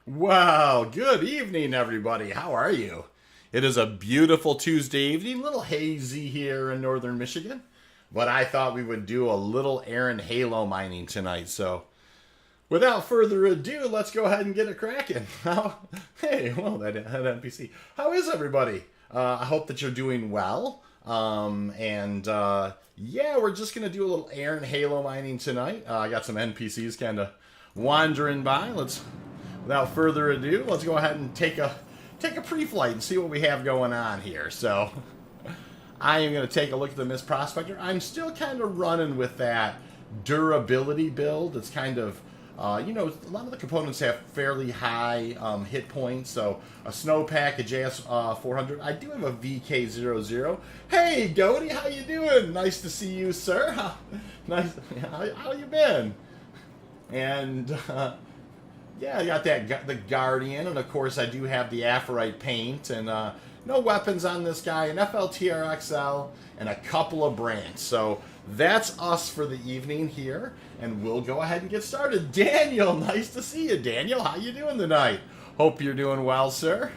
Well, good evening, everybody. How are you? It is a beautiful Tuesday evening, a little hazy here in northern Michigan, but I thought we would do a little Erin Halo mining tonight. So, without further ado, let's go ahead and get it cracking. Hey, well, that NPC. How is everybody? I hope that you're doing well. Yeah, we're just gonna do a little Erin Halo mining tonight. I got some NPCs kind of wandering by. Without further ado, let's go ahead and take a pre-flight and see what we have going on here. So, I am going to take a look at the Mist Prospector. I'm still kind of running with that durability build. It's kind of, a lot of the components have fairly high hit points. So, a Snowpack, a JS400. I do have a VK00. Hey, Goaty, how you doing? Nice to see you, sir. Nice. How you been? And... yeah, I got the Guardian, and of course I do have the Aphorite paint, and no weapons on this guy, an FLTR-XL, and a couple of brands. So that's us for the evening here, and we'll go ahead and get started. Daniel, nice to see you. Daniel, how you doing tonight? Hope you're doing well, sir.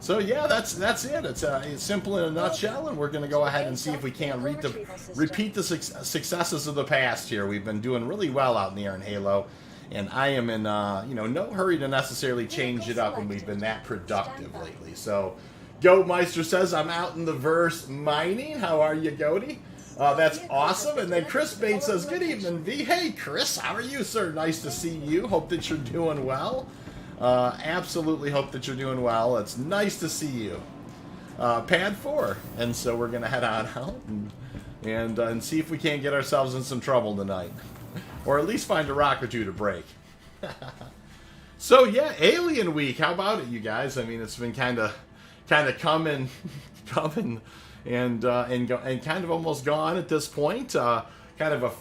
So yeah, that's it. It's simple in a nutshell, and we're going to go ahead and see if we can't repeat the successes of the past here. We've been doing really well out in the Erin Halo. And I am in, no hurry to necessarily change it up when we've been that productive lately. So, Goatmeister says, I'm out in the verse mining. How are you, Goaty? That's awesome. And then Chris Bates says, good evening, V. Hey, Chris, how are you, sir? Nice to see you. Hope that you're doing well. Absolutely hope that you're doing well. It's nice to see you. Pad 4. And so we're going to head on out and see if we can't get ourselves in some trouble tonight. Or at least find a rock or two to break. So yeah, Alien Week. How about it, you guys? I mean, it's been kind of coming, and kind of almost gone at this point. Kind of a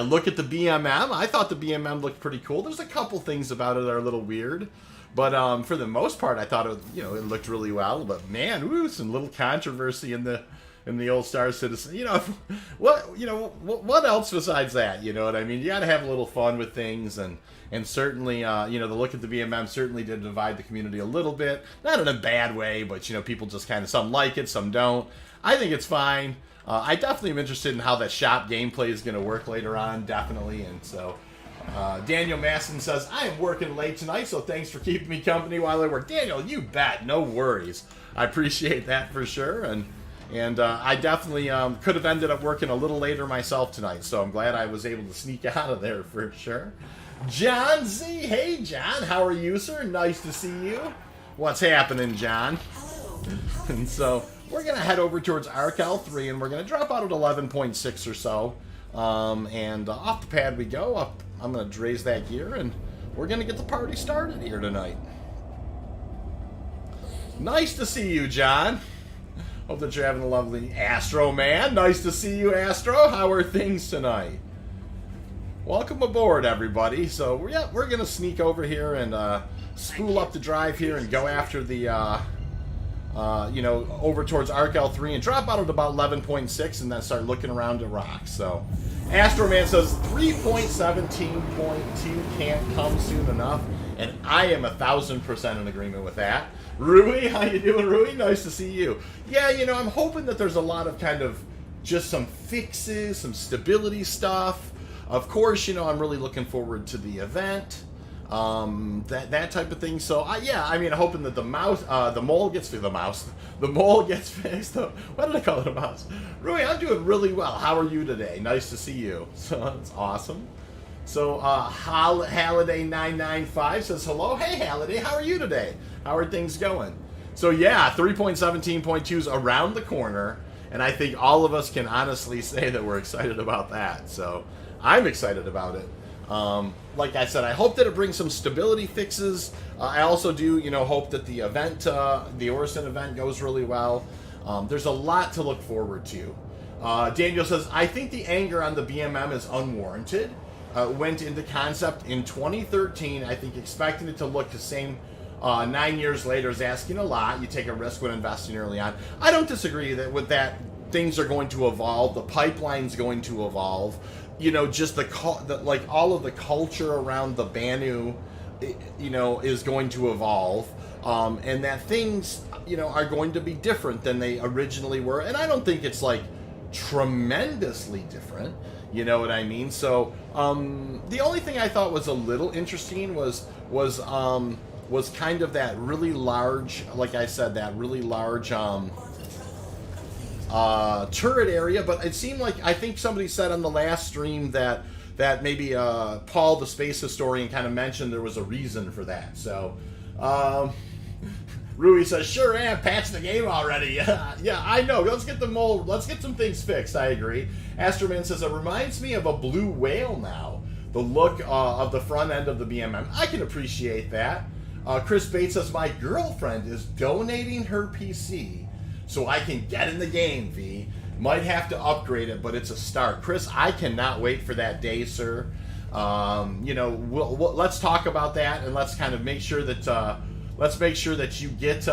look at the BMM. I thought the BMM looked pretty cool. There's a couple things about it that are a little weird, but for the most part, I thought it looked really well. But man, some little controversy in the old Star Citizen. What else besides that? You know what I mean? You got to have a little fun with things, and certainly, the look at the BMM certainly did divide the community a little bit. Not in a bad way, but, people just kind of, some like it, some don't. I think it's fine. I definitely am interested in how that shop gameplay is going to work later on, definitely, and so... Daniel Masson says, I am working late tonight, so thanks for keeping me company while I work. Daniel, you bet. No worries. I appreciate that for sure, and I definitely could have ended up working a little later myself tonight, so I'm glad I was able to sneak out of there for sure. John Z, hey John, how are you, sir? Nice to see you. What's happening, John? And so we're going to head over towards ARC-L3, and we're going to drop out at 11.6 or so, and off the pad we go. I'm going to raise that gear, and we're going to get the party started here tonight. Nice to see you, John. Hope that you're having a lovely Astro Man. Nice to see you, Astro. How are things tonight? Welcome aboard, everybody. So, yeah, we're going to sneak over here and spool up the drive here and go after the, over towards ARC-L3 and drop out at about 11.6 and then start looking around to rocks. So, Astro Man says 3.17.2 can't come soon enough, and I am 1,000% in agreement with that. Rui, how you doing, Rui? Nice to see you. Yeah, I'm hoping that there's a lot of kind of just some fixes, some stability stuff. Of course, I'm really looking forward to the event, that type of thing. So, I'm hoping that the mole gets fixed. The mole gets fixed. What did I call it, a mouse? Rui, I'm doing really well. How are you today? Nice to see you. So, that's awesome. So, Halliday995 says, hello. Hey, Halliday, how are you today? How are things going? So, yeah, 3.17.2 is around the corner, and I think all of us can honestly say that we're excited about that. So, I'm excited about it. Like I said, I hope that it brings some stability fixes. I also do, hope that the event, the Orison event goes really well. There's a lot to look forward to. Daniel says, I think the anger on the BMM is unwarranted. Went into concept in 2013, I think expecting it to look the same 9 years later is asking a lot. You take a risk when investing early on. I don't disagree that with that things are going to evolve. The pipeline's going to evolve. just the like all of the culture around the Banu, is going to evolve, and that things, are going to be different than they originally were. And I don't think it's like tremendously different. You know what I mean? So the only thing I thought was a little interesting was kind of that really large, like I said, that really large turret area. But it seemed like, I think somebody said on the last stream that maybe Paul the space historian kind of mentioned there was a reason for that. So Rui says, sure am, patch the game already. Yeah, I know. Let's get some things fixed. I agree. Astroman says, it reminds me of a blue whale now. The look of the front end of the BMM. I can appreciate that. Chris Bates says, my girlfriend is donating her PC so I can get in the game, V. Might have to upgrade it, but it's a start. Chris, I cannot wait for that day, sir. Let's talk about that, and let's kind of make sure that you get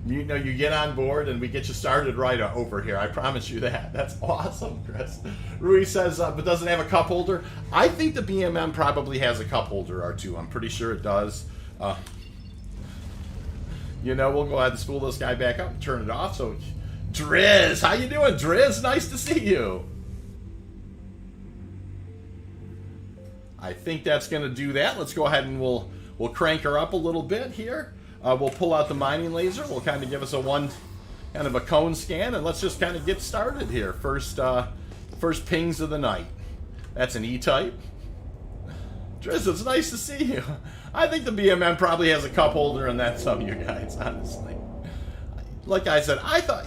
you get on board and we get you started right over here. I promise you that. That's awesome, Chris. Rui says, but doesn't have a cup holder. I think the BMM probably has a cup holder or two. I'm pretty sure it does. We'll go ahead and spool this guy back up and turn it off. So, Driz, how you doing, Driz? Nice to see you. I think that's going to do that. Let's go ahead and we'll crank her up a little bit here. We'll pull out the mining laser. We'll kind of give us kind of a cone scan, and let's just kind of get started here. First pings of the night. That's an E-type. Driz, it's nice to see you. I think the BMM probably has a cup holder, and that's some of you guys, honestly. Like I said, I thought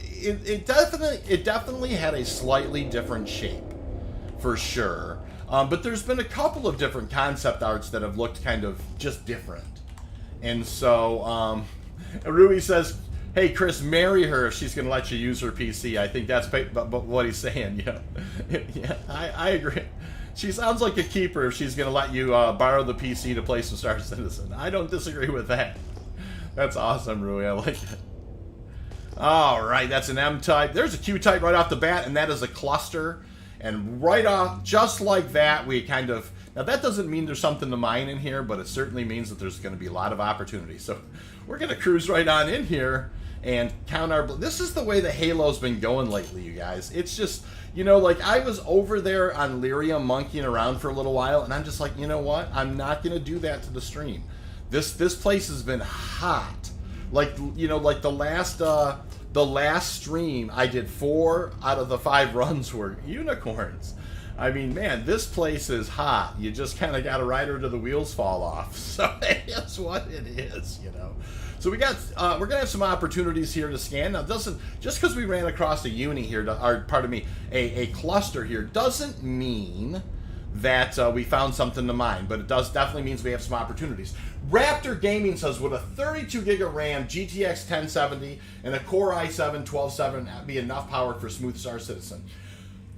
it definitely had a slightly different shape, for sure. But there's been a couple of different concept arts that have looked kind of just different. And so, Rui says, hey, Chris, marry her if she's going to let you use her PC. I think that's what he's saying. Yeah, I agree. She sounds like a keeper if she's going to let you borrow the PC to play some Star Citizen. I don't disagree with that. That's awesome, Rui. I like it. All right, that's an M-type. There's a Q-type right off the bat, and that is a cluster. And right off, just like that, we kind of... Now, that doesn't mean there's something to mine in here, but it certainly means that there's going to be a lot of opportunities. So we're going to cruise right on in here and count our... This is the way the Halo's been going lately, you guys. It's just, like I was over there on Lyrium monkeying around for a little while, and I'm just like, you know what? I'm not going to do that to the stream. This place has been hot. Like the last stream, I did 4 out of the 5 runs were unicorns. I mean, man, this place is hot. You just kind of got to ride her till the wheels fall off. So that's what it is, So we're gonna have some opportunities here to scan. Now, just because we ran across a uni here, a cluster here, doesn't mean that we found something to mine, but it definitely means we have some opportunities. Raptor Gaming says, would a 32 gig of RAM GTX 1070 and a Core i7-127 be enough power for smooth Star Citizen?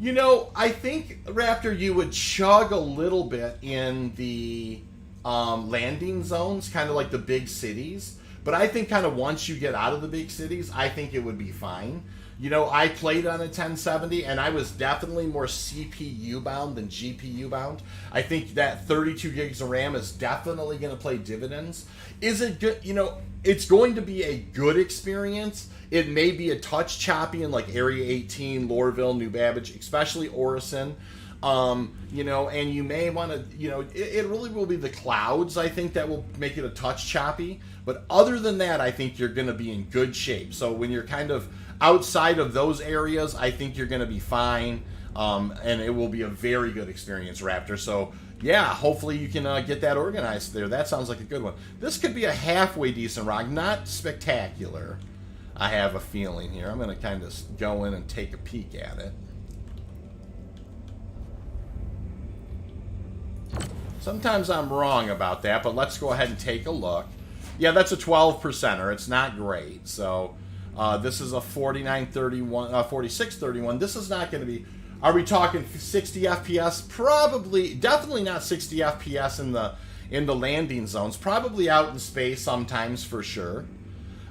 I think, Raptor, you would chug a little bit in the landing zones, kind of like the big cities. But I think kind of once you get out of the big cities, I think it would be fine. I played on a 1070, and I was definitely more CPU bound than GPU bound. I think that 32 gigs of RAM is definitely going to play dividends. Is it good? It's going to be a good experience. It may be a touch choppy in like Area 18, Lorville, New Babbage, especially Orison. And you may want to, it really will be the clouds, I think, that will make it a touch choppy. But other than that, I think you're going to be in good shape. So when you're kind of outside of those areas, I think you're going to be fine. And it will be a very good experience, Raptor. So, yeah, hopefully you can get that organized there. That sounds like a good one. This could be a halfway decent ROG, not spectacular. I have a feeling here. I'm going to kind of go in and take a peek at it. Sometimes I'm wrong about that, but let's go ahead and take a look. Yeah, that's a 12%er. It's not great. So this is a 4931, 4631. This is not going to be... Are we talking 60 FPS? Probably, definitely not 60 FPS in the landing zones. Probably out in space sometimes for sure.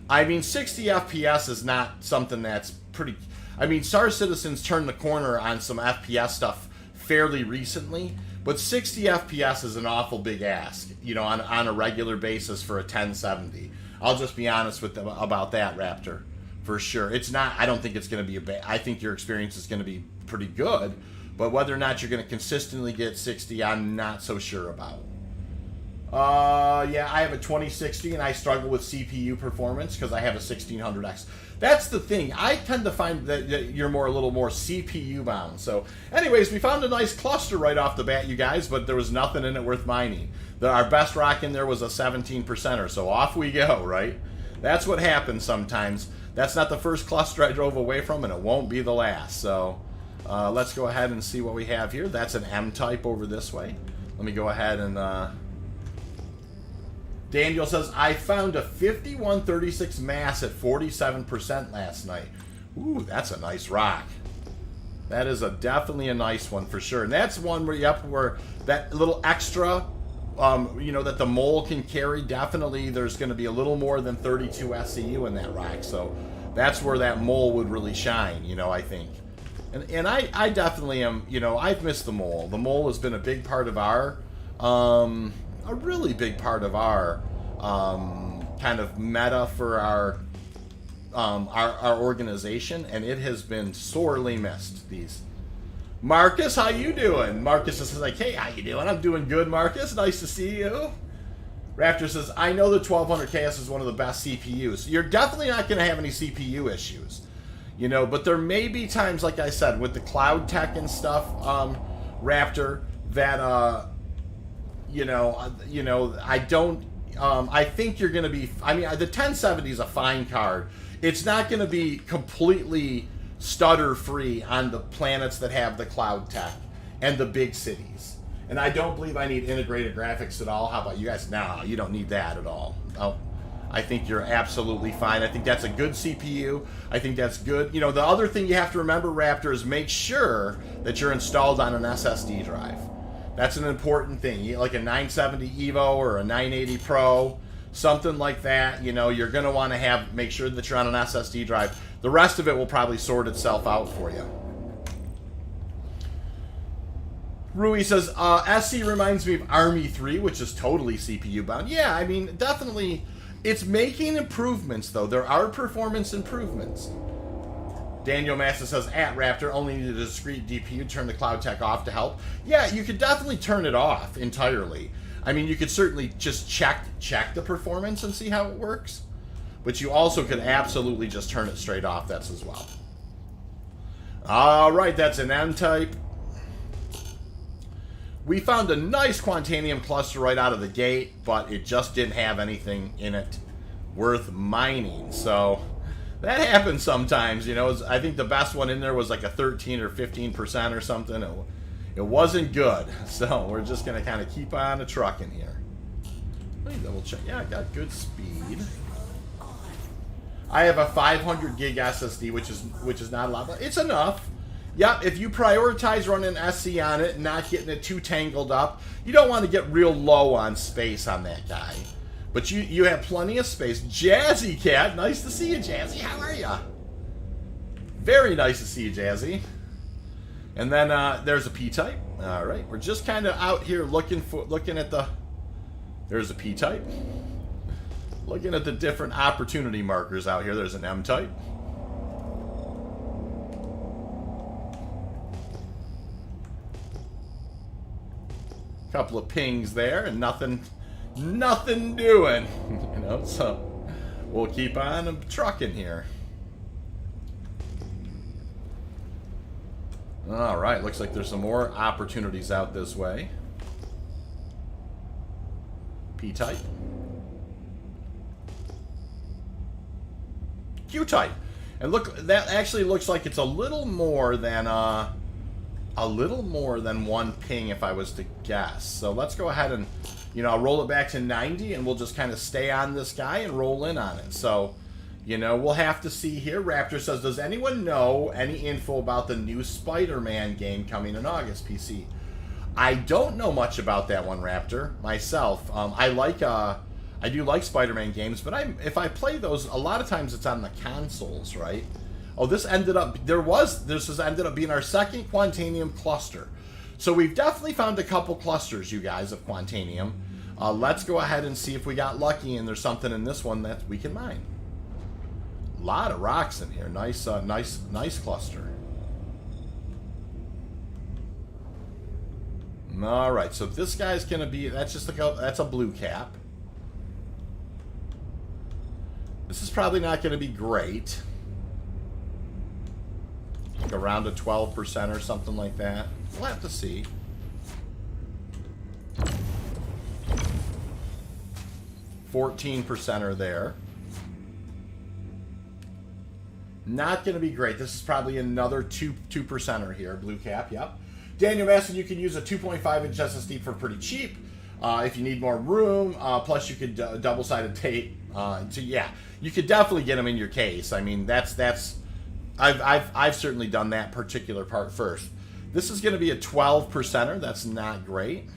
I mean, 60 FPS is not something that's pretty... I mean, Star Citizen's turned the corner on some FPS stuff fairly recently, but 60 FPS is an awful big ask, you know, on a regular basis for a 1070. I'll just be honest with them about that, Raptor, for sure. It's not, I don't think it's going to be a bad, I think your experience is going to be pretty good, but whether or not you're going to consistently get 60, I'm not so sure about. Yeah, I have a 2060 and I struggle with CPU performance because I have a 1600X. That's the thing. I tend to find that you're a little more CPU bound. So, anyways, we found a nice cluster right off the bat, you guys, but there was nothing in it worth mining. Our best rock in there was a 17%, so off we go, right? That's what happens sometimes. That's not the first cluster I drove away from, and it won't be the last. So, let's go ahead and see what we have here. That's an M-type over this way. Let me go ahead and... Daniel says, I found a 5136 mass at 47% last night. Ooh, that's a nice rock. That is definitely a nice one for sure. And that's one where, yep, where that little extra, you know, that the mole can carry, definitely there's going to be a little more than 32 SCU in that rock. So that's where that mole would really shine, you know, I think. And I definitely am, you know, I've missed the mole. The mole has been a big part of our... a really big part of our kind of meta for our organization, and it has been sorely missed. These. Marcus, how you doing? Marcus is like, hey, how you doing? I'm doing good, Marcus. Nice to see you. Raptor says, I know the 1200KS is one of the best CPUs. You're definitely not going to have any CPU issues, you know, but there may be times, like I said, with the cloud tech and stuff, Raptor, that you know, I don't, I think you're going to be, I mean, the 1070 is a fine card. It's not going to be completely stutter-free on the planets that have the cloud tech and the big cities. And I don't believe I need integrated graphics at all. How about you guys? No, you don't need that at all. Oh, I think you're absolutely fine. I think that's a good CPU. I think that's good. You know, the other thing you have to remember, Raptor, is make sure that you're installed on an SSD drive. That's an important thing. Like a 970 Evo or a 980 Pro, something like that. You know, you're going to want to make sure that you're on an SSD drive. The rest of it will probably sort itself out for you. Rui says, SC reminds me of Army 3, which is totally CPU bound. Yeah, I mean, definitely, it's making improvements, though. There are performance improvements. Daniel Massa says, at Raptor, only need a discrete DPU, turn the cloud tech off to help. Yeah, you could definitely turn it off entirely. I mean, you could certainly just check the performance and see how it works. But you also could absolutely just turn it straight off. That's as well. All right, that's an M-type. We found a nice Quantanium cluster right out of the gate, but it just didn't have anything in it worth mining. So... that happens sometimes, you know. I think the best one in there was like a 13 or 15% or something. It wasn't good. So we're just going to kind of keep on trucking here. Let me double check. Yeah, I got good speed. I have a 500 gig SSD, which is not a lot, but it's enough. Yep, if you prioritize running SC on it and not getting it too tangled up, you don't want to get real low on space on that guy. But you have plenty of space. Jazzy Cat, nice to see you, Jazzy. How are ya? Very nice to see you, Jazzy. And then there's a P-type. All right, we're just kind of out here looking at the. There's a P-type. Looking at the different opportunity markers out here. There's an M-type. Couple of pings there, and nothing doing, you know, so we'll keep on trucking here. All right, looks like there's some more opportunities out this way. P-type. Q-type. And look, that actually looks like it's a little more than one ping if I was to guess. So let's go ahead and, you know, I'll roll it back to 90 and we'll just kind of stay on this guy and roll in on it. So, you know, we'll have to see here. Raptor says, does anyone know any info about the new Spider-Man game coming in August, PC? I don't know much about that one, Raptor, myself. I do like Spider-Man games, but if I play those, a lot of times it's on the consoles, right? Oh, this ended up, this has ended up being our second Quantanium cluster. So we've definitely found a couple clusters, you guys, of Quantanium. Let's go ahead and see if we got lucky and there's something in this one that we can mine. A lot of rocks in here. Nice, nice cluster. All right, so this guy's gonna be, that's just like that's a blue cap. This is probably not gonna be great. Like around a 12% or something like that. We'll have to see. %14 are there. Not going to be great. This is probably another 2%er here. Blue cap, yep. Daniel Masson, you can use a 2.5-inch SSD for pretty cheap. If you need more room, plus you could double-sided tape. So yeah, you could definitely get them in your case. I mean, I've certainly done that particular part first. This is going to be a 12%er. That's not great.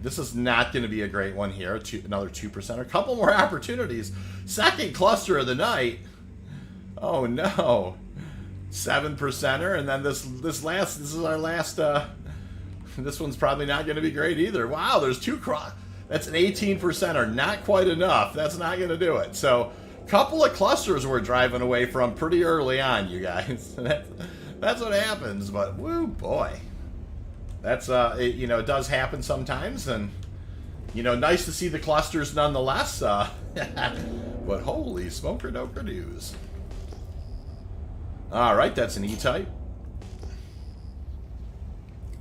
This is not going to be a great one here. Another 2%er. A couple more opportunities. Second cluster of the night. Oh no. 7%er, and then this is our last. This one's probably not going to be great either. Wow, there's two that's an 18%er. Not quite enough. That's not going to do it. So, couple of clusters we're driving away from pretty early on, you guys. That's what happens. But woo boy, that's it does happen sometimes, and nice to see the clusters nonetheless. But holy smoker doker news. All right, that's an E-type.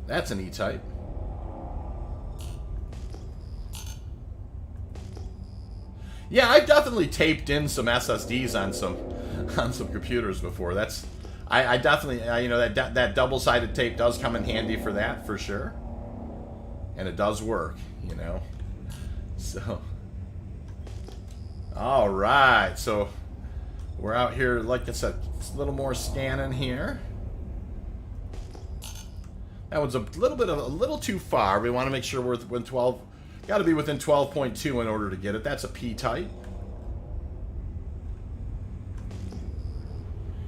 That's an E-type. Yeah, I've definitely taped in some SSDs on some computers before. I definitely that double-sided tape does come in handy for that for sure, and it does work. So all right, so we're out here, like I said, a little more scanning here. That one's a little too far. We want to make sure we're within 12. Got to be within 12.2 in order to get it. That's a P-type.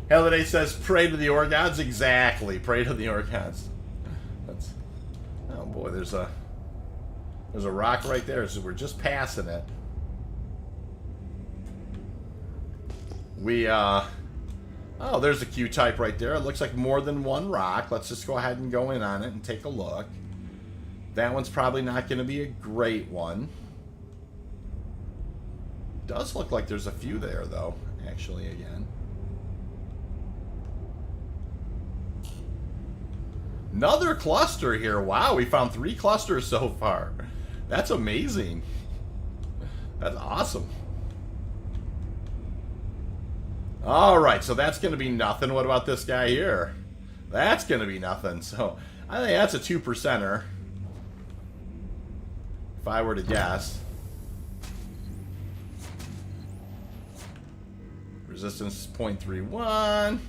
Holiday says, pray to the ore gods. Exactly. Pray to the ore gods. Oh boy, there's a rock right there. So we're just passing it. Oh, there's a Q-type right there. It looks like more than one rock. Let's just go ahead and go in on it and take a look. That one's probably not going to be a great one. Does look like there's a few there, though, actually, again. Another cluster here. Wow, we found 3 clusters so far. That's amazing. That's awesome. All right, so that's going to be nothing. What about this guy here? That's going to be nothing. So I think that's a 2%er. If I were to guess. Resistance is 0.31.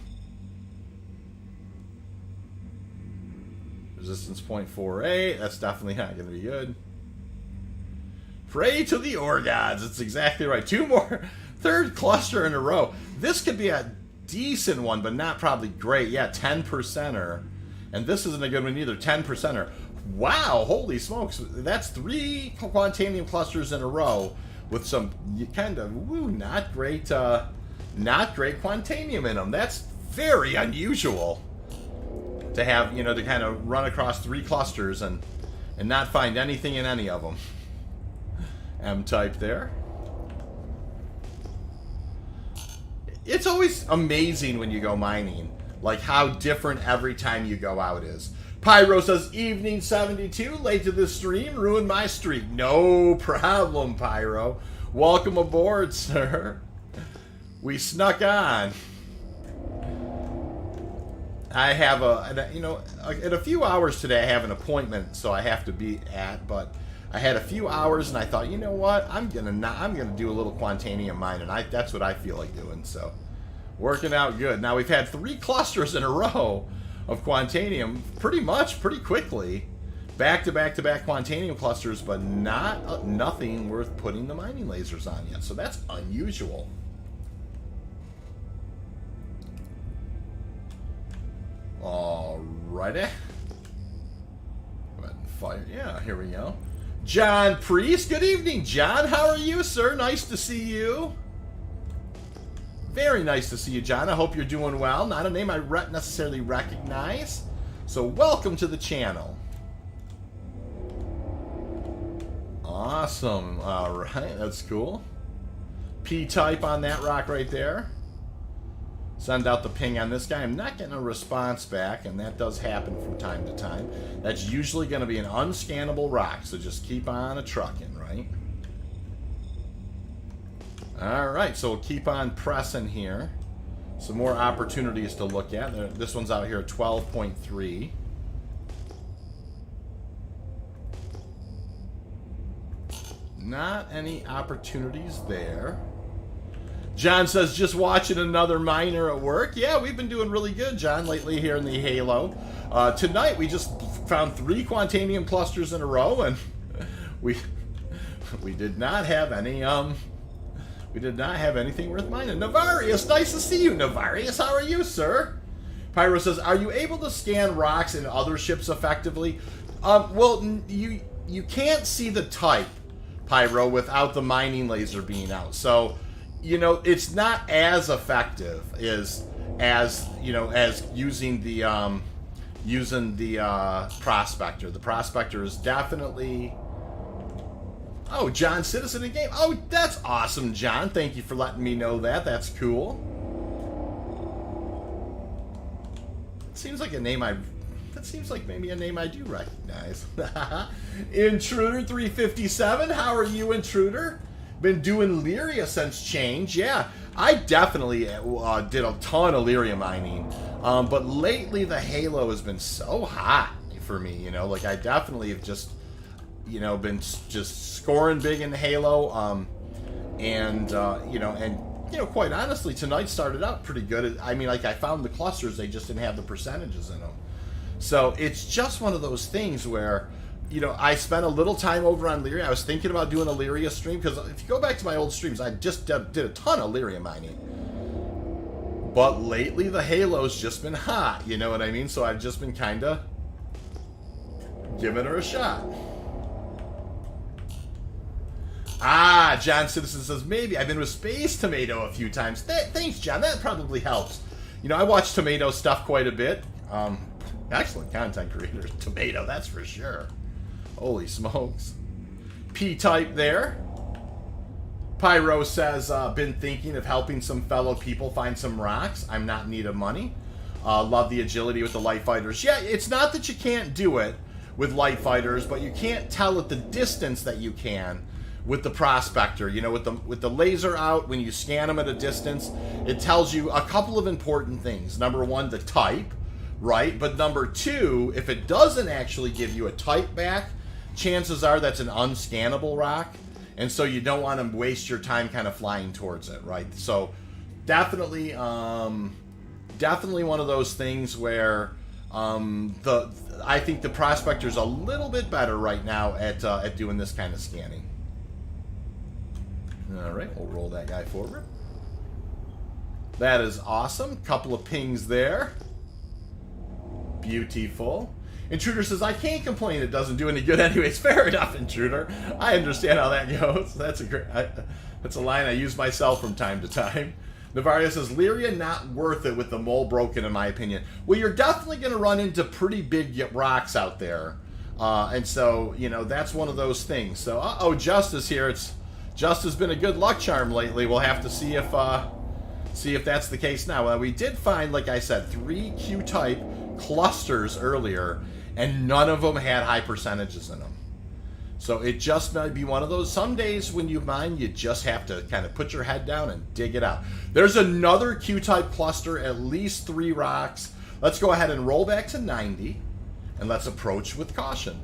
Resistance 0.48. That's definitely not going to be good. Pray to the ore gods. That's exactly right. 2 more. Third cluster in a row. This could be a decent one, but not probably great. Yeah, 10%er. And this isn't a good one either. 10%er. Wow, holy smokes. That's 3 Quantanium clusters in a row with some kind of not great Quantanium in them. That's very unusual to have, to kind of run across 3 clusters and not find anything in any of them. M-type there. It's always amazing when you go mining, like how different every time you go out is. Pyro says, evening 72, late to the stream, ruined my streak. No problem, Pyro. Welcome aboard, sir. We snuck on. I have in a few hours today I have an appointment, so I have to be at, but I had a few hours and I thought, you know what, I'm gonna do a little Quantanium mining. That's what I feel like doing. So working out good. Now we've had 3 clusters in a row of Quantanium, pretty quickly, back to back Quantanium clusters, but nothing worth putting the mining lasers on yet. So that's unusual. Alrighty. Go ahead and fire. Yeah, here we go. John Priest. Good evening, John. How are you, sir? Nice to see you. Very nice to see you, John. I hope you're doing well. Not a name I necessarily recognize. So welcome to the channel. Awesome. Alright, that's cool. P-type on that rock right there. Send out the ping on this guy. I'm not getting a response back, and that does happen from time to time. That's usually going to be an unscannable rock, so just keep on a-trucking, right? Alright, so we'll keep on pressing here. Some more opportunities to look at. This one's out here at 12.3. Not any opportunities there. John says, just watching another miner at work. Yeah, we've been doing really good, John, lately here in the Halo. Tonight, we just found 3 Quantanium clusters in a row, and we did not have any, we did not have anything worth mining. Navarius, nice to see you, Navarius. How are you, sir? Pyro says, are you able to scan rocks in other ships effectively? Well, you can't see the type, Pyro, without the mining laser being out. So, you know, it's not as effective as you know, as using the prospector. The prospector is definitely. Oh, John Citizen in game. Oh, that's awesome, John. Thank you for letting me know that. That's cool. Seems like a name that seems like maybe a name I do recognize. Intruder 357. How are you, Intruder? Been doing Lyria since change. Yeah, I definitely did a ton of Lyria mining. But lately the Halo has been so hot for me, you know, like I definitely have just, you know, been just scoring big in Halo. You know, quite honestly, tonight started out pretty good. I mean, like I found the clusters, they just didn't have the percentages in them. So it's just one of those things where, you know, I spent a little time over on Lyria. I was thinking about doing a Lyria stream, because if you go back to my old streams, I just did a ton of Lyria mining. But lately, the Halo's just been hot, you know what I mean? So I've just been kind of giving her a shot. Ah, John Citizen says, maybe. I've been with Space Tomato a few times. Thanks, John. That probably helps. You know, I watch Tomato stuff quite a bit. Excellent content creator. Tomato, that's for sure. Holy smokes. P-type there. Pyro says, been thinking of helping some fellow people find some rocks. I'm not in need of money. Love the agility with the light fighters. Yeah, it's not that you can't do it with light fighters, but you can't tell at the distance that you can with the prospector. You know, with the laser out, when you scan them at a distance, it tells you a couple of important things. Number one, the type, right? But number two, if it doesn't actually give you a type back, chances are that's an unscannable rock, and so you don't want to waste your time kind of flying towards it, right? So definitely definitely one of those things where I think the prospector's a little bit better right now at doing this kind of scanning. All right, we'll roll that guy forward. That is awesome. Couple of pings there. Beautiful. Intruder says, I can't complain, it doesn't do any good anyways. Fair enough, Intruder. I understand how that goes. That's a line I use myself from time to time. Navaria says, Lyria not worth it with the mole broken, in my opinion. Well, you're definitely going to run into pretty big rocks out there. And so, you know, that's one of those things. So, uh-oh, Justice here. Justice been a good luck charm lately. We'll have to see if that's the case now. Well, we did find, like I said, 3 Q-type clusters earlier, and none of them had high percentages in them. So it just might be one of those. Some days when you mine, you just have to kind of put your head down and dig it out. There's another Q-type cluster, at least 3 rocks. Let's go ahead and roll back to 90, and let's approach with caution.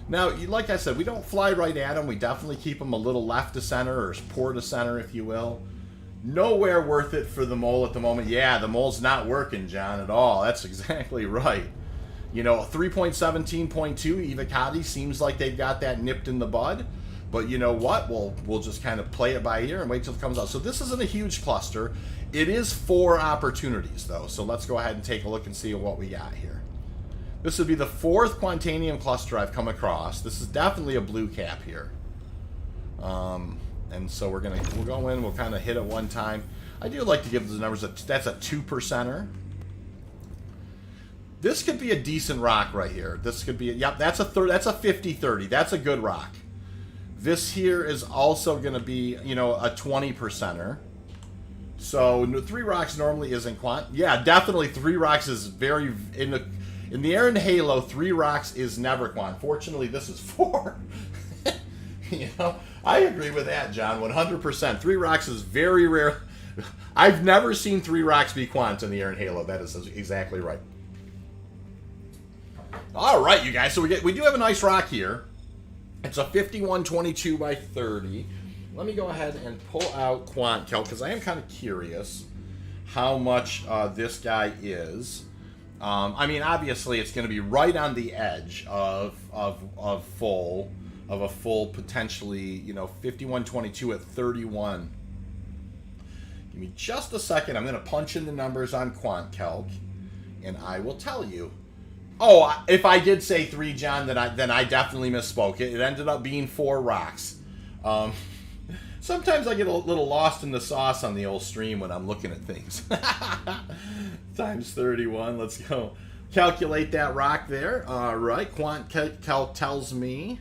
Now, like I said, we don't fly right at them. We definitely keep them a little left to center, or port to center, if you will. Nowhere worth it for the mole at the moment. Yeah, the mole's not working, John, at all. That's exactly right. You know, 3.17.2, Evocati seems like they've got that nipped in the bud. But you know what? We'll just kind of play it by ear and wait till it comes out. So this isn't a huge cluster. It is 4 opportunities, though. So let's go ahead and take a look and see what we got here. This would be the 4th Quantanium cluster I've come across. This is definitely a blue cap here. And so we'll go in, we'll kind of hit it one time. I do like to give those numbers, that's a 2%er. This could be a decent rock right here. This could be, yep, that's a 50-30. That's a good rock. This here is also going to be, you know, a 20%er. So 3 rocks normally isn't quant. Yeah, definitely 3 rocks is very, in the Erin Halo, 3 rocks is never quant. Fortunately, this is 4. You know, I agree with that, John, 100%. 3 rocks is very rare. I've never seen 3 rocks be quant in the Erin Halo. That is exactly right. All right, you guys. So we do have a nice rock here. It's a 5122 by 30. Let me go ahead and pull out QuantCalc because I am kind of curious how much this guy is. I mean, obviously, it's going to be right on the edge of a full potentially, you know, 5122 at 31. Give me just a second. I'm going to punch in the numbers on QuantCalc, and I will tell you. Oh, if I did say 3, John, then I definitely misspoke. It ended up being 4 rocks. Sometimes I get a little lost in the sauce on the old stream when I'm looking at things. Times 31. Let's go. Calculate that rock there. All right. QuantCalc tells me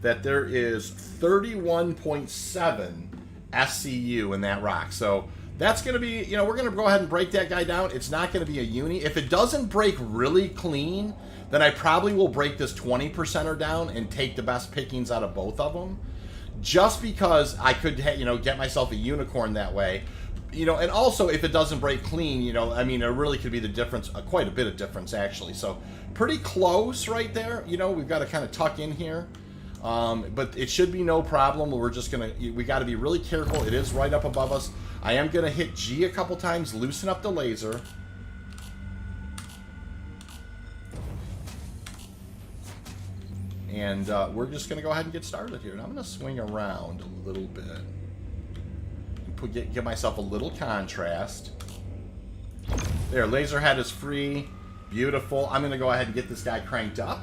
that there is 31.7 SCU in that rock. So that's going to be, you know, we're going to go ahead and break that guy down. It's not going to be a uni. If it doesn't break really clean, then I probably will break this 20%er down and take the best pickings out of both of them. Just because I could, you know, get myself a unicorn that way. You know, and also if it doesn't break clean, you know, I mean, it really could be the difference, quite a bit of difference actually. So pretty close right there. You know, we've got to kind of tuck in here. But it should be no problem. We're just going to, we got to be really careful. It is right up above us. I am going to hit G a couple times, loosen up the laser. And we're just going to go ahead and get started here. And I'm going to swing around a little bit. And give myself a little contrast. There, laser head is free. Beautiful. I'm going to go ahead and get this guy cranked up.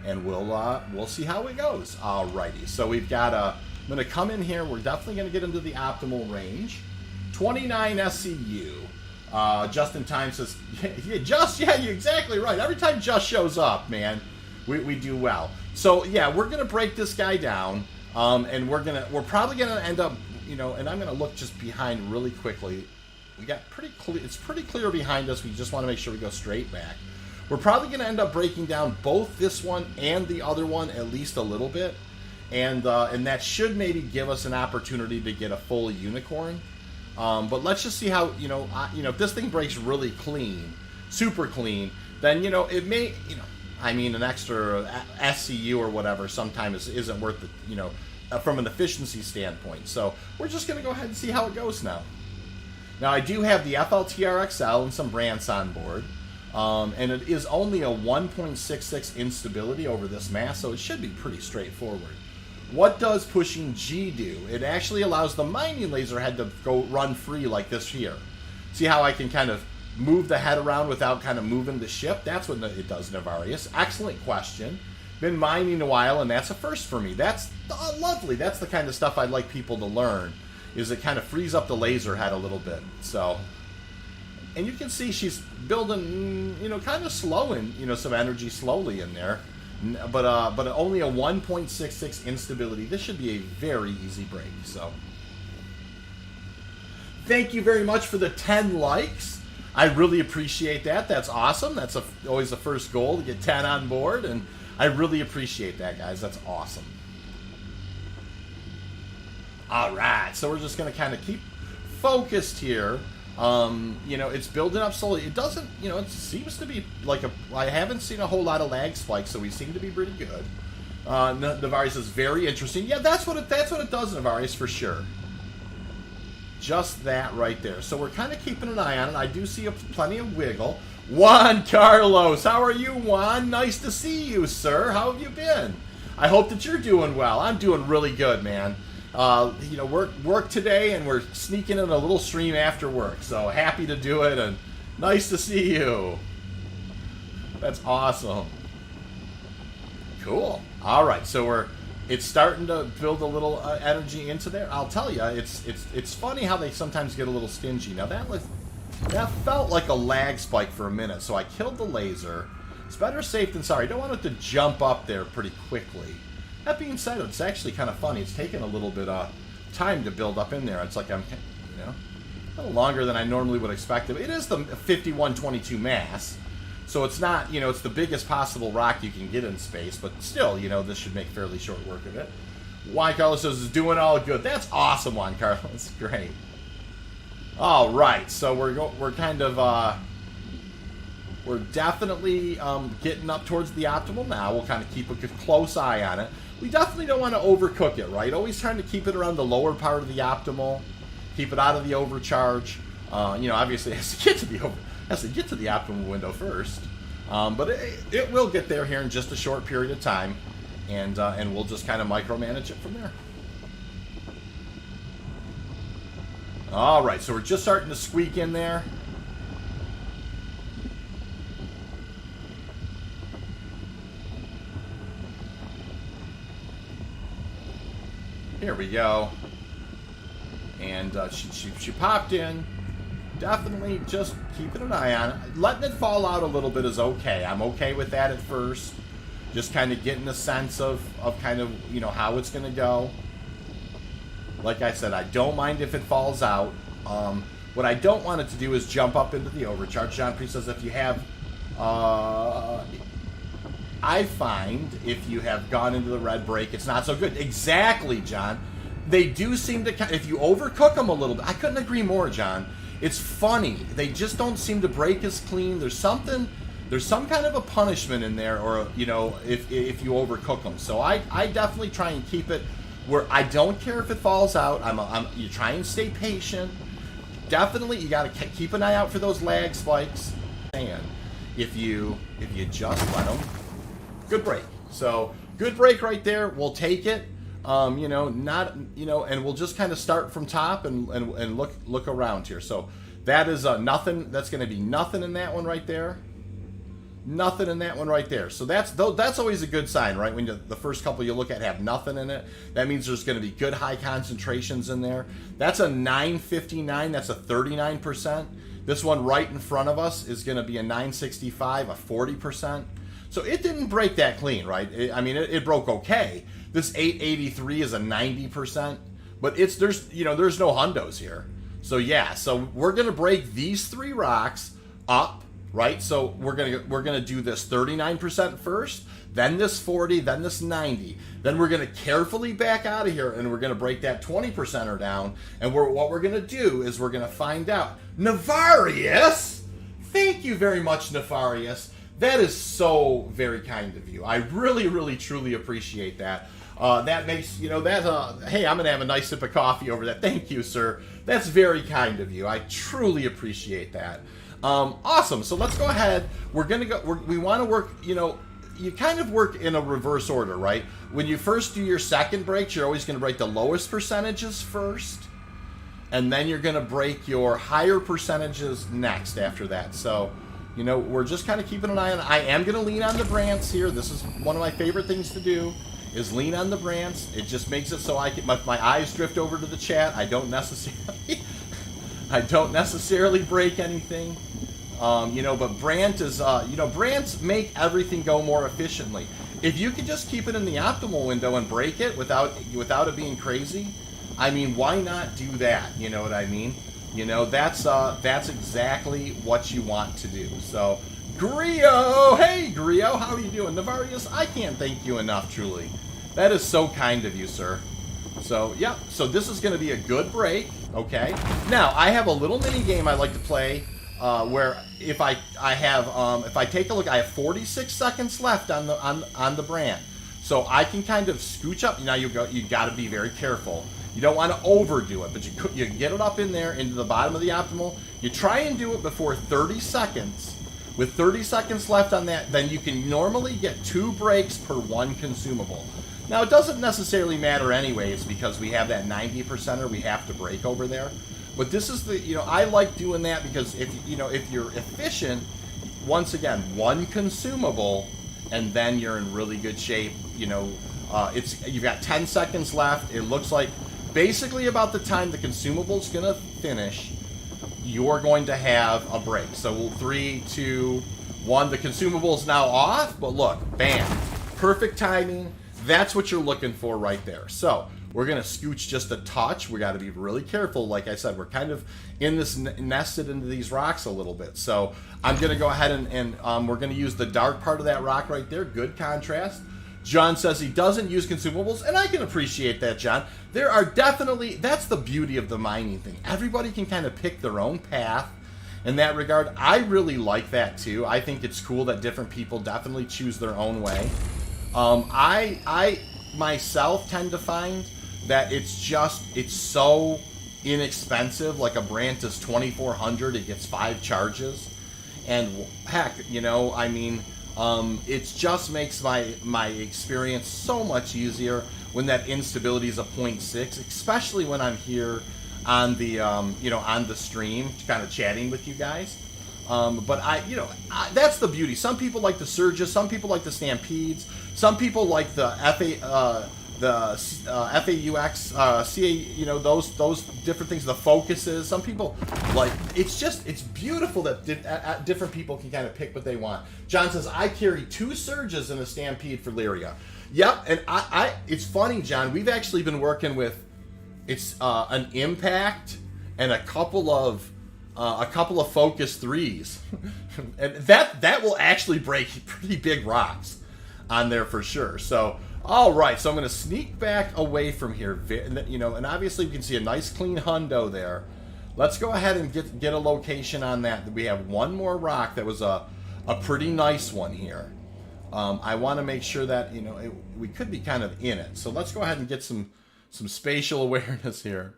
And we'll see how it goes. Alrighty. So we've got I'm going to come in here. We're definitely going to get into the optimal range. 29 SCU. Just in time says, yeah, you're exactly right. Every time Just shows up, man, we do well. So yeah, we're gonna break this guy down, and we're probably gonna end up, you know, and I'm gonna look just behind really quickly. We got pretty clear. It's pretty clear behind us. We just want to make sure we go straight back. We're probably gonna end up breaking down both this one and the other one at least a little bit, and that should maybe give us an opportunity to get a full unicorn. But let's just see how, you know, if this thing breaks really clean, super clean, then, you know, it may, you know, I mean, an extra SCU or whatever sometimes isn't worth it, you know, from an efficiency standpoint. So we're just going to go ahead and see how it goes now. Now, I do have the FLTR-XL and some Brants on board, and it is only a 1.66 instability over this mass, so it should be pretty straightforward. What does pushing G do? It actually allows the mining laser head to go run free like this here. See how I can kind of move the head around without kind of moving the ship? That's what it does, Navarius. Excellent question. Been mining a while, and that's a first for me. That's lovely. That's the kind of stuff I'd like people to learn, is it kind of frees up the laser head a little bit. So, and you can see she's building, you know, kind of slowing, you know, some energy slowly in there. But only a 1.66 instability. This should be a very easy break. So, thank you very much for the 10 likes. I really appreciate that. That's awesome. That's always the first goal, to get 10 on board, and I really appreciate that, guys. That's awesome. All right, so we're just going to kind of keep focused here. You know, it's building up slowly. It doesn't, you know, it seems to be like I haven't seen a whole lot of lag spikes, so we seem to be pretty good. Navarius is very interesting. Yeah, that's what it does, Navarius, for sure. Just that right there. So we're kind of keeping an eye on it. I do see plenty of wiggle. Juan Carlos, how are you, Juan? Nice to see you, sir. How have you been? I hope that you're doing well. I'm doing really good, man. You know, work today, and we're sneaking in a little stream after work. So happy to do it, and nice to see you. That's awesome. Cool. All right, so it's starting to build a little energy into there. I'll tell you, it's funny how they sometimes get a little stingy. Now that felt like a lag spike for a minute, so I killed the laser. It's better safe than sorry. I don't want it to jump up there pretty quickly. That being said, it's actually kind of funny. It's taken a little bit of time to build up in there. It's like I'm, a little longer than I normally would expect. It is the 5122 mass. So it's not, it's the biggest possible rock you can get in space, but still, this should make fairly short work of it. Juan Carlos says, it's doing all good. That's awesome, Juan Carlos. Great. All right, so we're kind of, we're definitely getting up towards the optimal now. We'll kind of keep a close eye on it. We definitely don't want to overcook it, right? Always trying to keep it around the lower part of the optimal, keep it out of the overcharge. Obviously it has to get to the optimal window first, but it will get there here in just a short period of time, and we'll just kind of micromanage it from there. All right, so we're just starting to squeak in there. Here we go, and she popped in. Definitely just keeping an eye on it. Letting it fall out a little bit is okay. I'm okay with that at first. Just kind of getting a sense of kind of, how it's going to go. Like I said, I don't mind if it falls out. What I don't want it to do is jump up into the overcharge. John Priest says if you have... I find if you have gone into the red break, it's not so good. Exactly, John. They do seem to... If you overcook them a little bit... I couldn't agree more, John. It's funny. They just don't seem to break as clean. There's some kind of a punishment in there, or if you overcook them. So I definitely try and keep it where I don't care if it falls out. You try and stay patient. Definitely, you got to keep an eye out for those lag spikes. And if you just let them, good break. So good break right there. We'll take it. And we'll just kind of start from top and look around here. So that is nothing. That's going to be nothing in that one right there. Nothing in that one right there. So that's always a good sign, right? When the first couple you look at have nothing in it, that means there's going to be good high concentrations in there. That's a 959. That's a 39%. This one right in front of us is going to be a 965, a 40%. So it didn't break that clean, right? It broke okay. This 883 is a 90%, but there's no hundos here. So yeah, so we're gonna break these three rocks up, right? So we're gonna do this 39% first, then this 40, then this 90. Then we're gonna carefully back out of here, and we're gonna break that 20%er down. And what we're gonna do is we're gonna find out. Nefarious, thank you very much, Nefarious. That is so very kind of you. I really, really, truly appreciate that. That makes, hey, I'm going to have a nice sip of coffee over that. Thank you, sir. That's very kind of you. I truly appreciate that. Awesome. So let's go ahead. We're going to go, we want to work, you kind of work in a reverse order, right? When you first do your second breaks, you're always going to break the lowest percentages first. And then you're going to break your higher percentages next after that. So, we're just kind of keeping an eye on it. I am going to lean on the branch here. This is one of my favorite things to do. Is lean on the branch. It just makes it so my eyes drift over to the chat. I don't necessarily break anything. But Brant is, Brants make everything go more efficiently. If you could just keep it in the optimal window and break it without it being crazy, why not do that? You know what I mean? That's exactly what you want to do. So, Grio, hey Grio, how are you doing? Navarius, I can't thank you enough, truly. That is so kind of you, sir. So, yeah, so this is going to be a good break, okay? Now, I have a little mini game I like to play where if I take a look, I have 46 seconds left on the brand. So I can kind of scooch up. Now you got to be very careful. You don't want to overdo it, but you get it up in there into the bottom of the optimal. You try and do it before 30 seconds. With 30 seconds left on that, then you can normally get 2 breaks per 1 consumable. Now, it doesn't necessarily matter anyways because we have that 90%er we have to break over there. But this is I like doing that because if you're efficient, once again, 1 consumable, and then you're in really good shape. You know, you've got 10 seconds left. It looks like basically about the time the consumable's gonna finish, you're going to have a break. So 3, 2, 1. The consumable's now off, but look, bam, perfect timing. That's what you're looking for right there. So we're going to scooch just a touch. We got to be really careful. Like I said, we're kind of in this nested into these rocks a little bit. So I'm going to go ahead and we're going to use the dark part of that rock right there. Good contrast. John says he doesn't use consumables, and I can appreciate that, John. There are definitely, that's the beauty of the mining thing. Everybody can kind of pick their own path in that regard. I really like that too. I think it's cool that different people definitely choose their own way. I myself tend to find that it's so inexpensive. Like a Brandt is $2,400, it gets 5 charges, and heck, you know, I mean, it just makes my experience so much easier when that instability is a 0.6, especially when I'm here on the on the stream, kind of chatting with you guys. But that's the beauty. Some people like the surges, some people like the stampedes, some people like the FAUX, CA, those different things, the focuses. Some people like, it's beautiful that different people can kind of pick what they want. John says, I carry 2 surges and a stampede for Lyria. Yep, and it's funny, John, we've actually been working with, an impact and a couple of focus 3s. And that will actually break pretty big rocks on there for sure. So, all right, so I'm going to sneak back away from here, and obviously you can see a nice clean hundo there. Let's go ahead and get a location on that. We have one more rock that was a pretty nice one here. I want to make sure that, we could be kind of in it. So let's go ahead and get some spatial awareness here,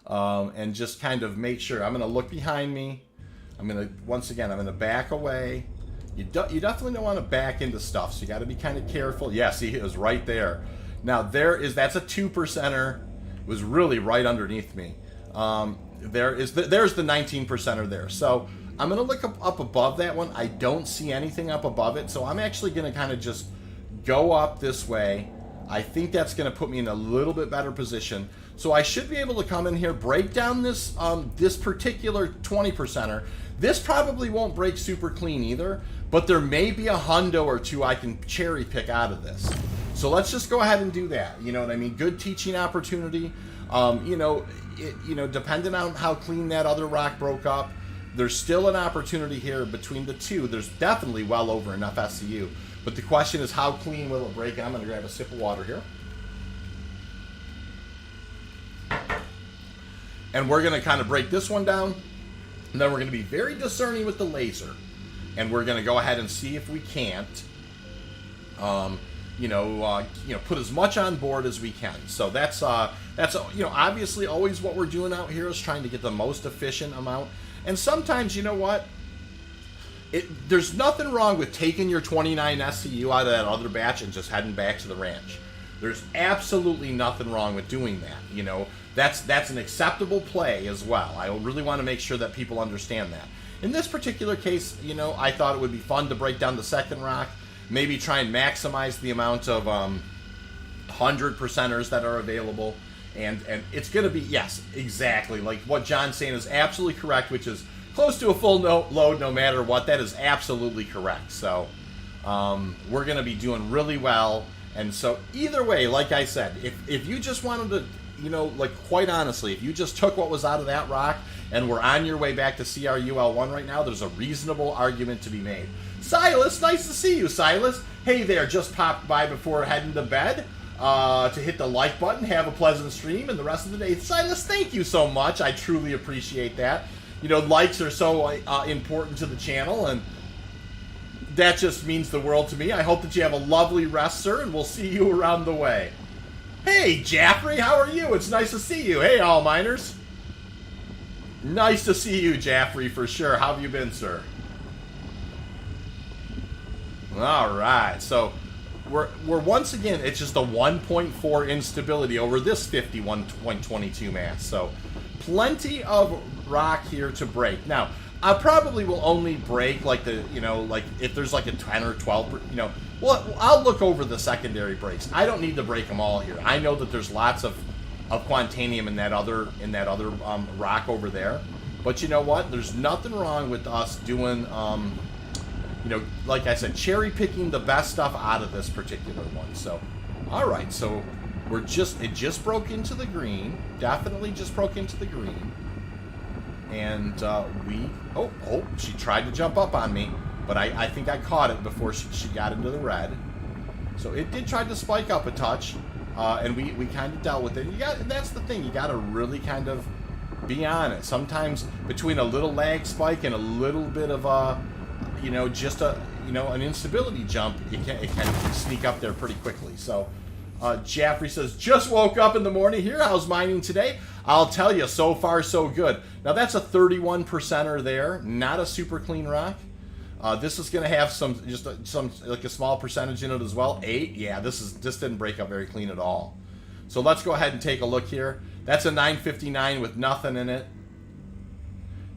and just kind of make sure. I'm going to look behind me. I'm going to back away. You definitely don't want to back into stuff, so you got to be kind of careful. Yeah, see, it was right there. Now that's a 2%er. It was really right underneath me. There's the 19%er there. So I'm going to look up above that one. I don't see anything up above it, so I'm actually going to kind of just go up this way. I think that's going to put me in a little bit better position. So I should be able to come in here, break down this particular 20%er. This probably won't break super clean either, but there may be a hundo or 2 I can cherry pick out of this. So let's just go ahead and do that. You know what I mean? Good teaching opportunity. Depending on how clean that other rock broke up, there's still an opportunity here between the 2. There's definitely well over enough SCU. But the question is, how clean will it break? And I'm going to grab a sip of water here. And we're going to kind of break this one down. And then we're going to be very discerning with the laser. And we're going to go ahead and see if we can't, put as much on board as we can. So that's obviously always what we're doing out here is trying to get the most efficient amount. And sometimes, you know what? There's nothing wrong with taking your 29 SCU out of that other batch and just heading back to the ranch. There's absolutely nothing wrong with doing that. That's an acceptable play as well. I really want to make sure that people understand that. In this particular case, I thought it would be fun to break down the second rock, maybe try and maximize the amount of 100%ers that are available. And it's going to be, yes, exactly. Like what John's saying is absolutely correct, which is close to a full load no matter what. That is absolutely correct. So we're going to be doing really well. And so either way, like I said, if you just wanted to, quite honestly, if you just took what was out of that rock and were on your way back to CRUL1 right now, there's a reasonable argument to be made. Silas, nice to see you, Silas. Hey there, just popped by before heading to bed to hit the like button. Have a pleasant stream and the rest of the day. Silas, thank you so much. I truly appreciate that. Likes are so important to the channel, and that just means the world to me. I hope that you have a lovely rest, sir, and we'll see you around the way. Hey, Jaffrey, how are you? It's nice to see you. Hey, all miners. Nice to see you, Jaffrey, for sure. How have you been, sir? All right, so we're once again, it's just a 1.4 instability over this 51.22 mass. So plenty of rock here to break. Now, I probably will only break like if there's like a 10 or 12, Well, I'll look over the secondary breaks. I don't need to break them all here. I know that there's lots of Quantanium in that other rock over there. But you know what? There's nothing wrong with us doing, you know, like I said, cherry picking the best stuff out of this particular one. So, all right. So it just broke into the green. Definitely just broke into the green. And she tried to jump up on me, but I think I caught it before she got into the red. So it did try to spike up a touch, and we kind of dealt with it. That's the thing. You got to really kind of be on it. Sometimes between a little lag spike and a little bit of a, you know, just a, you know, an instability jump, it can sneak up there pretty quickly. So Jaffrey says, just woke up in the morning here. How's mining today? I'll tell you, so far so good. Now that's a 31%er there, not a super clean rock. This is going to have some like a small percentage in it as well. 8, yeah, this didn't break up very clean at all. So let's go ahead and take a look here. That's a 959 with nothing in it.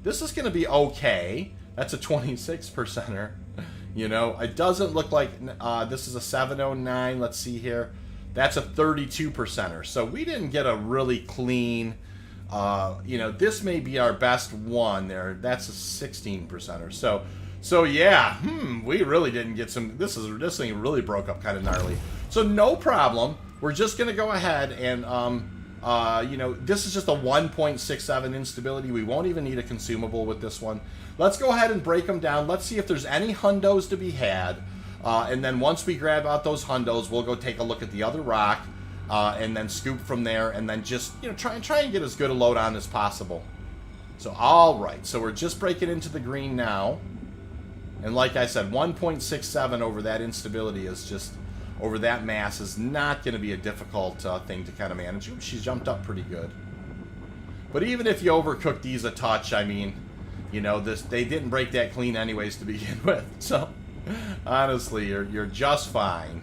This is going to be okay. That's a 26%er. You know, it doesn't look like this is a 709. Let's see here. That's a 32%er. So we didn't get a really clean, you know, this may be our best one there. That's a 16%er. So yeah, we really didn't get some, this thing really broke up kind of gnarly. So no problem. We're just going to go ahead and, you know, this is just a 1.67 instability. We won't even need a consumable with this one. Let's go ahead and break them down. Let's see if there's any hundos to be had. And then once we grab out those hundos, we'll go take a look at the other rock, and then scoop from there, and then just, you know, try and get as good a load on as possible. So, all right. So we're just breaking into the green now. And like I said, 1.67 over that instability is just, over that mass is not going to be a difficult thing to kind of manage. Ooh, she's jumped up pretty good. But even if you overcook these a touch, I mean, you know, they didn't break that clean anyways to begin with. So, honestly, you're just fine.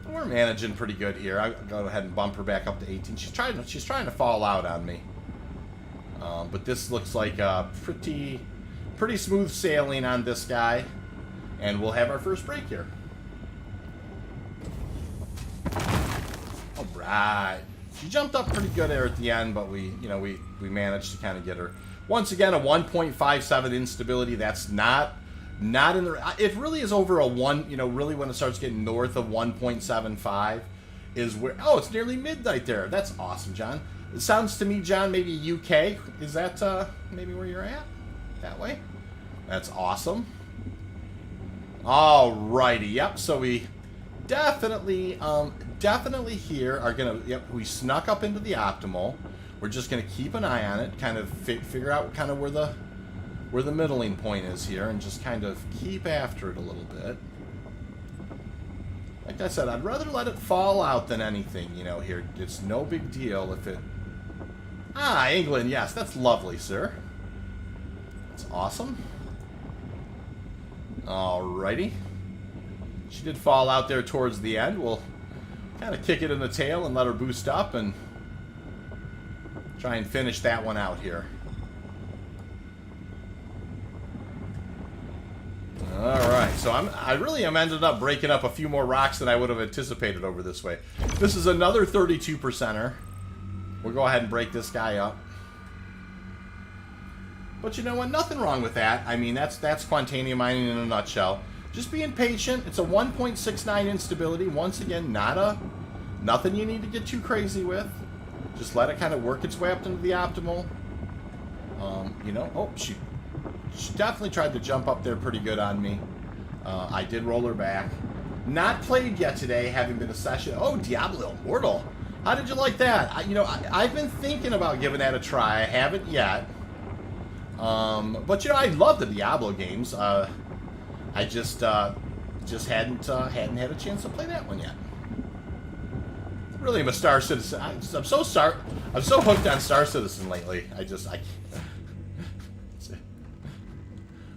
We're managing pretty good here. I'll go ahead and bump her back up to 18. She's trying to fall out on me. But this looks like a pretty smooth sailing on this guy. And we'll have our first break here. All right. She jumped up pretty good there at the end, but we managed to kind of get her. Once again, a 1.57 instability. That's not in the. It really is over a 1. You know, really when it starts getting north of 1.75 is where. Oh, it's nearly midnight there. That's awesome, John. It sounds to me, John, maybe UK. Is that maybe where you're at? That way? That's awesome. Alrighty, yep. So we definitely here are gonna. Yep, we snuck up into the optimal. We're just gonna keep an eye on it, kind of figure out kind of where the middling point is here, and just kind of keep after it a little bit. Like I said, I'd rather let it fall out than anything. You know, here it's no big deal if it. England, yes, that's lovely, sir. That's awesome. Alrighty. She did fall out there towards the end. We'll kind of kick it in the tail and let her boost up and try and finish that one out here. Alright, so I really am ended up breaking up a few more rocks than I would have anticipated over this way. This is another 32%er. We'll go ahead and break this guy up. But you know what? Nothing wrong with that. I mean, that's Quantanium mining in a nutshell. Just being patient. It's a 1.69 instability. Once again, nothing you need to get too crazy with. Just let it kind of work its way up into the optimal. You know, she definitely tried to jump up there pretty good on me. I did roll her back. Not played yet today, having been a session. Oh, Diablo Immortal. How did you like that? I've been thinking about giving that a try. I haven't yet. But you know, I love the Diablo games. I just hadn't had a chance to play that one yet. Really, I'm a Star Citizen. I'm so hooked on Star Citizen lately.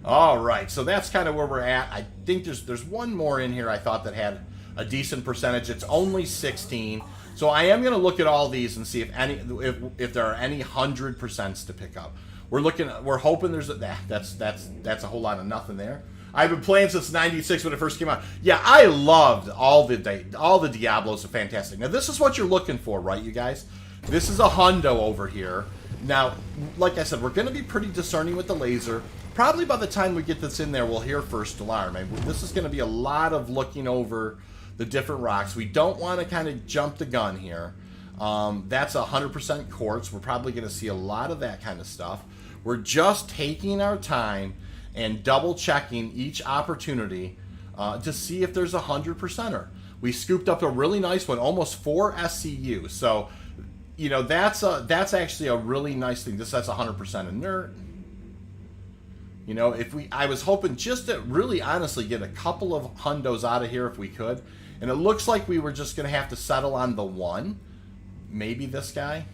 All right, so that's kind of where we're at. I think there's one more in here I thought that had a decent percentage. It's only 16. So I am going to look at all these and see if there are any 100% to pick up. We're hoping there's that's a whole lot of nothing there. I've been playing since '96 when it first came out. Yeah, I loved all the Diablos are fantastic. Now this is what you're looking for, right, you guys? This is a hundo over here. Now, like I said, we're going to be pretty discerning with the laser. Probably by the time we get this in there, we'll hear first alarm. And this is going to be a lot of looking over the different rocks. We don't want to kind of jump the gun here. That's 100% quartz. We're probably going to see a lot of that kind of stuff. We're just taking our time and double checking each opportunity to see if there's a 100%er. We scooped up a really nice one, almost 4 SCU. So, you know, that's actually a really nice thing. That's 100% inert. You know, I was hoping just to really honestly get a couple of hundos out of here if we could. And it looks like we were just going to have to settle on the one. Maybe this guy.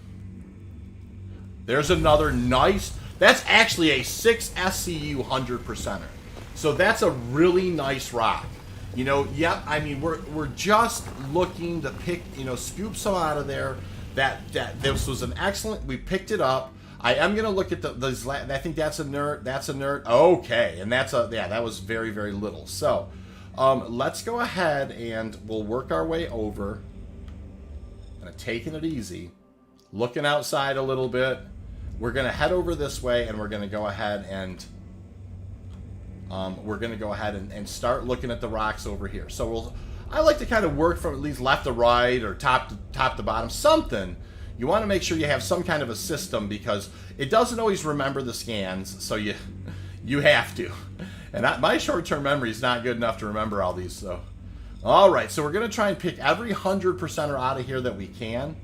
There's another nice... That's actually a 6 SCU 100%er. So that's a really nice rock. You know, yep, I mean, we're just looking to pick, you know, scoop some out of there. This was an excellent... We picked it up. I am going to look at those... I think that's inert. That's inert. Okay. And that's a... Yeah, that was very, very little. So, let's go ahead and we'll work our way over. Kind of taking it easy. Looking outside a little bit. We're going to head over this way, and we're going to go ahead and start looking at the rocks over here. So I like to kind of work from at least left to right or top to bottom, something. You want to make sure you have some kind of a system because it doesn't always remember the scans, so you have to. And my short-term memory is not good enough to remember all these. So, all right, so we're going to try and pick every 100%er out of here that we can.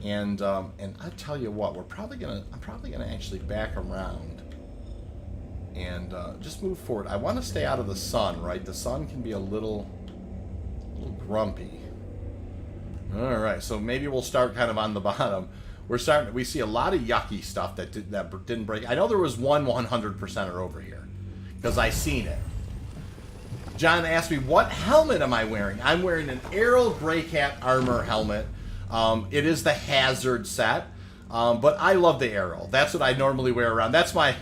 And I tell you what, I'm probably gonna actually back around and just move forward. I want to stay out of the sun, right? The sun can be a little grumpy. All right, so maybe we'll start kind of on the bottom. We see a lot of yucky stuff that didn't break. I know there was one 100%er over here because I seen it. John asked me, what helmet am I wearing? I'm wearing an Errol Grey Cat armor helmet. It is the Hazard set, but I love the Errol. That's what I normally wear around. That's my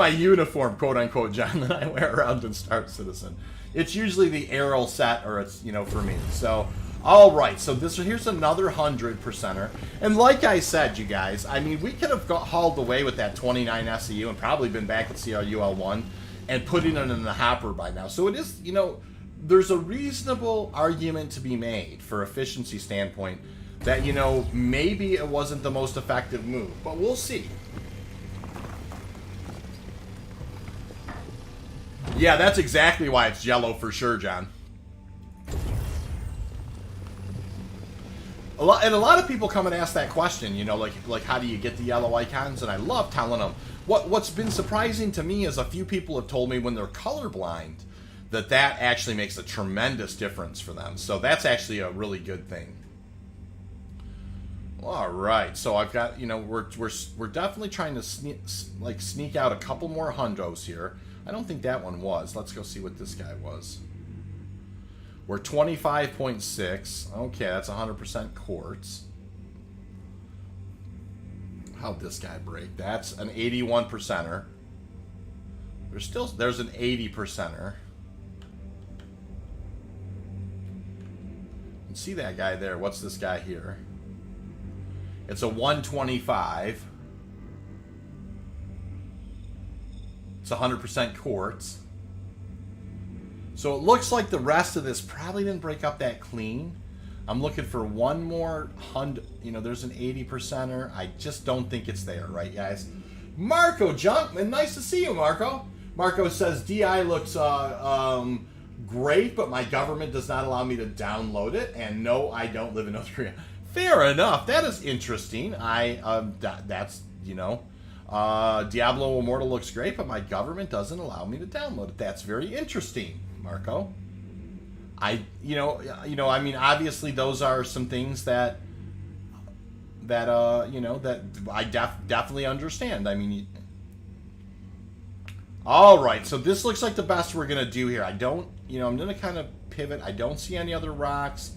uniform, quote unquote, John, that I wear around in Star Citizen. It's usually the Errol set, or it's, you know, for me. So, all right. So here's another 100%er, and like I said, you guys, I mean, we could have hauled away with that 29 SEU and probably been back at CRUL1 and putting it in the hopper by now. So it is, you know, there's a reasonable argument to be made for efficiency standpoint. That, you know, maybe it wasn't the most effective move, but we'll see. Yeah, that's exactly why it's yellow for sure, John. A lot of people come and ask that question, you know, like how do you get the yellow icons? And I love telling them. What's been surprising to me is a few people have told me when they're colorblind that actually makes a tremendous difference for them. So that's actually a really good thing. All right, so I've got, you know, we're definitely trying to sneak out a couple more hundos here. I don't think that one was. Let's go see what this guy was. We're 25.6. Okay, that's 100% quartz. How'd this guy break? That's an 81%er. There's an 80%er. You can see that guy there. What's this guy here? It's a 125. It's 100% quartz. So it looks like the rest of this probably didn't break up that clean. I'm looking for one more you know, there's an 80%er. I just don't think it's there, right, guys? Marco Junkman, nice to see you, Marco. Marco says DI looks great, but my government does not allow me to download it. And no, I don't live in North Korea. Fair enough. That is interesting. That's, you know, Diablo Immortal looks great, but my government doesn't allow me to download it. That's very interesting, Marco. You know, I mean, obviously those are some things that you know, that I definitely understand. I mean, all right. So this looks like the best we're gonna do here. I'm gonna kind of pivot. I don't see any other rocks.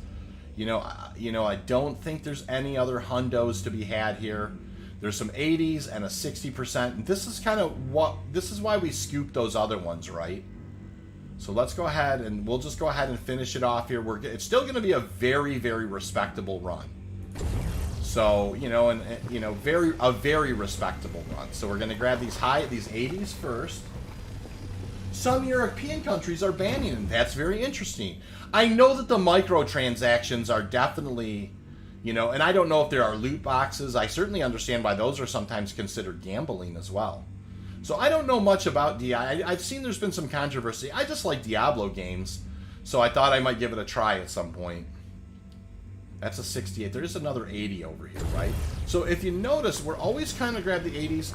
You know, I don't think there's any other hundos to be had here. There's some 80s and a 60%. And this is kind of this is why we scooped those other ones, right? So let's go ahead and we'll just go ahead and finish it off here. It's still going to be a very, very respectable run. So, you know, a very respectable run. So we're going to grab these 80s first. Some European countries are banning them. That's very interesting. I know that the microtransactions are definitely, you know, and I don't know if there are loot boxes. I certainly understand why those are sometimes considered gambling as well. So I don't know much about DI. I've seen there's been some controversy. I just like Diablo games, so I thought I might give it a try at some point. That's a 68. There is another 80 over here, right? So if you notice, we're always kind of grab the 80s.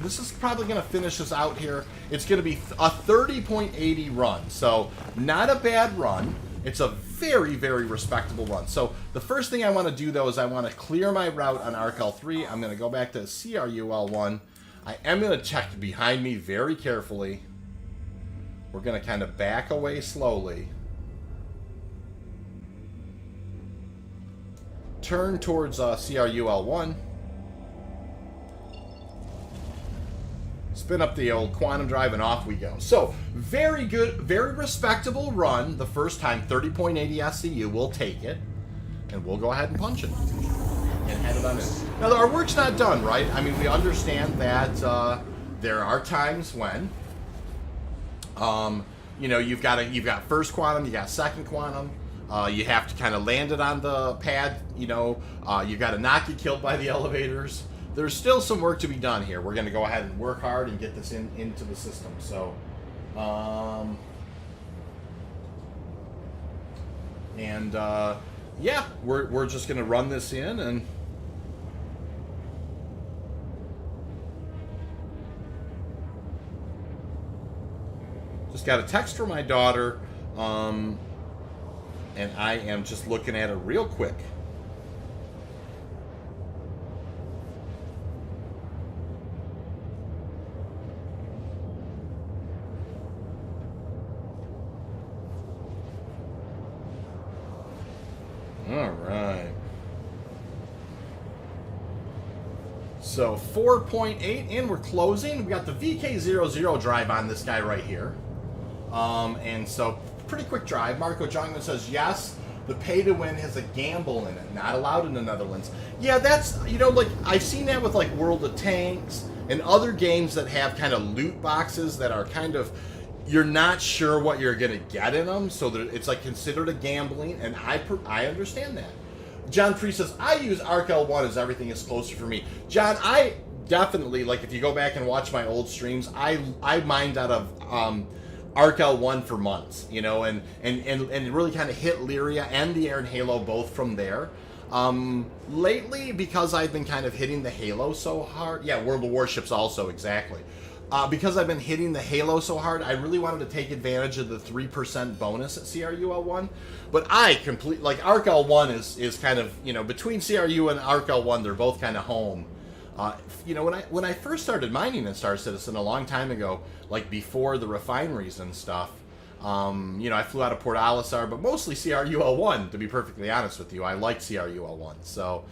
This is probably gonna finish us out here. It's gonna be a 30.80 run. So not a bad run. It's a very, very respectable run. So the first thing I wanna do though is I wanna clear my route on ARC-L3. I'm gonna go back to CRUL1. I am gonna check behind me very carefully. We're gonna kind of back away slowly. Turn towards CRUL1. Spin up the old quantum drive and off we go. So, very good, very respectable run the first time, 30.80 SCU. We'll take it. And we'll go ahead and punch it. And head it on in. Now, our work's not done, right? I mean, we understand that there are times when, you know, you've got first quantum, you got second quantum. You have to kind of land it on the pad, you know. You got to not get killed by the elevators. There's still some work to be done here. We're going to go ahead and work hard and get this into the system. So, yeah, we're just going to run this in and. Just got a text from my daughter. And I am just looking at it real quick. All right. So 4.8, and we're closing. We got the VK00 drive on this guy right here. And so pretty quick drive. Marco Jungman says, yes, the pay to win has a gamble in it. Not allowed in the Netherlands. Yeah, that's, you know, like, I've seen that with, like, World of Tanks and other games that have kind of loot boxes that are kind of, you're not sure what you're going to get in them. So it's, like, considered a gambling, and I understand that. John Priest says, I use ARC-L1 as everything is closer for me. John, I definitely, like, if you go back and watch my old streams, I mined out of, ARC-L1 for months, you know, and really kind of hit Lyria and the Erin Halo both from there. Lately, because I've been kind of hitting the Halo so hard, yeah, World of Warships also, exactly. Because I've been hitting the Halo so hard, I really wanted to take advantage of the 3% bonus at CRUL1. But like, ARC-L1 is kind of, you know, between CRU and ARC-L1, they're both kind of home. You know, when I first started mining in Star Citizen a long time ago, like before the refineries and stuff, you know, I flew out of Port Alisar, but mostly CRUL1, to be perfectly honest with you. I like CRUL1. So,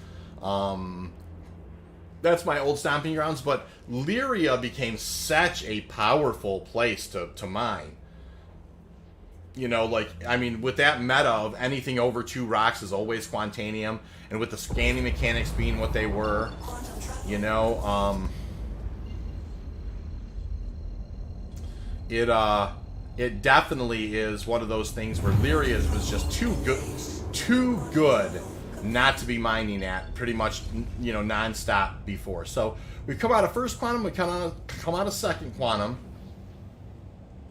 that's my old stomping grounds, but Lyria became such a powerful place to mine. You know, like, I mean, with that meta of anything over 2 rocks is always Quantanium, and with the scanning mechanics being what they were, you know, it definitely is one of those things where Lyria was just too good not to be mining at pretty much, you know, non-stop before. So we come out of first quantum, we come out of second quantum.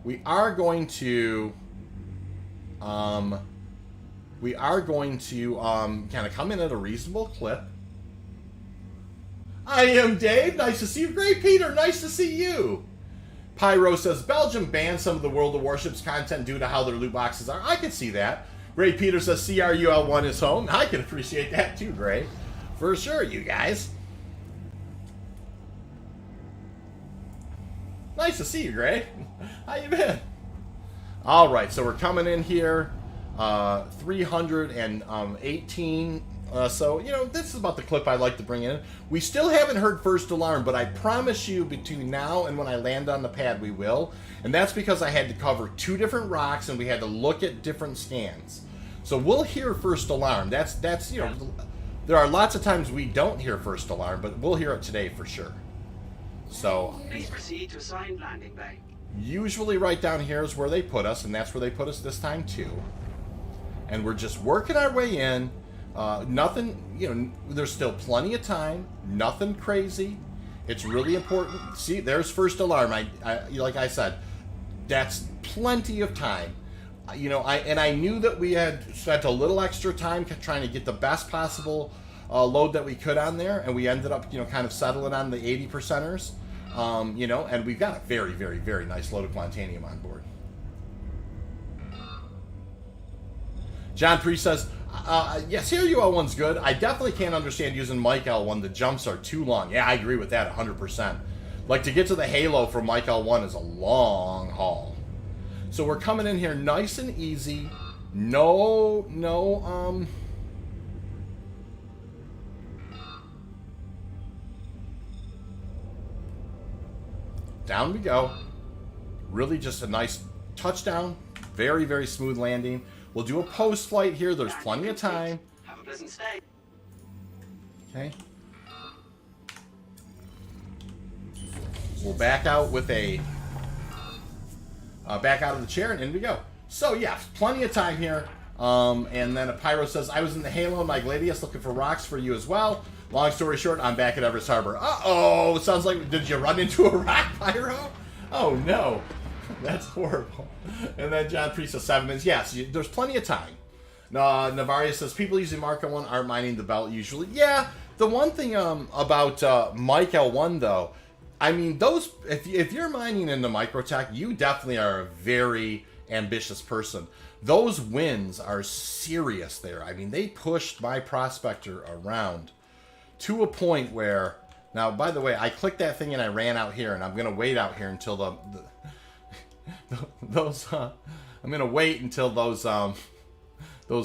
We are going to kind of come in at a reasonable clip. I am Dave. Nice to see you. Great, Peter. Nice to see you. Pyro says, Belgium banned some of the World of Warships content due to how their loot boxes are. I can see that. Great Peter says, CRUL1 is home. I can appreciate that too, Gray. For sure, you guys. Nice to see you, Gray. How you been? All right, so we're coming in here. 318 So, you know, this is about the clip I'd like to bring in. We still haven't heard first alarm, but I promise you between now and when I land on the pad, we will. And that's because I had to cover 2 different rocks and we had to look at different scans. So we'll hear first alarm. That's you know, there are lots of times we don't hear first alarm, but we'll hear it today for sure. So please proceed to assigned landing bay. Usually right down here is where they put us, and that's where they put us this time too. And we're just working our way in. Nothing, you know, there's still plenty of time. Nothing crazy. It's really important. See, there's first alarm. Like I said, that's plenty of time. You know, I knew that we had spent a little extra time trying to get the best possible load that we could on there, and we ended up, you know, kind of settling on the 80%ers. You know, and we've got a very, very, very nice load of Quantanium on board. John Priest says, yes, here UL1's good. I definitely can't understand using Mike L1. The jumps are too long. Yeah, I agree with that 100%. Like, to get to the Halo from Mike L1 is a long haul. So we're coming in here nice and easy. No, down we go. Really just a nice touchdown. Very, very smooth landing. We'll do a post flight here. There's plenty of time. Have a pleasant stay. Okay. We'll back out with a back out of the chair, and in we go. So yeah, plenty of time here. And then a Pyro says, I was in the Halo and my Gladius looking for rocks for you as well. Long story short, I'm back at Everest Harbor. Uh-oh, sounds like, did you run into a rock, Pyro? Oh no, that's horrible. And then John Priest says 7 minutes. Yes, there's plenty of time. Navaria says, people using Mark L1 aren't mining the belt usually. Yeah, the one thing about Mike L1 though, I mean, those, if you're mining in the microtech, you definitely are a very ambitious person. Those wins are serious there. I mean, they pushed my prospector around to a point where, now, by the way, I clicked that thing and I ran out here, and I'm going to wait out here until I'm going to wait until those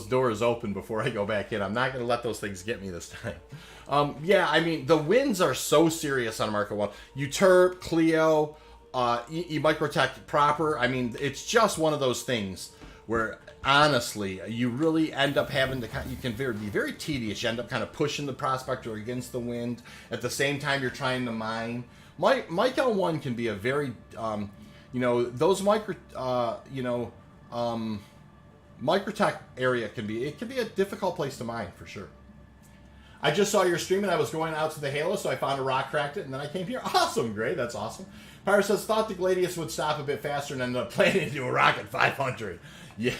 doors open before I go back in. I'm not going to let those things get me this time. Yeah, I mean, the wins are so serious on Marco 1. Uterp, Clio, Microtech proper. I mean, it's just one of those things where, honestly, you really end up having to, you can be very tedious. You end up kind of pushing the prospector against the wind. At the same time, you're trying to mine. Mike L1 can be a very, you know, those microtech area can be a difficult place to mine for sure. I just saw your stream and I was going out to the Halo, so I found a rock, cracked it, and then I came here. Awesome, great, that's awesome. Pyro says, thought the Gladius would stop a bit faster and ended up planning to do a rock at 500. Yeah.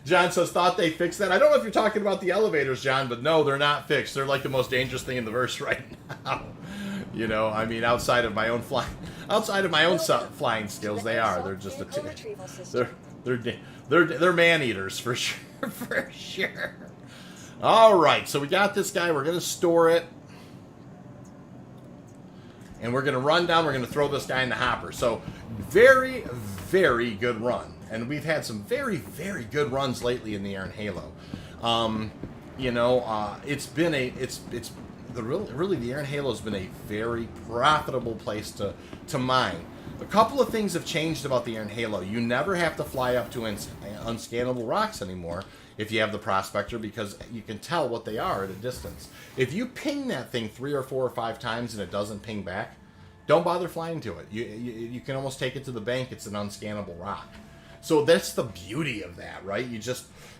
John says, thought they fixed that. I don't know if you're talking about the elevators, John, but no, they're not fixed. They're like the most dangerous thing in the verse right now. You know, I mean, outside of my own flying skills, they are. They're just they're man eaters for sure, for sure. All right, so we got this guy. We're gonna store it, and we're gonna run down. We're gonna throw this guy in the hopper. So, very, very good run, and we've had some very, very good runs lately in the Erin Halo. You know, it's been really the Erin Halo has been a very profitable place to mine. A couple of things have changed about the Erin Halo. You never have to fly up to unscannable rocks anymore if you have the prospector, because you can tell what they are at a distance. If you ping that thing 3 or 4 or 5 times and it doesn't ping back, don't bother flying to it. You can almost take it to the bank. It's an unscannable rock. So that's the beauty of that, right?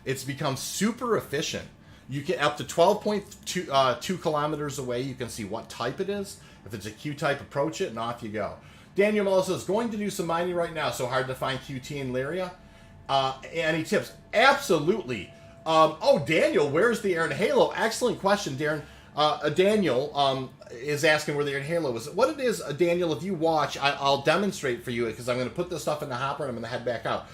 It's become super efficient. You get up to 12.2 kilometers away. You can see what type it is. If it's a Q-type, approach it, and off you go. Daniel Mello says, going to do some mining right now, so hard to find QT in Lyria. Any tips? Absolutely. Oh, Daniel, where's the Erin Halo? Excellent question, Darren. Daniel is asking where the Erin Halo is. What it is, Daniel, if you watch, I'll demonstrate for you, because I'm going to put this stuff in the hopper and I'm going to head back out.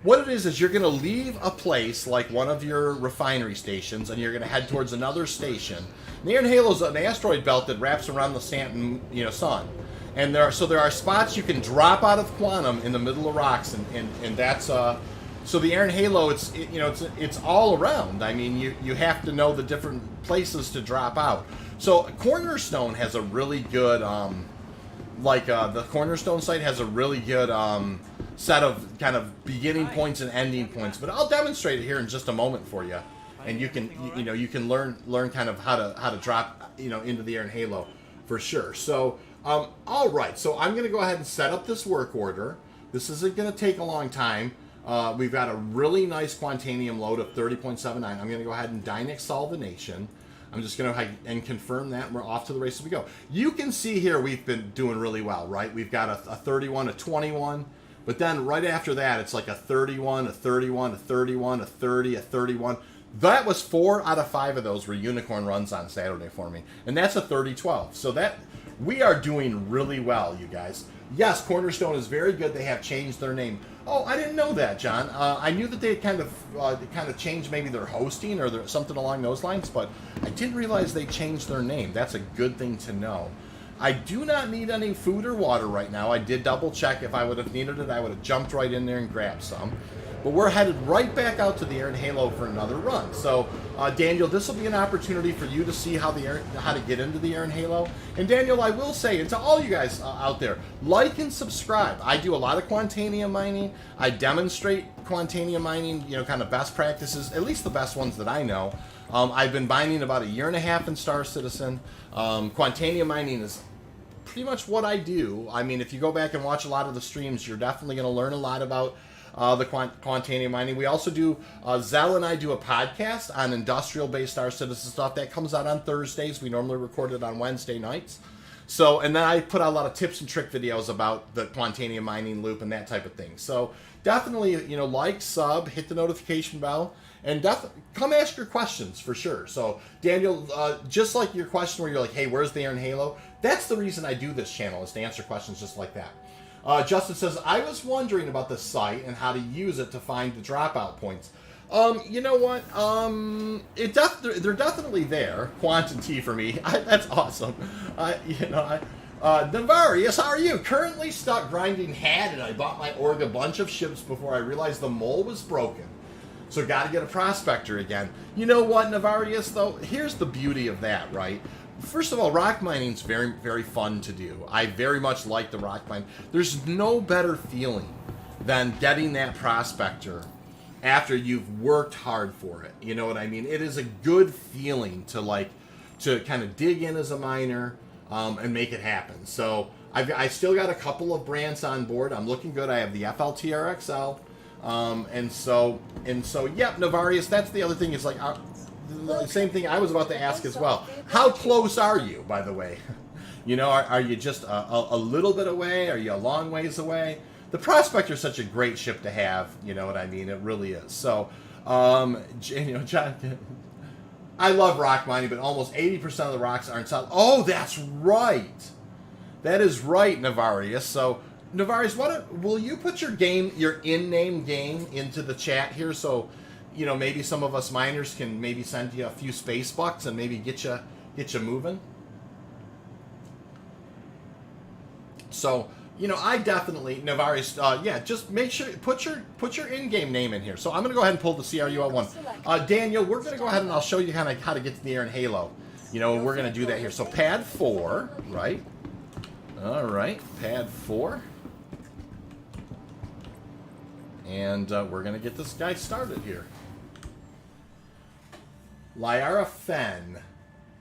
What it is you're going to leave a place like one of your refinery stations, and you're going to head towards another station. And the Erin Halo is an asteroid belt that wraps around the Stanton, sun. And there are spots you can drop out of quantum in the middle of rocks, and that's So the Erin Halo, it's all around. I mean, you have to know the different places to drop out. So Cornerstone has a really good, the Cornerstone site has a really good set of kind of beginning points and ending points. But I'll demonstrate it here in just a moment for you, and you can learn kind of how to drop into the Erin Halo for sure. So all right, so I'm going to go ahead and set up this work order. This isn't going to take a long time. We've got a really nice Quantanium load of 30.79. I'm going to go ahead and Dynex solvenation. I'm just going to and confirm that, and we're off to the races we go. You can see here we've been doing really well, right? We've got a 31, a 21, but then right after that, it's like a 31, a 31, a 31, a 30, a 31. That was 4 out of 5 of those were unicorn runs on Saturday for me, and that's a 30-12. So that we are doing really well, you guys. Yes, Cornerstone is very good. They have changed their name. Oh, I didn't know that, John. I knew that they kind of changed maybe their hosting or something along those lines, but I didn't realize they changed their name. That's a good thing to know. I do not need any food or water right now. I did double check. If I would have needed it, I would have jumped right in there and grabbed some. But we're headed right back out to the Erin Halo for another run. So, Daniel, this will be an opportunity for you to see how to get into the Erin Halo. And Daniel, I will say, and to all you guys out there, like and subscribe. I do a lot of Quantanium mining. I demonstrate Quantanium mining, kind of best practices, at least the best ones that I know. I've been mining about 1.5 years in Star Citizen. Quantanium mining is pretty much what I do. I mean, if you go back and watch a lot of the streams, you're definitely going to learn a lot about the Quantanium mining. We also do, Zell and I do a podcast on industrial-based Star Citizen stuff. That comes out on Thursdays. We normally record it on Wednesday nights. So, and then I put out a lot of tips and trick videos about the Quantanium mining loop and that type of thing. So definitely, like, sub, hit the notification bell, and come ask your questions for sure. So Daniel, just like your question where you're like, hey, where's the Erin Halo? That's the reason I do this channel, is to answer questions just like that. Justin says, I was wondering about the site and how to use it to find the dropout points. You know what? They're definitely there. Quantity for me. That's awesome. Navarius, how are you? Currently stuck grinding had it. I bought my org a bunch of ships before I realized the mole was broken. So got to get a prospector again. You know what, Navarius, though? Here's the beauty of that, right? First of all, rock mining is very, very fun to do. I very much like the rock mine. There's no better feeling than getting that prospector after you've worked hard for it. You know what I mean? It is a good feeling to kind of dig in as a miner and make it happen. So I still got a couple of brands on board. I'm looking good. I have the FLTR-XL. And so, yep, Navarius, that's the other thing. Is like, the same thing I was about to ask as well. How close are you, by the way? Are you just a little bit away? Are you a long ways away? The Prospector is such a great ship to have, you know what I mean? It really is. So, John, I love rock mining, but almost 80% of the rocks aren't solid. Oh, that's right. That is right, Navarius. So, Navarius, will you put your in-name game into the chat here, so maybe some of us miners can maybe send you a few space bucks and maybe get you moving. So, I definitely, Navarius, just make sure put your in-game name in here. So I'm gonna go ahead and pull the CRUL1. Daniel, we're gonna go ahead and I'll show you kind of how to get to the Erin Halo. We're gonna do that here. So pad 4, right? All right, pad 4. And we're going to get this guy started here. Lyara Fen.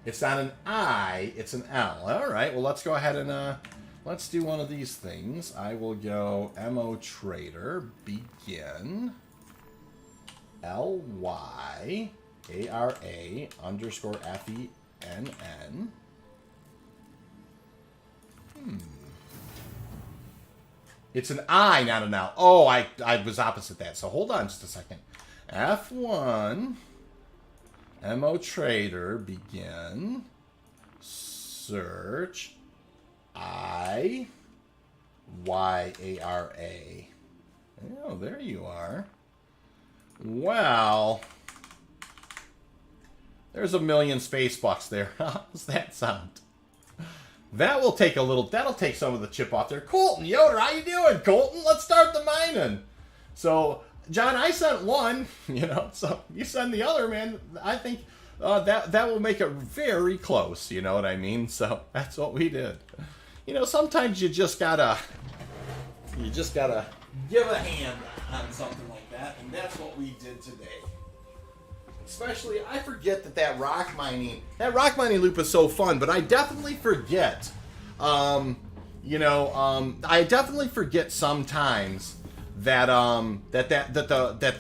It's not an I, it's an L. All right, well, let's go ahead and let's do one of these things. I will go MO Trader, begin, LYARA _ FENN. It's an I, not an L. Oh, I was opposite that. So hold on just a second. F1, MO Trader, begin, search, IYARA. Oh, there you are. Well, there's a million space bucks there. How does that sound? That'll take some of the chip off there. Colton Yoder, how you doing, Colton? Let's start the mining. So, John, I sent one, so you send the other, man. I think that will make it very close, you know what I mean? So that's what we did. Sometimes you just gotta give a hand on something like that, and that's what we did today. Especially, I forget that rock mining loop is so fun, but I definitely forget, I definitely forget sometimes that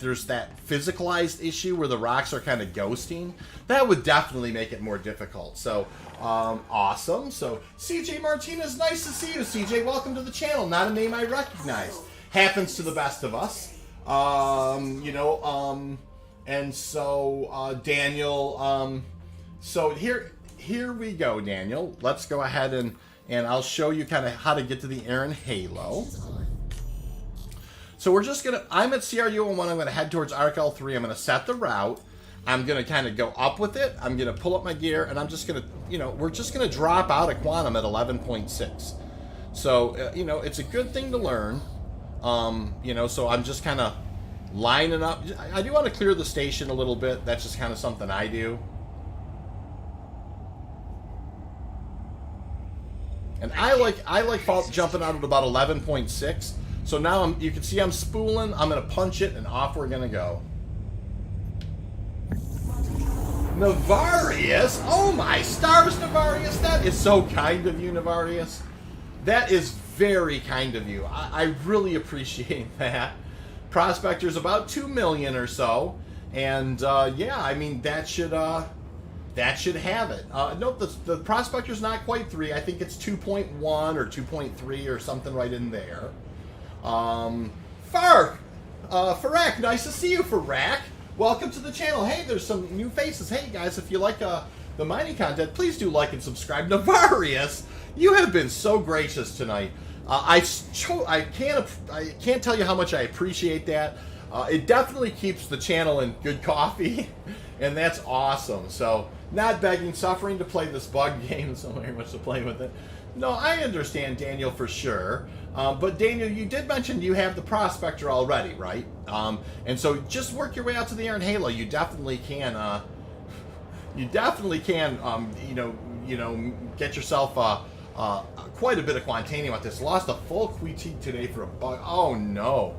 there's that physicalized issue where the rocks are kind of ghosting. That would definitely make it more difficult. So, awesome. So, CJ Martinez, nice to see you, CJ. Welcome to the channel. Not a name I recognize. Happens to the best of us. And so, Daniel, so here we go, Daniel. Let's go ahead and I'll show you kind of how to get to the Erin Halo. So we're just I'm at CRU-01, I'm going to head towards ARC-L3, I'm going to set the route, I'm going to kind of go up with it, I'm going to pull up my gear, and I'm just going to, we're just going to drop out of Quantum at 11.6. So, it's a good thing to learn, so I'm just kind of lining up. I do want to clear the station a little bit. That's just kind of something I do. And I like jumping out at about 11.6. So now you can see I'm spooling. I'm going to punch it, and off we're going to go. Navarius? Oh my stars, Navarius. That is so kind of you, Navarius. That is very kind of you. I really appreciate that. Prospector's about 2 million or so, and yeah, I mean that should have it. Note the prospector's not quite 3. I think it's 2.1 or 2.3 or something right in there. Farak, nice to see you, Farak. Welcome to the channel. Hey, there's some new faces. Hey guys, if you like the mining content, please do like and subscribe. Navarius, you have been so gracious tonight. I can't tell you how much I appreciate that. It definitely keeps the channel in good coffee, and that's awesome. So, not begging, suffering to play this bug game, so very much to play with it. No, I understand, Daniel, for sure. But Daniel, you did mention you have the Prospector already, right? And so just work your way out to the Erin Halo. You definitely can. Get yourself quite a bit of Quantanium with this. Lost a full QT today for a bug. Oh no.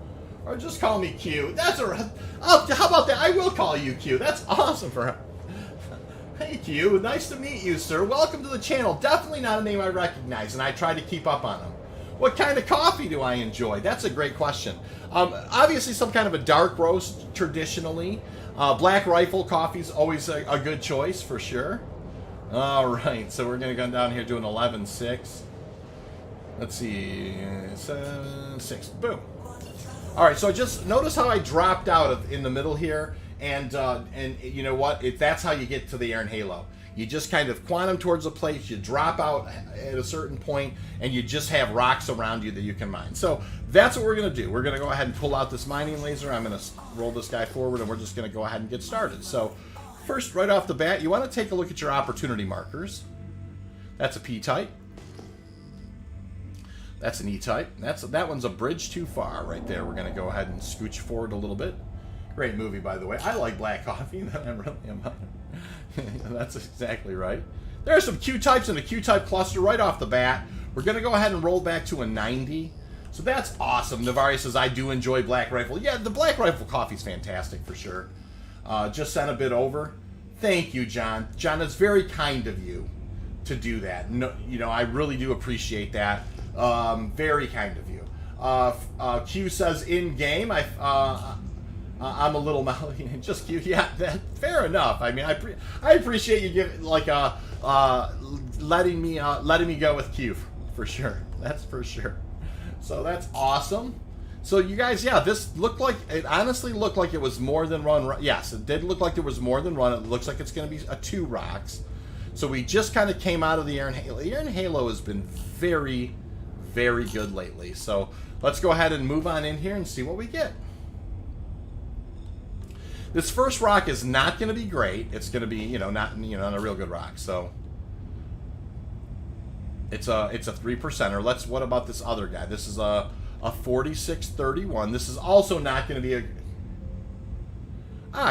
Or just call me Q. That's a. Oh, how about that? I will call you Q. That's awesome for her. Hey Q, nice to meet you, sir. Welcome to the channel. Definitely not a name I recognize, and I try to keep up on them. What kind of coffee do I enjoy? That's a great question. Obviously, some kind of a dark roast traditionally. Black Rifle coffee's always a good choice for sure. All right, so we're going to go down here to an 11.6. Let's see, 7.6. Boom. All right, so just notice how I dropped out in the middle here, and you know what? That's how you get to the Erin Halo. You just kind of quantum towards the place, you drop out at a certain point, and you just have rocks around you that you can mine. So that's what we're going to do. We're going to go ahead and pull out this mining laser. I'm going to roll this guy forward, and we're just going to go ahead and get started. So first, right off the bat, you want to take a look at your opportunity markers. That's a P-type. That's an E-type. That one's a bridge too far right there. We're going to go ahead and scooch forward a little bit. Great movie, by the way. I like black coffee. I really am. That's exactly right. There are some Q-types and a Q-type cluster right off the bat. We're going to go ahead and roll back to a 90. So that's awesome. Navari says, I do enjoy Black Rifle. Yeah, the Black Rifle coffee is fantastic for sure. Just sent a bit over. Thank you, John. John, it's very kind of you to do that. No, I really do appreciate that. Very kind of you. Q says, in-game, I'm a little malleable. Just Q. Yeah, fair enough. I mean, I appreciate you giving letting me go with Q for sure. That's for sure. So that's awesome. So you guys, yeah, this looked like it. Honestly, looked like it was more than one. Yes, it did look like there was more than one. It looks like it's going to be 2 rocks. So we just kind of came out of the Erin Halo. The Erin Halo has been very, very good lately. So let's go ahead and move on in here and see what we get. This first rock is not going to be great. It's going to be, not a real good rock. So it's a 3%er. What about this other guy? This is a 4631. This is also not going to be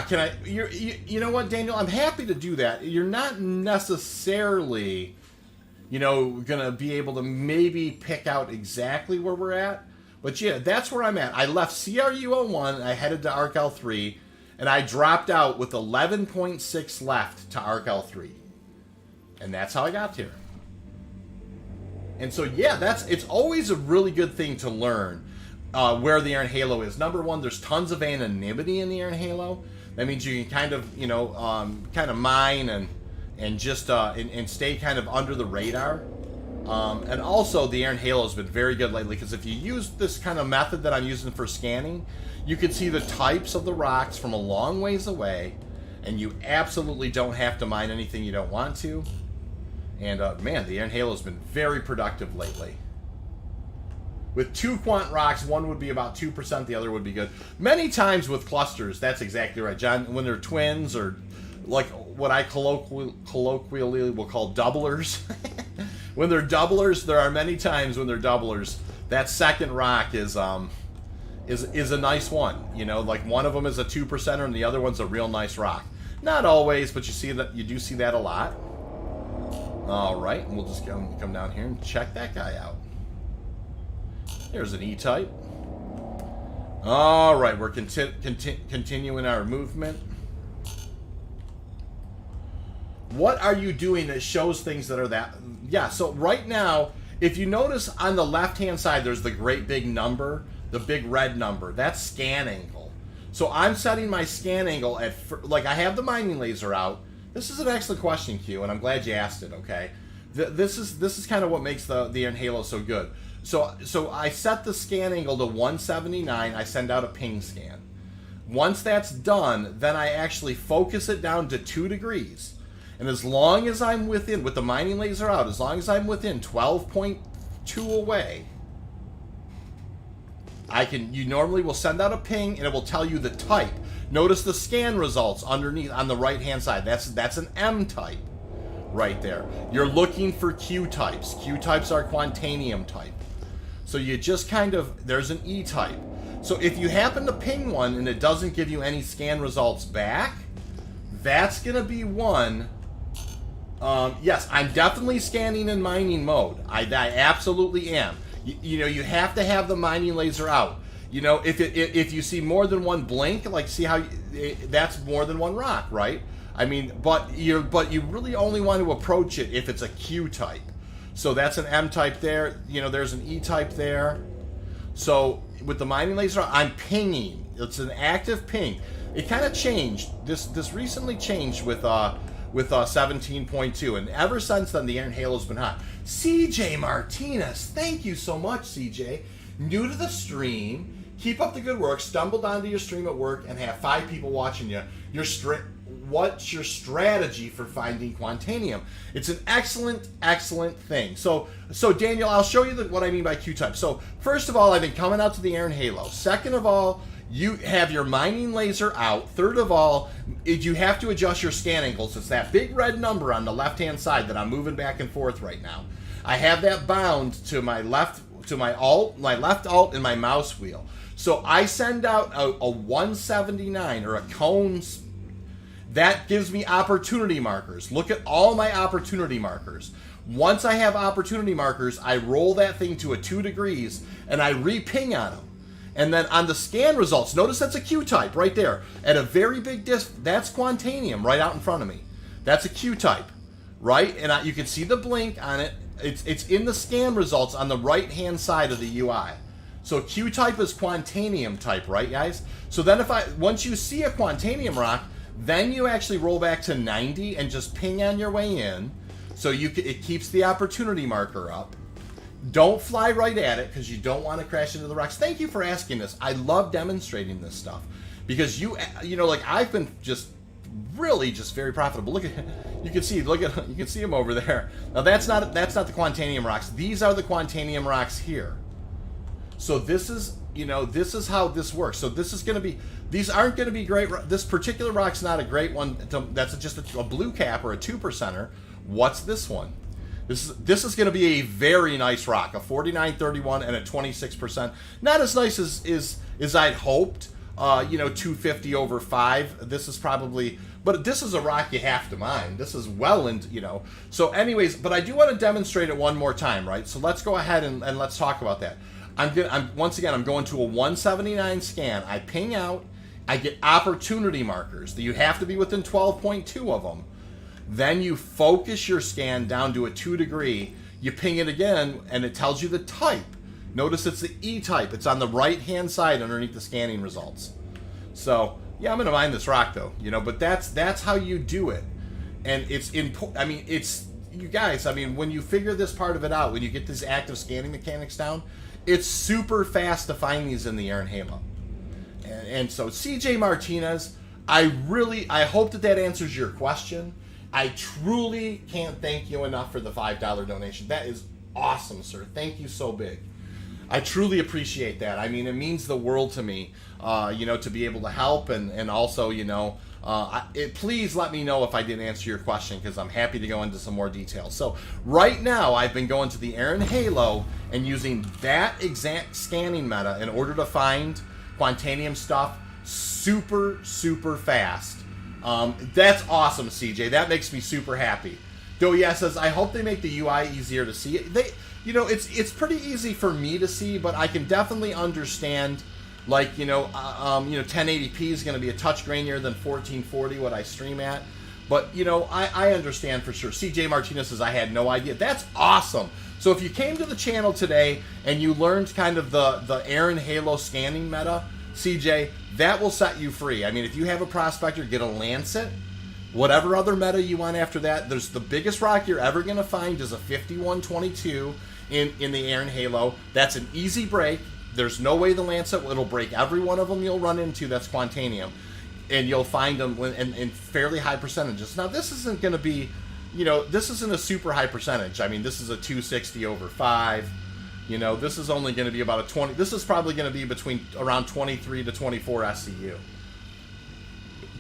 Can I? You know what, Daniel? I'm happy to do that. You're not necessarily, gonna be able to maybe pick out exactly where we're at. But yeah, that's where I'm at. I left CRU01, I headed to ARC-L3, and I dropped out with 11.6 left to ARC-L3. And that's how I got here. And so, yeah, it's always a really good thing to learn where the Erin Halo is. Number one, there's tons of anonymity in the Erin Halo. That means you can kind of, mine and just and stay kind of under the radar. And also, the Erin Halo has been very good lately, because if you use this kind of method that I'm using for scanning, you can see the types of the rocks from a long ways away, and you absolutely don't have to mine anything you don't want to. And, man, the Erin Halo has been very productive lately. With 2 quant rocks, one would be about 2%, the other would be good. Many times with clusters, that's exactly right, John, when they're twins, or like what I colloquially will call doublers. When they're doublers, there are many times when they're doublers, that second rock is a nice one. Like one of them is a 2%er and the other one's a real nice rock. Not always, but you do see that a lot. All right, and we'll just come down here and check that guy out. There's an E-type. All right, we're continuing our movement. What are you doing that shows things that are that? Yeah, so right now, if you notice on the left-hand side, there's the great big number, the big red number. That's scan angle. So I'm setting my scan angle at, like, I have the mining laser out. This is an excellent question, Q, and I'm glad you asked it, okay? This is kind of what makes the Erin Halo so good. So I set the scan angle to 179. I send out a ping scan. Once that's done, then I actually focus it down to 2 degrees. And as long as I'm within, with the mining laser out, as long as I'm within 12.2 away, you normally will send out a ping and it will tell you the type. Notice the scan results underneath on the right-hand side. That's an M type right there. You're looking for Q types. Q types are Quantanium type. So you just there's an E type. So if you happen to ping one and it doesn't give you any scan results back, that's going to be one. Yes, I'm definitely scanning in mining mode. I absolutely am. You have to have the mining laser out. If you see more than one blink, like see how that's more than one rock, right? I mean, but you really only want to approach it if it's a Q type. So that's an M type there. There's an E type there. So with the mining laser, I'm pinging. It's an active ping. It kind of changed. This recently changed with 17.2, and ever since then the Erin Halo's been hot. CJ Martinez, thank you so much, CJ. New to the stream, keep up the good work. Stumbled onto your stream at work and have 5 people watching you. What's your strategy for finding Quantanium? It's an excellent thing. So Daniel, I'll show you what I mean by Q-type. So first of all, I've been coming out to the Erin Halo. Second of all, you have your mining laser out. Third of all, you have to adjust your scan angles. It's that big red number on the left-hand side that I'm moving back and forth right now. I have that bound to my left alt, and my mouse wheel. So I send out a 179 or a cone. That gives me opportunity markers. Look at all my opportunity markers. Once I have opportunity markers, I roll that thing to a 2 degrees and I re-ping on them. And then on the scan results, notice that's a Q-type right there. At a very big disk, that's Quantanium right out in front of me. That's a Q-type, right? And you can see the blink on it. It's in the scan results on the right-hand side of the UI. So Q-type is Quantanium type, right, guys? So then once you see a Quantanium rock, then you actually roll back to 90 and just ping on your way in. So it keeps the opportunity marker up. Don't fly right at it because you don't want to crash into the rocks. Thank you for asking this. I love demonstrating this stuff because I've been really very profitable. Look at you can see them over there. Now that's not the Quantanium rocks. These are the Quantanium rocks here. So this is how this works. So these aren't going to be great. This particular rock's not a great one. That's just a blue cap or a 2%er. What's this one? This is going to be a very nice rock, a 4931 and a 26%. Not as nice as I'd hoped, 250 over 5. This is probably, but this is a rock you have to mine. This is well into, So anyways, but I do want to demonstrate it one more time, right? So let's go ahead and let's talk about that. Once again, I'm going to a 179 scan. I ping out. I get opportunity markers. You have to be within 12.2 of them. Then you focus your scan down to a 2 degree. You ping it again, and it tells you the type. Notice it's the E-type. It's on the right-hand side underneath the scanning results. So, yeah, I'm going to mine this rock, though. But that's how you do it. And it's you guys, when you figure this part of it out, when you get these active scanning mechanics down, it's super fast to find these in the Erin Halo. And so, CJ Martinez, I hope that answers your question. I truly can't thank you enough for the $5 donation. That is awesome, sir. Thank you so big. I truly appreciate that. It means the world to me, to be able to help and also, please let me know if I didn't answer your question, because I'm happy to go into some more details. So right now, I've been going to the Erin Halo and using that exact scanning meta in order to find Quantanium stuff super, super fast. That's awesome, CJ. That makes me super happy. Doya says, I hope they make the UI easier to see. It's pretty easy for me to see, but I can definitely understand, 1080p is going to be a touch grainier than 1440, what I stream at. But, I understand for sure. CJ Martinez says, I had no idea. That's awesome. So if you came to the channel today and you learned kind of the Erin Halo scanning meta, CJ, that will set you free. If you have a prospector, get a Lancet, whatever other meta you want after that. There's the biggest rock you're ever going to find is a 5122 in the Erin Halo. That's an easy break. There's no way the Lancet, it'll break every one of them you'll run into that's Quantanium. And you'll find them in fairly high percentages. Now, this isn't going to be, this isn't a super high percentage. This is a 260 over 5. This is only going to be about a 20. This is probably going to be between around 23 to 24 SCU.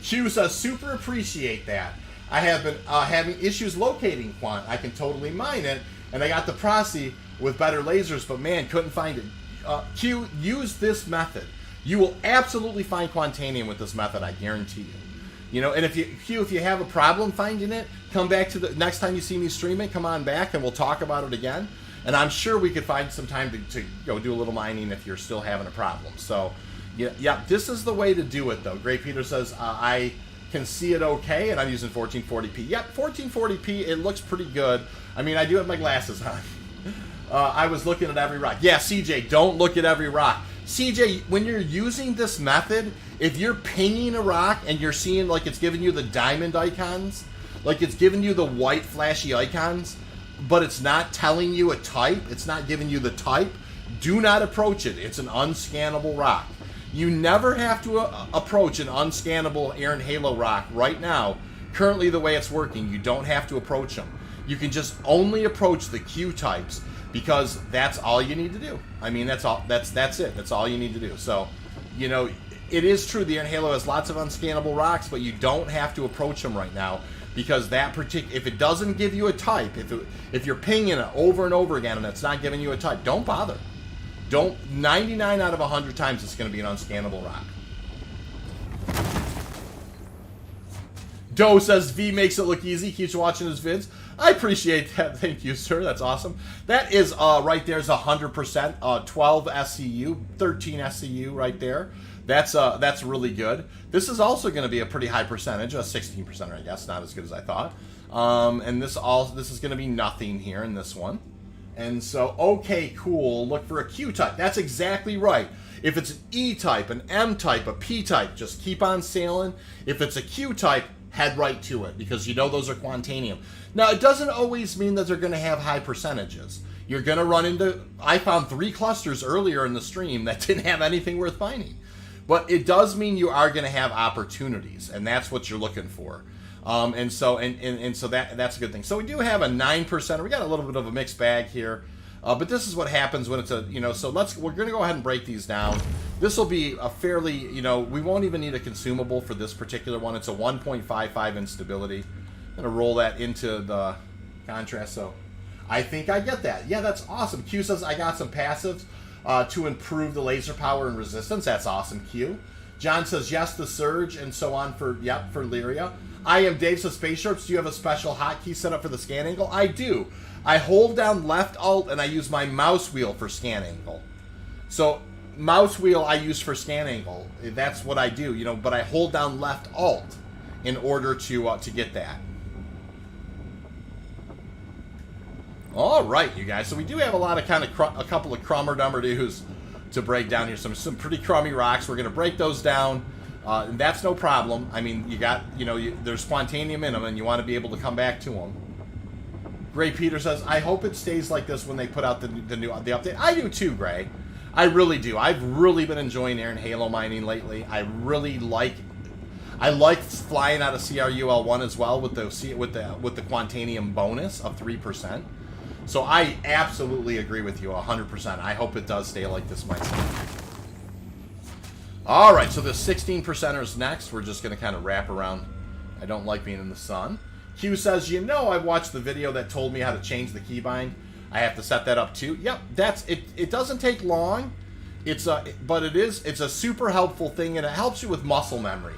Q says, super appreciate that. I have been having issues locating Quant. I can totally mine it, and I got the Prosi with better lasers, but man, couldn't find it. Q, use this method. You will absolutely find Quantanium with this method, I guarantee you. And if you have a problem finding it, come back to the next time you see me stream it, come on back and we'll talk about it again. And I'm sure we could find some time to do a little mining if you're still having a problem. So, yeah, this is the way to do it, though. Gray Peter says, I can see it okay, and I'm using 1440p. Yep, 1440p, it looks pretty good. I do have my glasses on. I was looking at every rock. Yeah, CJ, don't look at every rock. CJ, when you're using this method, if you're pinging a rock and you're seeing like it's giving you the diamond icons, like it's giving you the white flashy icons, but it's not telling you a type, it's not giving you the type, do not approach it. It's an unscannable rock. You never have to approach an unscannable Erin Halo rock right now. Currently, the way it's working, you don't have to approach them. You can just only approach the Q types, because that's all you need to do. That's all. That's it. That's all you need to do. So, it is true the Erin Halo has lots of unscannable rocks, but you don't have to approach them right now, because if it doesn't give you a type, if you're pinging it over and over again and it's not giving you a type, don't bother. 99 out of 100 times it's going to be an unscannable rock. Doe says V makes it look easy, keeps watching his vids. I appreciate that. Thank you, sir. That's awesome. That is right there's 100%, 12 SCU, 13 SCU right there. That's really good. This is also going to be a pretty high percentage, a 16%, I guess, not as good as I thought. And this is going to be nothing here in this one. And so, okay, cool. Look for a Q type. That's exactly right. If it's an E type, an M type, a P type, just keep on sailing. If it's a Q type, head right to it, because those are Quantanium. Now, it doesn't always mean that they're going to have high percentages. You're going to run into... I found 3 clusters earlier in the stream that didn't have anything worth finding. But it does mean you are going to have opportunities, and that's what you're looking for. And so that's a good thing. So we do have a 9%. We got a little bit of a mixed bag here. But this is what happens when it's a, so we're going to go ahead and break these down. This will be a fairly, we won't even need a consumable for this particular one. It's a 1.55 instability. I'm going to roll that into the contrast. So I think I get that. Yeah, that's awesome. Q says I got some passives to improve the laser power and resistance. That's awesome, Q. John says, yes, the Surge, and so on for Lyria. I am Dave says, Space Sharps, do you have a special hotkey set up for the scan angle? I do. I hold down left alt, and I use my mouse wheel for scan angle. So, mouse wheel I use for scan angle. That's what I do, you know, but I hold down left alt in order to get that. All right, you guys. So we do have a lot of a couple of crummer dumber doos to break down here. Some pretty crummy rocks. We're going to break those down. And that's no problem. I mean, you got, you know, there's Quantanium in them, and you want to be able to come back to them. Gray Peter says, I hope it stays like this when they put out the update. I do too, Gray. I really do. I've really been enjoying Erin Halo mining lately. I like flying out of CRUL1 as well with the Quantanium bonus of 3%. So I absolutely agree with you 100%. I hope it does stay like this myself. All right, so the 16%ers next. We're just going to kind of wrap around. I don't like being in the sun. Q says, you know, I watched the video that told me how to change the keybind. I have to set that up too. Yep, that's it. It doesn't take long. It's a super helpful thing, and it helps you with muscle memory.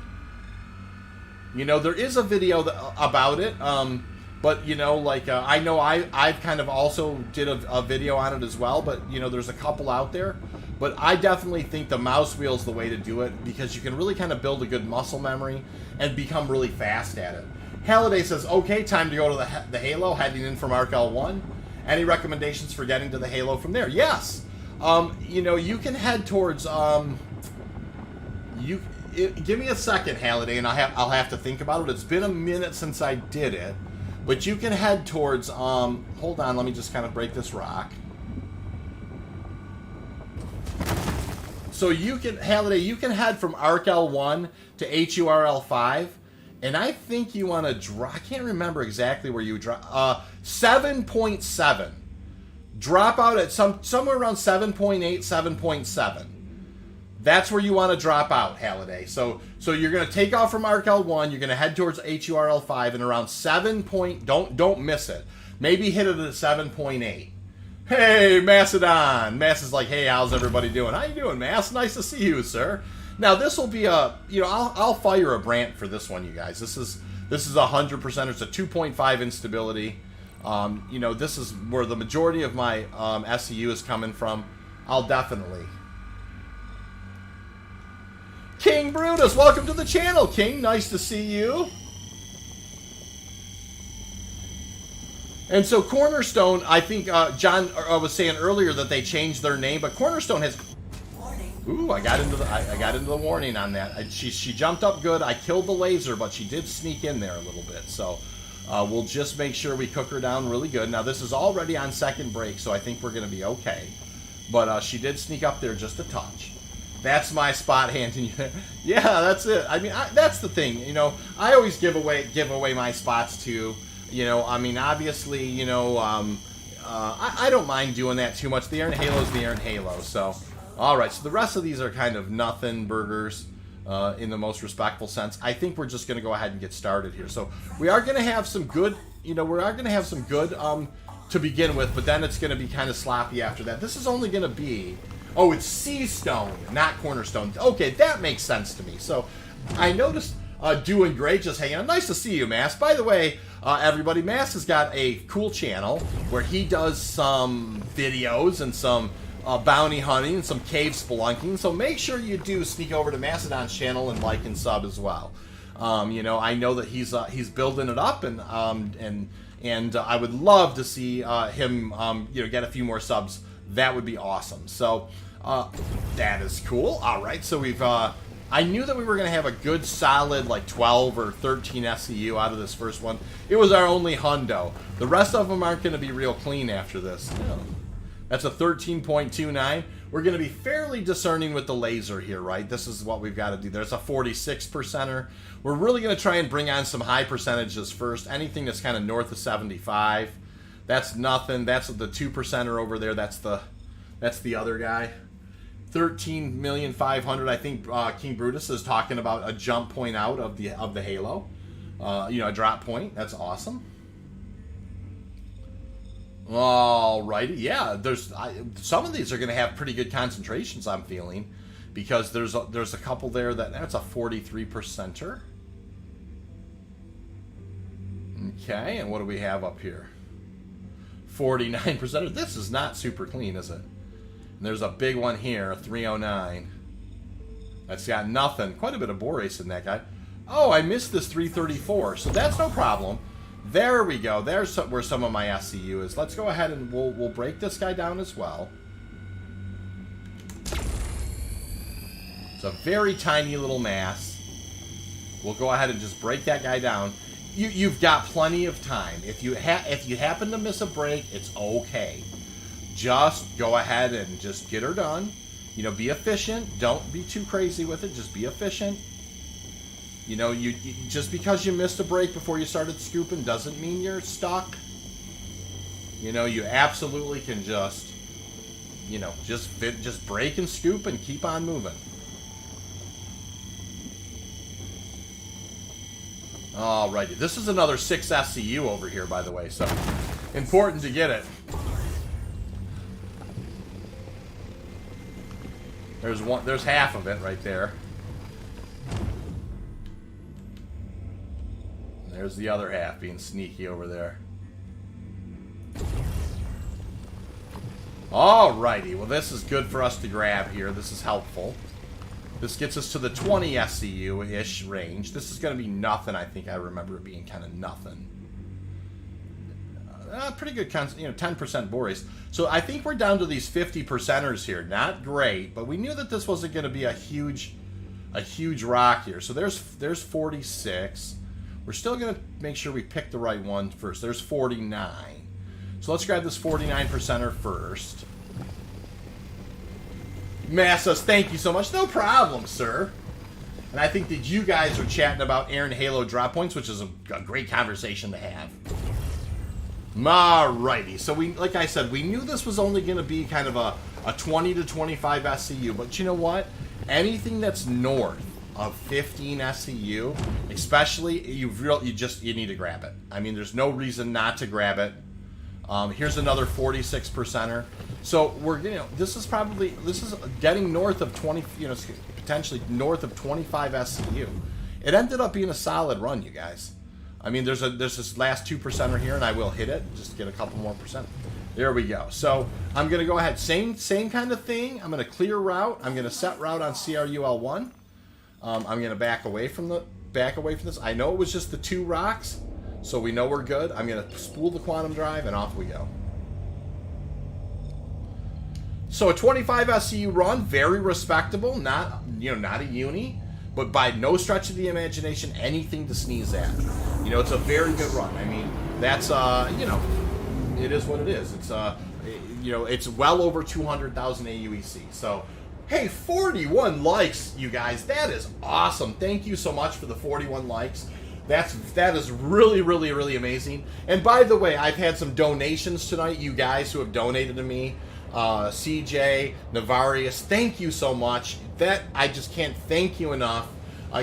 You know, there is a video about it, but you know, like I know I've kind of also did a video on it as well. But you know, there's a couple out there. But I definitely think the mouse wheel is the way to do it, because you can really kind of build a good muscle memory and become really fast at it. Halliday says, okay, time to go to the Halo, heading in from ARC-L1. Any recommendations for getting to the Halo from there? Yes. You know, you can head towards... give me a second, Halliday, and I'll have to think about it. It's been a minute since I did it. But you can head towards... hold on, let me just kind of break this rock. So you can, Halliday, you can head from ARC-L1 to HURL5, and I think you want to drop, I can't remember exactly where you drop, 7.7. Drop out at somewhere around 7.8, 7.7. That's where you want to drop out, Halliday. So you're going to take off from ARC-L1, you're going to head towards HURL5, and around 7 don't miss it. Maybe hit it at 7.8. Hey, Macedon. Mass is like, hey, how's everybody doing? How you doing, Mass? Nice to see you, sir. Now, this will be I'll fire a Brant for this one, you guys. This is 100%. It's a 2.5 instability. You know, this is where the majority of my SCU is coming from. I'll definitely. King Brutus, welcome to the channel, King. Nice to see you. And so Cornerstone, I think John was saying earlier that they changed their name, but Cornerstone has. Warning. Ooh, I got into the warning on that. She jumped up good. I killed the laser, but she did sneak in there a little bit. So we'll just make sure we cook her down really good. Now this is already on second break, so I think we're going to be okay. But she did sneak up there just a touch. That's my spot handing you. Yeah, that's it. I mean, that's the thing. You know, I always give away my spots too. You know, I mean, obviously, you know, I don't mind doing that too much. The Erin Halo is the Erin Halo. So, all right. So the rest of these are kind of nothing burgers in the most respectful sense. I think we're just going to go ahead and get started here. So we are going to have some good, you know, to begin with, but then it's going to be kind of sloppy after that. This is only going to be, oh, it's Sea Stone, not Cornerstone. Okay, that makes sense to me. So I noticed doing great, just hanging out. Nice to see you, Mass. By the way, everybody, Mass has got a cool channel where he does some videos and some bounty hunting and some cave spelunking. So make sure you do sneak over to Macedon's channel and like and sub as well. You know, I know that he's building it up, and I would love to see him you know, get a few more subs. That would be awesome. So that is cool. All right, so we've I knew that we were going to have a good solid like 12 or 13 SCU out of this first one. It was our only hundo. The rest of them aren't going to be real clean after this. No. That's a 13.29. We're going to be fairly discerning with the laser here, right? This is what we've got to do. There's a 46%er. We're really going to try and bring on some high percentages first. Anything that's kind of north of 75. That's nothing. That's the 2%er over there. That's the other guy. 13,500,000. I think King Brutus is talking about a jump point out of the Halo. You know, a drop point. That's awesome. Alrighty, yeah. Some of these are going to have pretty good concentrations, I'm feeling, because there's a couple there that's a 43%er. Okay, and what do we have up here? 49%er. This is not super clean, is it? And there's a big one here, a 309. That's got nothing. Quite a bit of borate in that guy. Oh, I missed this 334, so that's no problem. There we go. There's where some of my SCU is. Let's go ahead and we'll break this guy down as well. It's a very tiny little mass. We'll go ahead and just break that guy down. You've got plenty of time. If you happen to miss a break, it's okay. Just go ahead and just get her done. You know, be efficient. Don't be too crazy with it. Just be efficient. You know, you just because you missed a break before you started scooping doesn't mean you're stuck. You know, you absolutely can just, you know, just break and scoop and keep on moving. Alrighty, this is another 6 SCU over here, by the way, so important to get it. There's half of it right there. There's the other half being sneaky over there. Alrighty, well this is good for us to grab here. This is helpful. This gets us to the 20 SCU-ish range. This is going to be nothing. I think I remember it being kind of nothing. Pretty good, you know, 10% borate. So I think we're down to these 50%ers here. Not great, but we knew that this wasn't going to be a huge rock here. So there's 46. We're still going to make sure we pick the right one first. There's 49. So let's grab this 49%er first. Massas, thank you so much. No problem, sir. And I think that you guys are chatting about Erin Halo drop points, which is a great conversation to have. Alrighty. So like I said, we knew this was only going to be kind of a 20 to 25 SCU. But you know what? Anything that's north of 15 SCU, especially, you need to grab it. I mean, there's no reason not to grab it. Here's another 46%er. So this is getting north of 20, potentially north of 25 SCU. It ended up being a solid run, you guys. I mean, there's this last 2%er here, and I will hit it just to get a couple more percent. There we go. So I'm gonna go ahead, same kind of thing. I'm gonna clear route. I'm gonna set route on CRUL1. I'm gonna back away from this. I know it was just the 2 rocks. So we know we're good. I'm going to spool the quantum drive, and off we go. So a 25 SCU run, very respectable. Not a uni, but by no stretch of the imagination, anything to sneeze at. You know, it's a very good run. I mean, that's, it is what it is. It's, it's well over 200,000 AUEC. So, hey, 41 likes, you guys. That is awesome. Thank you so much for the 41 likes. That is really, really, really amazing. And by the way, I've had some donations tonight. You guys who have donated to me, CJ, Navarius, thank you so much. That I just can't thank you enough.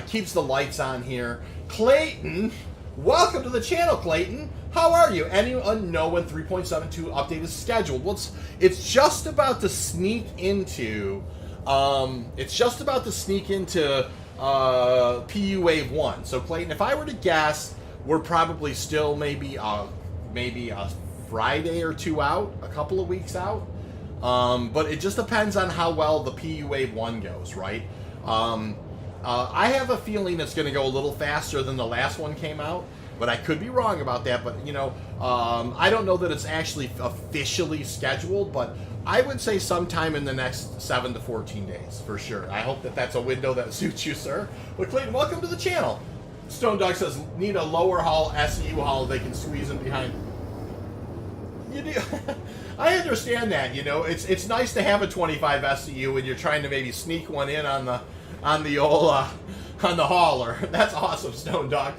Keeps the lights on here. Clayton, welcome to the channel, Clayton. How are you? Anyone know when 3.72 update is scheduled? Well, it's just about to sneak into. PU Wave 1. So Clayton, if I were to guess, we're probably still maybe a Friday or 2 out, a couple of weeks out. But it just depends on how well the PU Wave 1 goes, right? I have a feeling it's going to go a little faster than the last one came out, but I could be wrong about that. But, I don't know that it's actually officially scheduled, but I would say sometime in the next 7 to 14 days, for sure. I hope that that's a window that suits you, sir. But Clayton, welcome to the channel. Stone Dog says, need a lower haul SCU haul they can squeeze in behind. You do. I understand that, It's nice to have a 25 SCU when you're trying to maybe sneak one in on the hauler. That's awesome, Stone Dog.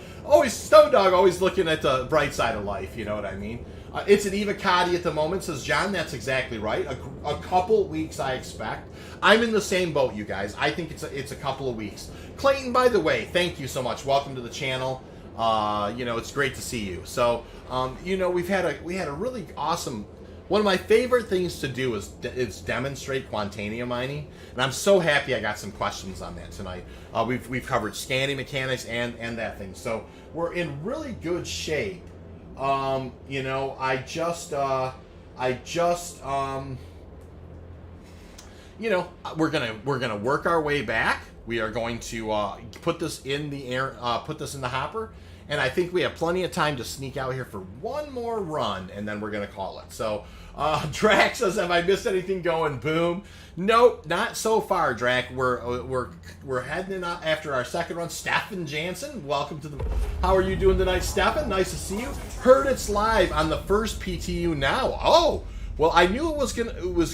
Stone Dog always looking at the bright side of life, you know what I mean? It's an Evocati at the moment, says John. That's exactly right. A couple weeks, I expect. I'm in the same boat, you guys. I think it's a couple of weeks. Clayton, by the way, thank you so much. Welcome to the channel. It's great to see you. So, we had a really awesome. one of my favorite things to do is demonstrate Quantanium mining, and I'm so happy I got some questions on that tonight. We've covered scanning mechanics and that thing, so we're in really good shape. You know, you know, we're gonna work our way back. We are going to put this in the air, put this in the hopper, and I think we have plenty of time to sneak out here for one more run, and then we're gonna call it. So, Drac says, "Have I missed anything going?" Boom. Nope, not so far, Drac. We're heading in after our second run. Stefan Jansen, welcome to the. How are you doing tonight, Stefan? Nice to see you. Heard it's live on the first PTU now. Oh. Well, I knew it was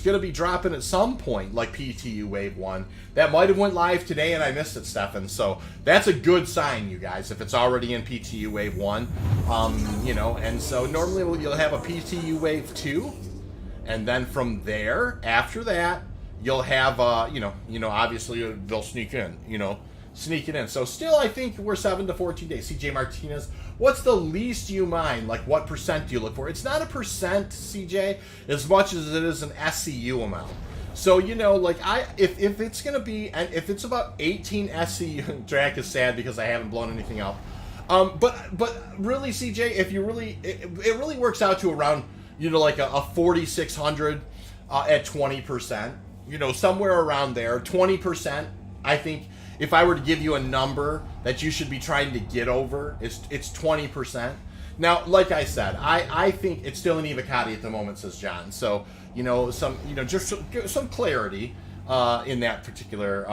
gonna be dropping at some point, like PTU Wave 1. That might have went live today, and I missed it, Stefan. So that's a good sign, you guys, if it's already in PTU Wave 1. You know, and so normally you'll have a PTU Wave 2, and then from there, after that, you'll have, you know, obviously they'll sneak in, you know, sneak it in. So still, I think we're 7 to 14 days. CJ Martinez. What's the least you mind? Like, what percent do you look for? It's not a percent, CJ, as much as it is an SCU amount. So, you know, like, if it's going to be, and if it's about 18 SCU, Drac is sad because I haven't blown anything up. But really, CJ, if you really, it really works out to around, you know, like a 4,600 at 20%. You know, somewhere around there. 20%, I think. If I were to give you a number that you should be trying to get over, it's 20%. Now, like I said, I think it's still an Evocati at the moment, says John. So, you know, just some clarity in that particular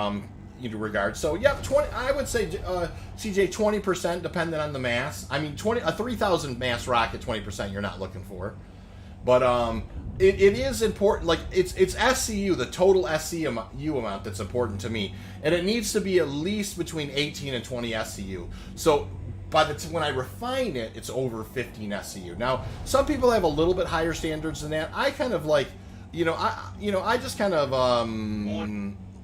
regard. So, yeah, 20. I would say, CJ, 20%, depending on the mass. I mean, a 3,000 mass rocket, 20% you're not looking for. But it is important, like, it's SCU, the total SCU amount that's important to me. And it needs to be at least between 18 and 20 SCU. So when I refine it, it's over 15 SCU. Now, some people have a little bit higher standards than that. I kind of like, I just kind of,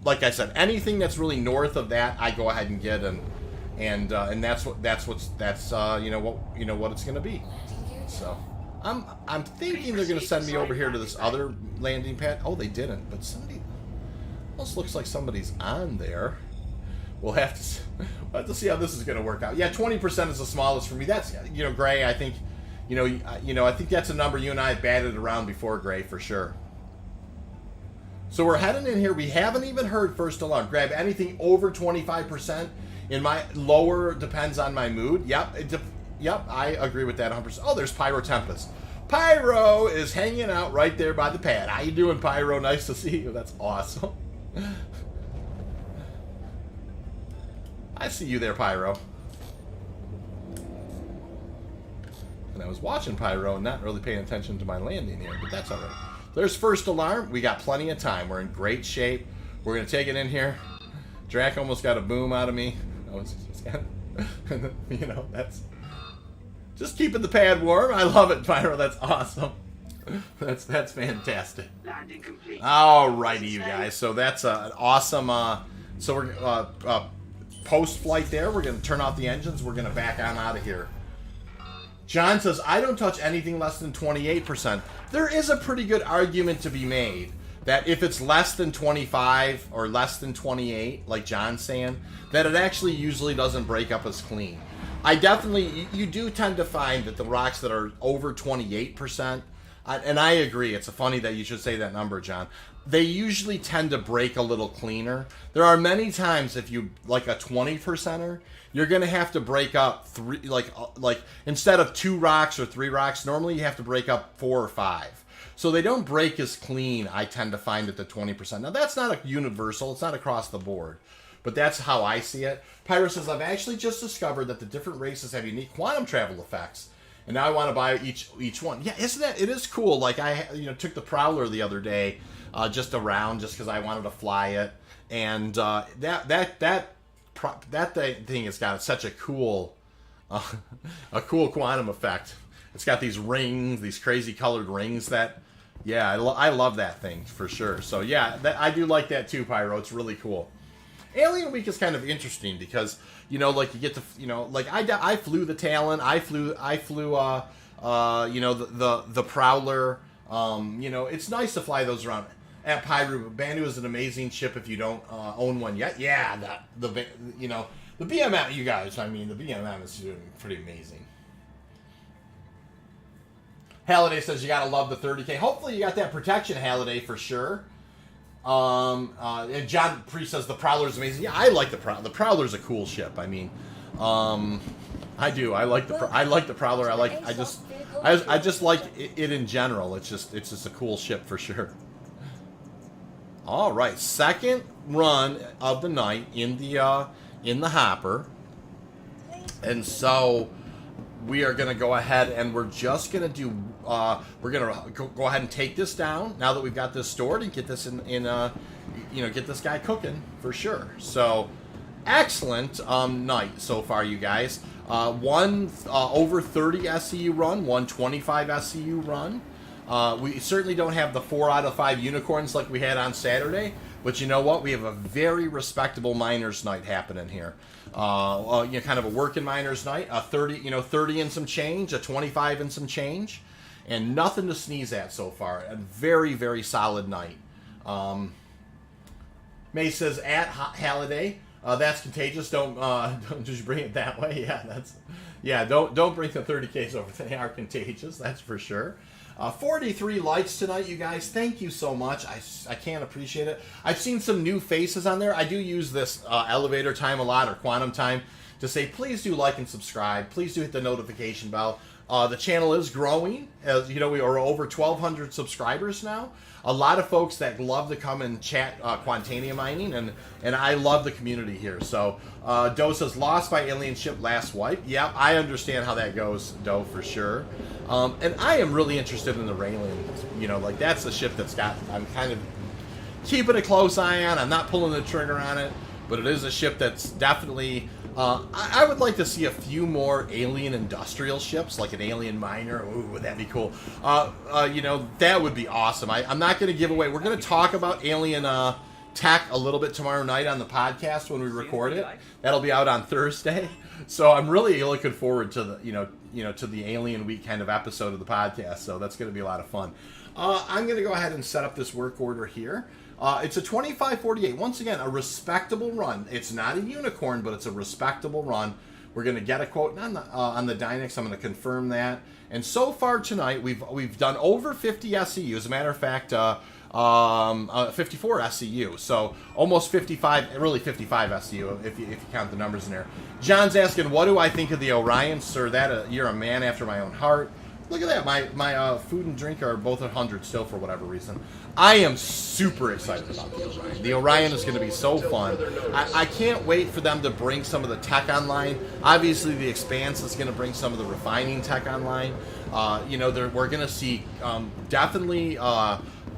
like I said, anything that's really north of that, I go ahead and get, and that's what it's going to be. So. I'm thinking they're going to send me over here to this other landing pad. Oh, they didn't, but somebody almost looks like somebody's on there. We'll have to see how this is going to work out. Yeah, 20% is the smallest for me. That's, you know, Gray, I think, I think that's a number you and I have batted around before, Gray, for sure. So we're heading in here. We haven't even heard first alarm. Grab anything over 25%. In my lower depends on my mood. Yep, I agree with that 100%. Oh, there's Pyro Tempest. Pyro is hanging out right there by the pad. How you doing, Pyro? Nice to see you. That's awesome. I see you there, Pyro. And I was watching Pyro and not really paying attention to my landing here, but that's all right. There's first alarm. We got plenty of time. We're in great shape. We're going to take it in here. Drac almost got a boom out of me. You know, that's... Just keeping the pad warm. I love it, Pyro. That's awesome. That's fantastic. Landing complete. Alrighty, you guys. So that's an awesome. So we're post flight there. We're gonna turn off the engines. We're gonna back on out of here. John says I don't touch anything less than 28%. There is a pretty good argument to be made that if it's less than 25 or less than 28, like John's saying, that it actually usually doesn't break up as clean. I definitely, you do tend to find that the rocks that are over 28%, and I agree, it's funny that you should say that number, John, they usually tend to break a little cleaner. There are many times if you, like a 20%er, you're going to have to break up three, like instead of 2 rocks or 3 rocks, normally you have to break up 4 or 5. So they don't break as clean, I tend to find, at the 20%. Now, that's not a universal, it's not across the board. But that's how I see it. Pyro says, I've actually just discovered that the different races have unique quantum travel effects. And now I want to buy each one. Yeah, isn't that? It is cool. Like, I took the Prowler the other day just around just because I wanted to fly it. And that thing has got such a cool quantum effect. It's got these rings, these crazy colored rings that, yeah, I love that thing for sure. So, yeah, I do like that too, Pyro. It's really cool. Alien Week is kind of interesting because, like you get to, like I flew the Talon, I flew the Prowler, You know, it's nice to fly those around at Pyru. Bandu is an amazing ship if you don't own one yet. Yeah, you know, the BMM, you guys, I mean, the BMM is doing pretty amazing. Halliday says you gotta love the 30K. Hopefully you got that protection, Halliday, for sure. And John Priest says the Prowler's amazing. Yeah, I like the Prowler. The Prowler's a cool ship. I mean, I do. I like the Prowler. I just like it in general. It's just a cool ship for sure. All right, second run of the night in the hopper, and so we are going to go ahead and we're just going to do. We're going to go ahead and take this down now that we've got this stored and get this in you know, get this guy cooking for sure. So excellent night so far, you guys. One over 30 SCU run, 125 SCU run. We certainly don't have the 4 out of 5 unicorns like we had on Saturday, but you know what? We have a very respectable miners night happening here. You know, kind of a working miners night. A 30 and some change, a 25 and some change, and nothing to sneeze at so far. A very, very solid night. May says at Halliday. That's contagious. Don't just bring it that way. Yeah, don't bring the 30Ks over. They are contagious. That's for sure. 43 likes tonight, you guys. Thank you so much. I can't appreciate it. I've seen some new faces on there. I do use this elevator time a lot, or quantum time, to say please do like and subscribe. Please do hit the notification bell. The channel is growing. As you know, we are over 1,200 subscribers now. A lot of folks that love to come and chat Quantanium mining, and I love the community here. So, Doe says, lost by alien ship last wipe. Yep, I understand how that goes, Doe, for sure. And I am really interested in the Raylan. You know, like, that's the ship that's got, I'm kind of keeping a close eye on. I'm not pulling the trigger on it, but it is a ship that's definitely... I would like to see a few more alien industrial ships, like an alien miner. Ooh, would that be cool? You know, that would be awesome. I'm not going to give away. We're going to talk about alien tech a little bit tomorrow night on the podcast when we record it. That'll be out on Thursday. So I'm really looking forward to the to the Alien Week kind of episode of the podcast. So that's going to be a lot of fun. I'm going to go ahead and set up this work order here. It's a 2548. Once again, a respectable run. It's not a unicorn, but it's a respectable run. We're going to get a quote on the Dynex. I'm going to confirm that. And so far tonight, we've done over 50 SCU. As a matter of fact, 54 SCU. So almost 55, really 55 SCU if you count the numbers in there. John's asking, what do I think of the Orion? Sir, you're a man after my own heart. Look at that. My food and drink are both 100 still for whatever reason. I am super excited about the Orion. The Orion is going to be so fun. I can't wait for them to bring some of the tech online. Obviously, the Expanse is going to bring some of the refining tech online. You know, we're going to see definitely...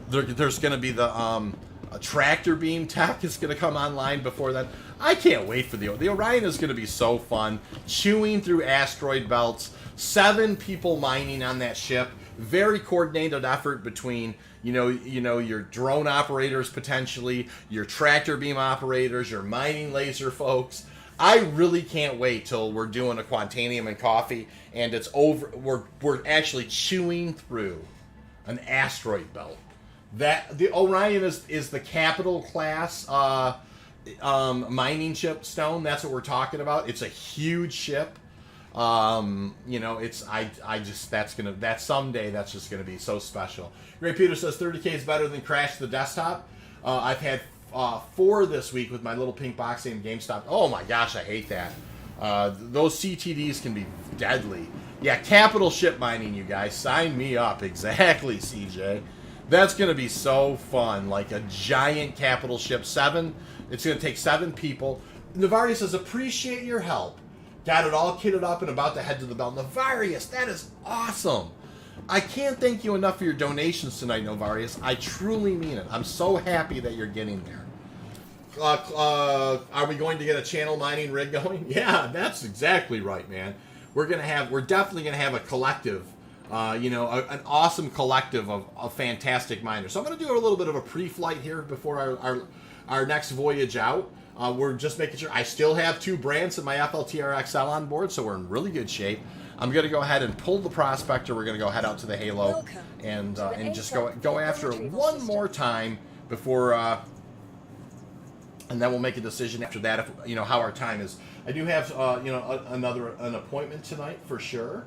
there's going to be the a tractor beam tech is going to come online before that. I can't wait for the Orion is going to be so fun. Chewing through asteroid belts. 7 people mining on that ship. Very coordinated effort between you know your drone operators potentially, your tractor beam operators, your mining laser folks. I really can't wait till we're doing a Quantanium and coffee and it's over. We're actually chewing through an asteroid belt. That the Orion is the capital class mining ship stone. That's what we're talking about. It's a huge ship. You know, that's someday that's just gonna be so special. Ray Peter says 30K is better than Crash the Desktop. I've had 4 this week with my little pink box named GameStop. Oh my gosh, I hate that. Those CTDs can be deadly. Yeah, capital ship mining, you guys. Sign me up. Exactly, CJ. That's going to be so fun. Like a giant capital ship. 7. It's going to take 7 people. Navarius says, appreciate your help. Got it all kitted up and about to head to the belt. Navarius, that is awesome. I can't thank you enough for your donations tonight, Navarius. I truly mean it. I'm so happy that you're getting there. Are we going to get a channel mining rig going? Yeah, that's exactly right, man. We're definitely going to have a collective, an awesome collective of fantastic miners. So I'm going to do a little bit of a pre-flight here before our next voyage out. We're just making sure. I still have 2 brands in my FLTR-XL on board, so we're in really good shape. I'm going to go ahead and pull the prospector. We're going to go head out to the Halo and just go after it one more time before, and then we'll make a decision after that if how our time is. I do have an appointment tonight for sure,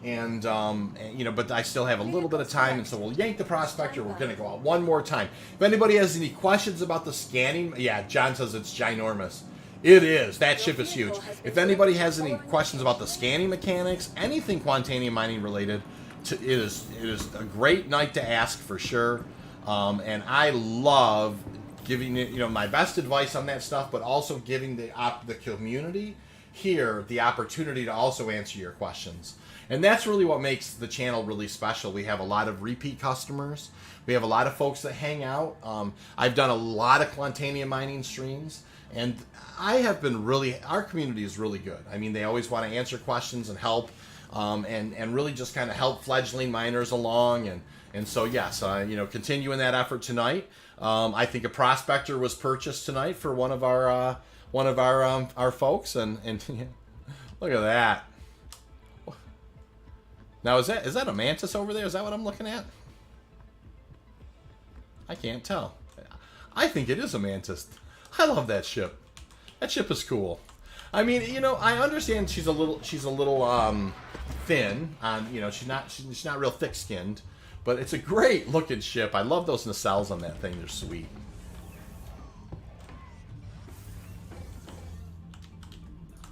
and but I still have a little bit of time, and so we'll yank the prospector. We're going to go out one more time. If anybody has any questions about the scanning, yeah, John says it's ginormous. It is. That ship is huge. If anybody has any questions about the scanning mechanics, anything Quantanium mining related, it is a great night to ask for sure. And I love giving my best advice on that stuff, but also giving the community here the opportunity to also answer your questions. And that's really what makes the channel really special. We have a lot of repeat customers. We have a lot of folks that hang out. I've done a lot of Quantanium mining streams. And I have been our community is really good. I mean, they always want to answer questions and help, and really just kind of help fledgling miners along. And so, yes, continuing that effort tonight. I think a prospector was purchased tonight for one of our folks, and look at that. Now, is that a mantis over there? Is that what I'm looking at? I can't tell. I think it is a mantis. I love that ship. That ship is cool. I mean, I understand she's a little thin on, she's not real thick-skinned, but it's a great looking ship. I love those nacelles on that thing. They're sweet.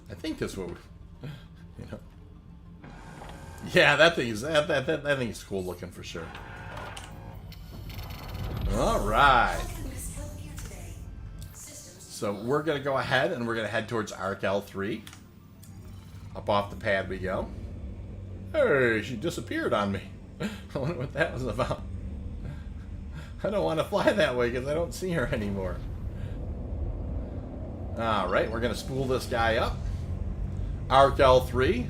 I think that's what yeah, that thing is cool looking for sure. All right. So we're going to go ahead and we're going to head towards ARC-L3. Up off the pad we go. Hey, she disappeared on me. I wonder what that was about. I don't want to fly that way because I don't see her anymore. Alright, we're going to spool this guy up. ARC-L3.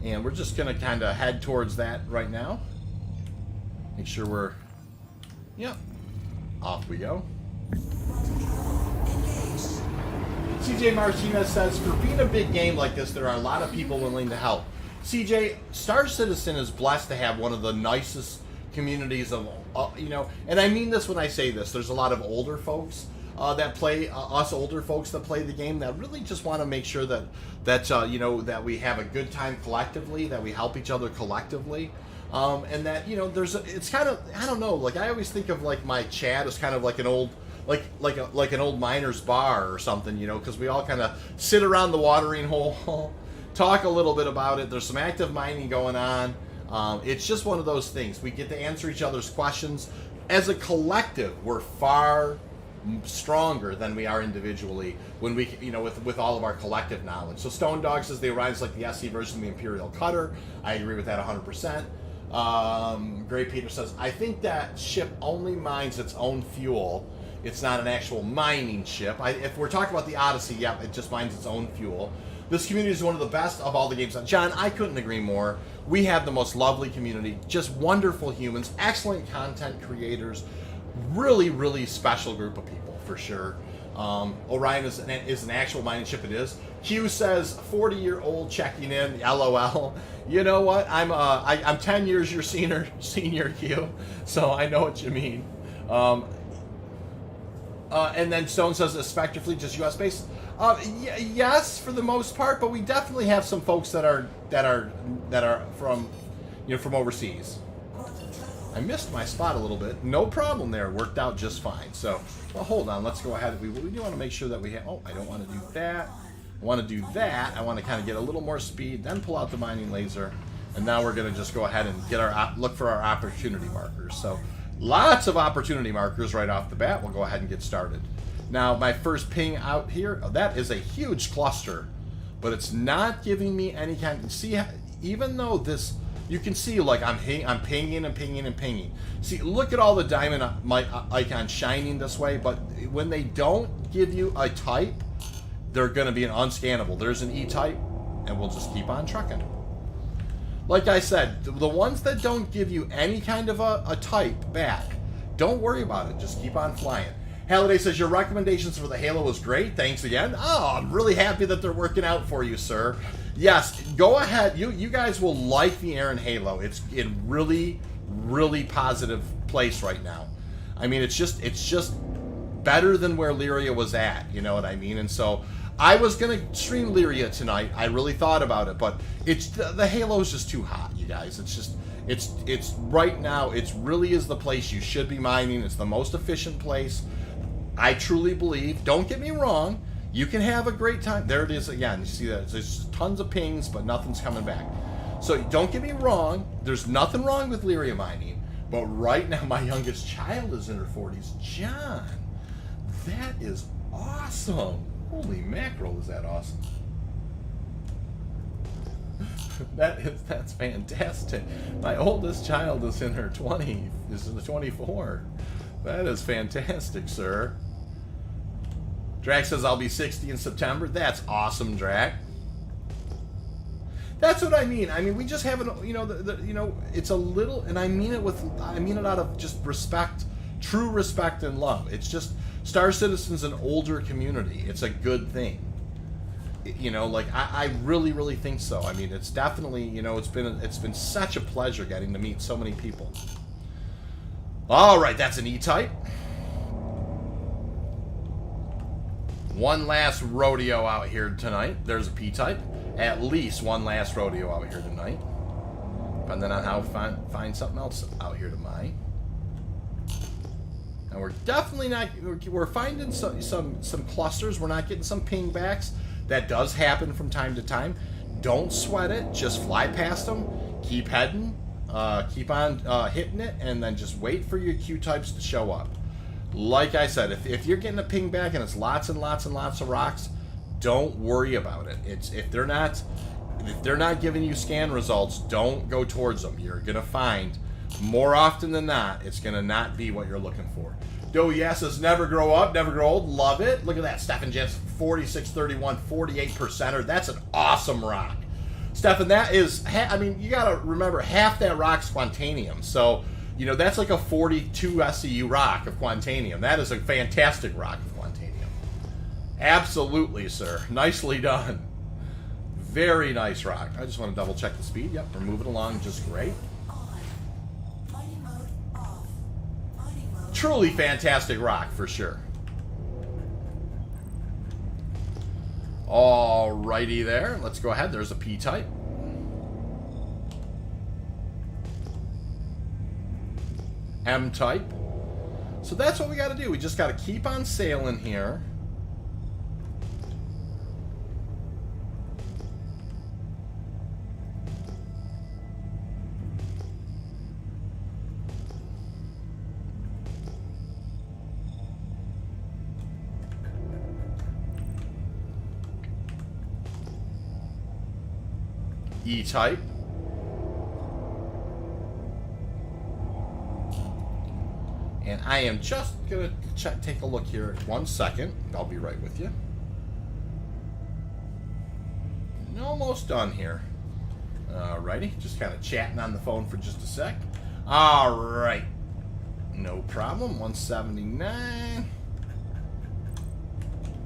And we're just going to kind of head towards that right now. Make sure we're... Yep. Off we go. CJ Martinez says, for being a big game like this, there are a lot of people willing to help. CJ, Star Citizen is blessed to have one of the nicest communities of, and I mean this when I say this. There's a lot of older folks that play, us older folks that play the game that really just want to make sure that that we have a good time collectively, that we help each other collectively. And that, it's kind of, I don't know, like I always think of like my chat as kind of like an old, like an old miner's bar or something, because we all kind of sit around the watering hole, talk a little bit about it. There's some active mining going on. It's just one of those things. We get to answer each other's questions. As a collective, we're far stronger than we are individually when we, with all of our collective knowledge. So Stone Dog says the Orion's like the SC version of the Imperial Cutter. I agree with that 100%. Gray Peter says, I think that ship only mines its own fuel. It's not an actual mining ship. If we're talking about the Odyssey, yeah, it just mines its own fuel. This community is one of the best of all the games. John, I couldn't agree more. We have the most lovely community, just wonderful humans, excellent content creators, really, really special group of people, for sure. Orion is an actual mining ship, it is. Q says, 40-year-old checking in, LOL. You know what? I'm 10 years your senior, Q, so I know what you mean. And then Stone says, a Spectre fleet just U.S. based. Yes, for the most part, but we definitely have some folks that are from, from overseas. I missed my spot a little bit. No problem there. Worked out just fine. So, well, hold on. Let's go ahead. We do want to make sure that we have... Oh, I don't want to do that. I want to do that. I want to kind of get a little more speed, then pull out the mining laser. And now we're going to just go ahead and get look for our opportunity markers. So, lots of opportunity markers right off the bat. We'll go ahead and get started. Now, my first ping out here, that is a huge cluster. But it's not giving me any kind... See, even though this... You can see, like, I'm pinging and pinging and pinging. See, look at all the diamond icons shining this way, but when they don't give you a type, they're going to be an unscannable. There's an E-type, and we'll just keep on trucking. Like I said, the ones that don't give you any kind of a type back, don't worry about it. Just keep on flying. Halliday says, your recommendations for the Halo was great. Thanks again. Oh, I'm really happy that they're working out for you, sir. Yes, go ahead. You guys will like the Erin Halo. It's in really, really positive place right now. I mean, it's just better than where Lyria was at. You know what I mean? And so I was going to stream Lyria tonight. I really thought about it, but the Halo is just too hot, you guys. It's right now, it really is the place you should be mining. It's the most efficient place. I truly believe, don't get me wrong, you can have a great time. There it is again. You see that? There's tons of pings, but nothing's coming back. So don't get me wrong. There's nothing wrong with Lyria mining. But right now, my youngest child is in her 40s. John, that is awesome. Holy mackerel, is that awesome. That's fantastic. My oldest child is in her 20s. This is 24. That is fantastic, sir. Drac says, I'll be 60 in September. That's awesome, Drac. That's what I mean. I mean, we just haven't, it's a little, and I mean it out of just respect, true respect and love. It's just, Star Citizen's an older community. It's a good thing. I really, really think so. I mean, it's definitely, it's been such a pleasure getting to meet so many people. All right, that's an E-type. One last rodeo out here tonight. There's a P-type. At least one last rodeo out here tonight. Depending on how find something else out here to mine. And we're definitely not. We're finding some clusters. We're not getting some ping backs. That does happen from time to time. Don't sweat it. Just fly past them. Keep heading. Keep on hitting it, and then just wait for your Q-types to show up. Like I said, if you're getting a ping back and it's lots and lots and lots of rocks, don't worry about it. If they're not giving you scan results, don't go towards them. You're gonna find more often than not it's gonna not be what you're looking for. Doe says never grow up, never grow old. Love it. Look at that, Stefan Jens, 4631, 48%er. That's an awesome rock. Stefan, that is, you gotta remember, half that rock's Quantanium. So, that's like a 42 SCU rock of Quantanium. That is a fantastic rock of Quantanium. Absolutely, sir. Nicely done. Very nice rock. I just want to double check the speed. Yep, we're moving along just great. Truly fantastic rock, for sure. Alrighty there. Let's go ahead. There's a P-type. M-type. So that's what we got to do. We just got to keep on sailing here. E-type. And I am just going to take a look here. 1 second. I'll be right with you. Almost done here. Alrighty. Just kind of chatting on the phone for just a sec. Alright. No problem. 179.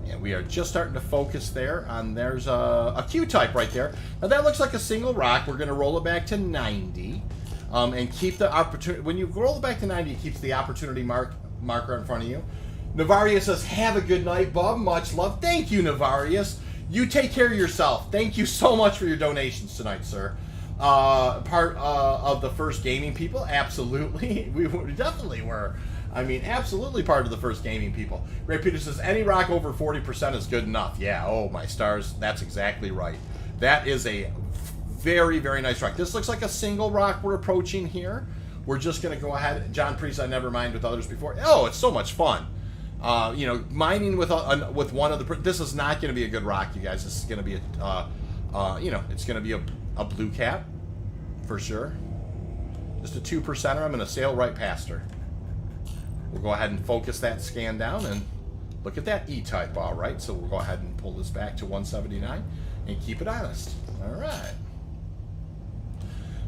And we are just starting to focus there on, there's a Q-type right there. Now that looks like a single rock. We're going to roll it back to 90. And keep the opportunity. When you roll it back to 90, it keeps the opportunity marker in front of you. Navarius says, have a good night, Bob. Much love. Thank you, Navarius. You take care of yourself. Thank you so much for your donations tonight, sir. Part of the first gaming people? Absolutely. We definitely were. I mean, absolutely part of the first gaming people. Ray Peter says, any rock over 40% is good enough. Yeah, oh, my stars. That's exactly right. That is a very, very nice rock. This looks like a single rock we're approaching here. We're just going to go ahead. John Priest, I never mined with others before. Oh, it's so much fun. Mining with one of the... This is not going to be a good rock, you guys. This is going to be it's going to be a blue cap, for sure. Just a 2%er. I'm going to sail right past her. We'll go ahead and focus that scan down, and look at that E-type, all right. So we'll go ahead and pull this back to 179 and keep it honest. All right.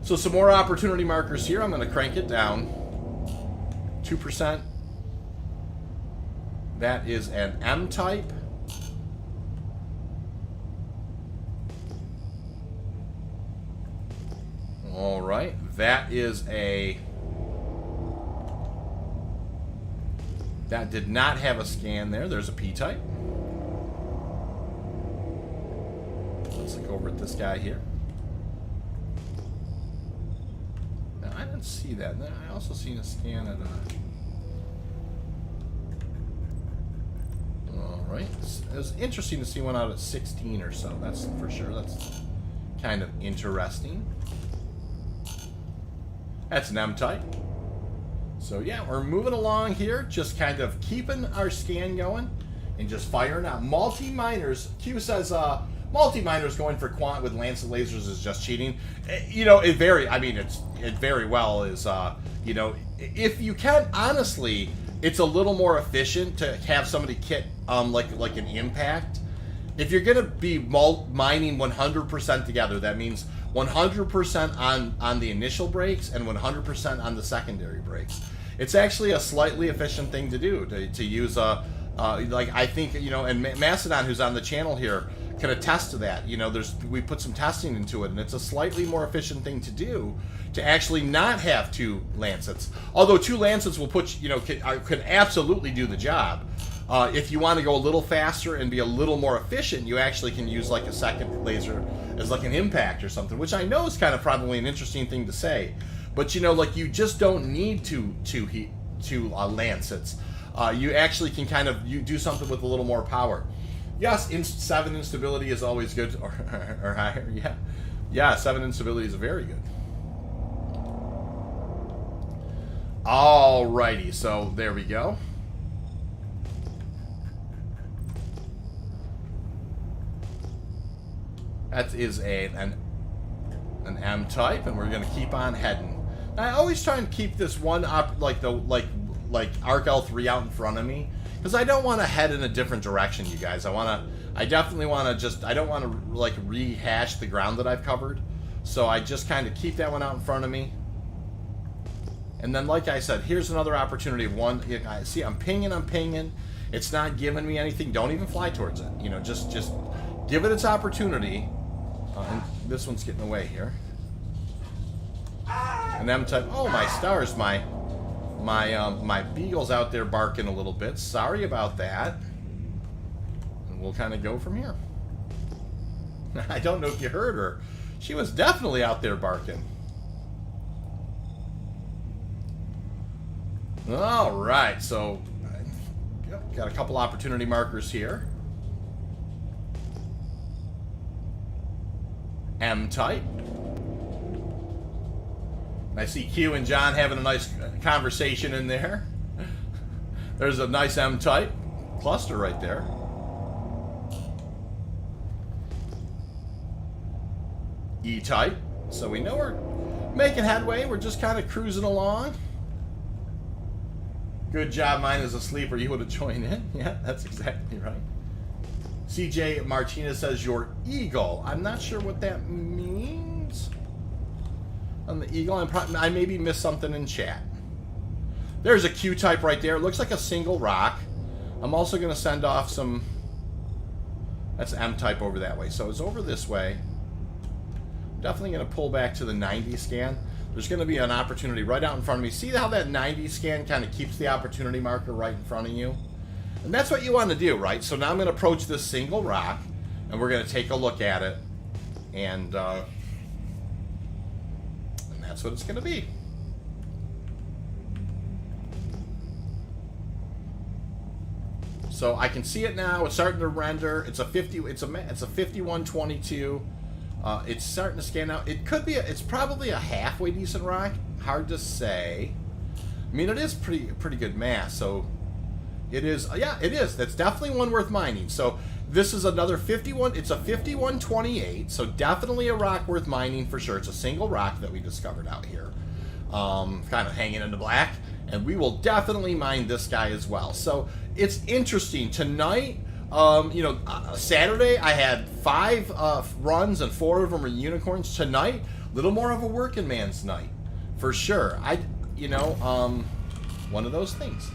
So some more opportunity markers here. I'm going to crank it down. 2%. That is an M-type. All right. That is a... That did not have a scan there. There's a P-type. Let's look over at this guy here. Now, I didn't see that. I also seen a scan at a... Alright. It was interesting to see one out at 16 or so. That's for sure. That's kind of interesting. That's an M-type. So yeah, we're moving along here, just kind of keeping our scan going and just firing out. Multi-miners, Q says, multi-miners going for quant with lancet lasers is just cheating. You know, it very well is, you know, if you can, honestly, it's a little more efficient to have somebody kit, like an impact. If you're going to be mining 100% together, that means 100% on the initial breaks and 100% on the secondary breaks. It's actually a slightly efficient thing to do, to use like I think, you know, and Mastodon, who's on the channel here, can attest to that. You know, we put some testing into it, and it's a slightly more efficient thing to do to actually not have 2 lancets. Although 2 lancets will put, you know, could absolutely do the job. If you want to go a little faster and be a little more efficient, you actually can use like a second laser as like an impact or something, which I know is kind of probably an interesting thing to say. But you know, like you just don't need two lancets. You actually can kind of do something with a little more power. Yes, 7 instability is always good, or higher. Yeah, 7 instability is very good. Alrighty, so there we go. That is an M-type, and we're going to keep on heading. Now, I always try and keep this one up, like ARC-L3 out in front of me, because I don't want to head in a different direction, you guys. I definitely want to I don't want to like rehash the ground that I've covered, so I just kind of keep that one out in front of me. And then, like I said, here's another opportunity of one. See, I'm pinging. It's not giving me anything. Don't even fly towards it. You know, just give it its opportunity. And this one's getting away here. An M-type. Oh my stars! My beagle's out there barking a little bit. Sorry about that. And we'll kind of go from here. I don't know if you heard her. She was definitely out there barking. All right, so got a couple opportunity markers here. M-type. I see Q and John having a nice conversation in there. There's a nice M-type cluster right there. E-type. So we know we're making headway. We're just kind of cruising along. Good job, mine is asleep, or you would have joined in. Yeah, that's exactly right. CJ Martinez says, your eagle. I'm not sure what that means. On the eagle, I maybe missed something in chat. There's a Q-type right there. It looks like a single rock. I'm also going to send off some... That's M-type over that way. So it's over this way. I'm definitely going to pull back to the 90 scan. There's going to be an opportunity right out in front of me. See how that 90 scan kind of keeps the opportunity marker right in front of you? And that's what you want to do, right? So now I'm going to approach this single rock, and we're going to take a look at it. And that's what it's going to be. So I can see it now. It's starting to render. It's a 5122. It's starting to scan out. It could be. It's probably a halfway decent rock. Hard to say. I mean, it is pretty good mass. So it is. Yeah, it is. That's definitely one worth mining. So this is another 51. It's a 5128. So definitely a rock worth mining for sure. It's a single rock that we discovered out here, kind of hanging in the black. And we will definitely mine this guy as well. So it's interesting tonight. Saturday I had 5 runs and 4 of them are unicorns. Tonight, a little more of a working man's night, for sure. One of those things.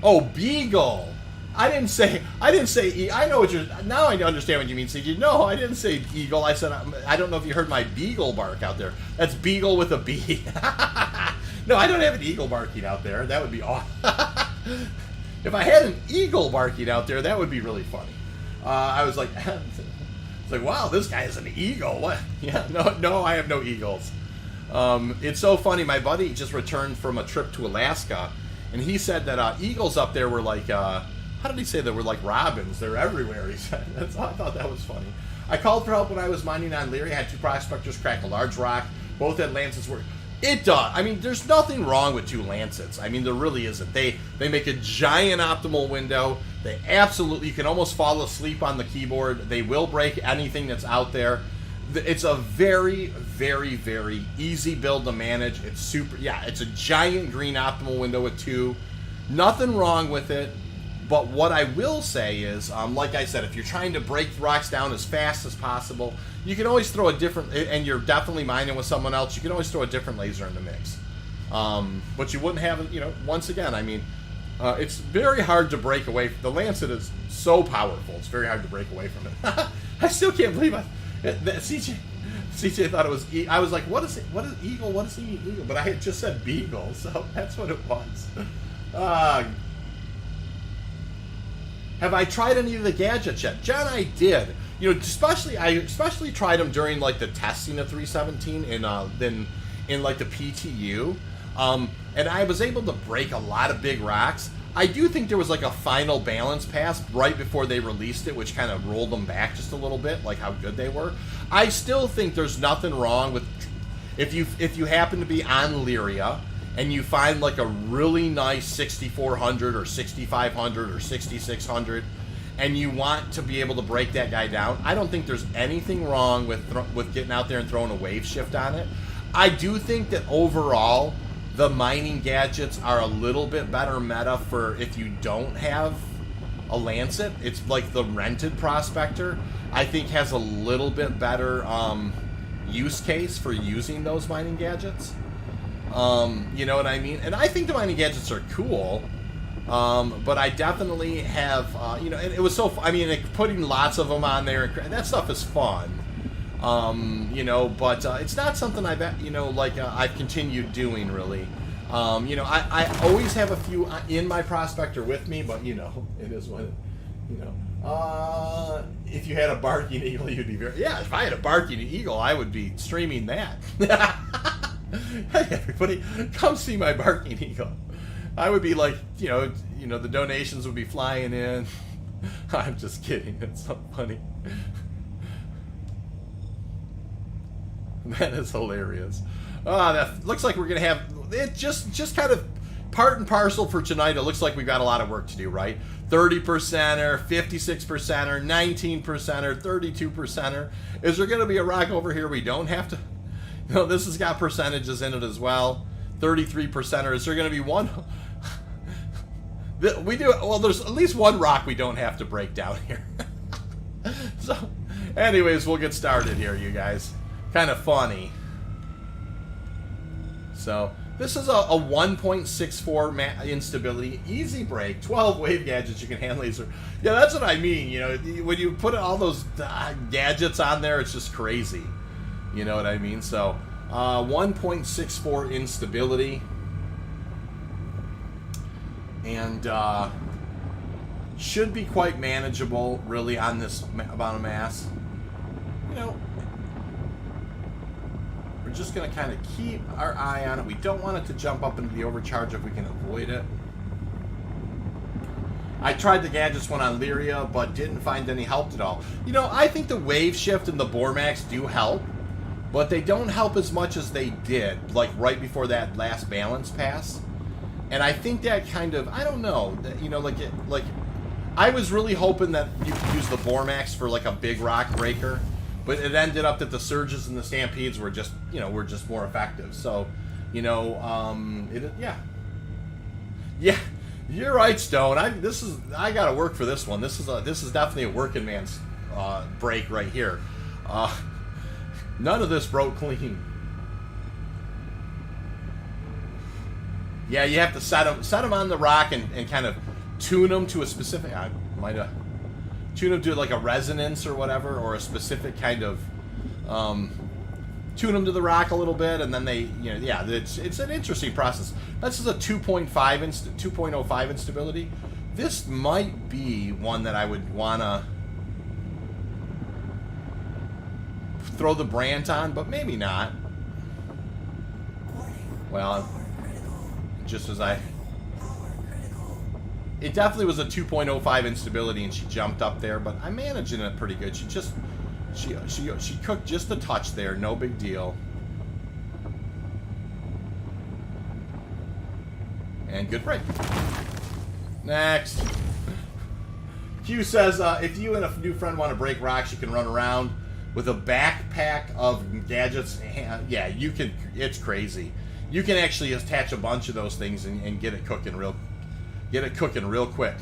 Oh, beagle. I didn't say. I know what you're. Now I understand what you mean, CJ. No, I didn't say eagle. I said I don't know if you heard my beagle bark out there. That's beagle with a B. No, I don't have an eagle barking out there. That would be awesome. If I had an eagle barking out there, that would be really funny. I was like, it's like, wow, this guy is an eagle. What? Yeah, no, I have no eagles. It's so funny. My buddy just returned from a trip to Alaska, and he said that eagles up there were like. How did he say they were like robins? They're everywhere, he said. I thought that was funny. I called for help when I was mining on Leary. I had 2 prospectors crack a large rock. Both had lancets. It does. I mean, there's nothing wrong with 2 lancets. I mean, there really isn't. They make a giant optimal window. They absolutely, you can almost fall asleep on the keyboard. They will break anything that's out there. It's a very, very, very easy build to manage. It's super, yeah, it's a giant green optimal window with 2. Nothing wrong with it. But what I will say is, like I said, if you're trying to break rocks down as fast as possible, you can always throw a different, and you're definitely mining with someone else, you can always throw a different laser in the mix. But you wouldn't have, once again, I mean, it's very hard to break away. The Lancet is so powerful, it's very hard to break away from it. I still can't believe CJ thought it was, I was like, what is eagle? What does he mean, eagle? But I had just said beagle, so that's what it was. Have I tried any of the gadgets yet? John, I did. I especially tried them during like the testing of 317 in like the PTU, and I was able to break a lot of big rocks. I do think there was like a final balance pass right before they released it, which kind of rolled them back just a little bit, like how good they were. I still think there's nothing wrong with if you happen to be on Lyria and you find like a really nice 6400 or 6500 or 6600 and you want to be able to break that guy down, I don't think there's anything wrong with getting out there and throwing a wave shift on it. I do think that overall the mining gadgets are a little bit better meta for if you don't have a Lancet. It's like the rented prospector, I think, has a little bit better use case for using those mining gadgets. You know what I mean? And I think the mining gadgets are cool, but I definitely have, and it was so, putting lots of them on there, that stuff is fun, but it's not something I've continued doing, really. I always have a few in my prospector with me, but, it is what, if you had a barking eagle, you'd be if I had a barking eagle, I would be streaming that. Hey everybody, come see my barking eagle. I would be like, the donations would be flying in. I'm just kidding, it's so funny. That is hilarious. That looks like we're gonna have it just kind of part and parcel for tonight. It looks like we've got a lot of work to do, right? 30%er, 56%er, 19%er, 32%er. Is there gonna be a rock over here we don't have to? This has got percentages in it as well. 33%er. Is there going to be one? We do. Well, there's at least one rock we don't have to break down here. So, anyways, we'll get started here, you guys. Kind of funny. So, this is a 1.64 instability, easy break, 12 wave gadgets you can hand laser. Yeah, that's what I mean. When you put all those gadgets on there, it's just crazy. You know what I mean? So, 1.64 instability. And should be quite manageable, really, on this amount of mass. We're just going to kind of keep our eye on it. We don't want it to jump up into the overcharge if we can avoid it. I tried the gadgets one on Lyria, but didn't find any help at all. I think the wave shift and the Bormax do help. But they don't help as much as they did, like right before that last balance pass. And I think that kind of, I don't know, I was really hoping that you could use the Bormax for like a big rock breaker, but it ended up that the surges and the stampedes were just, more effective. So, yeah, you're right, Stone. I got to work for this one. This is definitely a working man's break right here. None of this broke clean. Yeah, you have to set them on the rock and kind of tune them to a specific, I might have tune them to like a resonance or whatever, or a specific kind of tune them to the rock a little bit, and then they, you know, yeah, it's an interesting process. This is a 2.05 instability. This might be one that I would wanna throw the brand on, but maybe not. Well, just as it definitely was a 2.05 instability, and she jumped up there, but I'm managing it pretty good. She cooked just a touch there, no big deal. And good break. Next. Q says, if you and a new friend want to break rocks, you can run around with a backpack of gadgets. Yeah, you can. It's crazy. You can actually attach a bunch of those things and get it cooking real quick.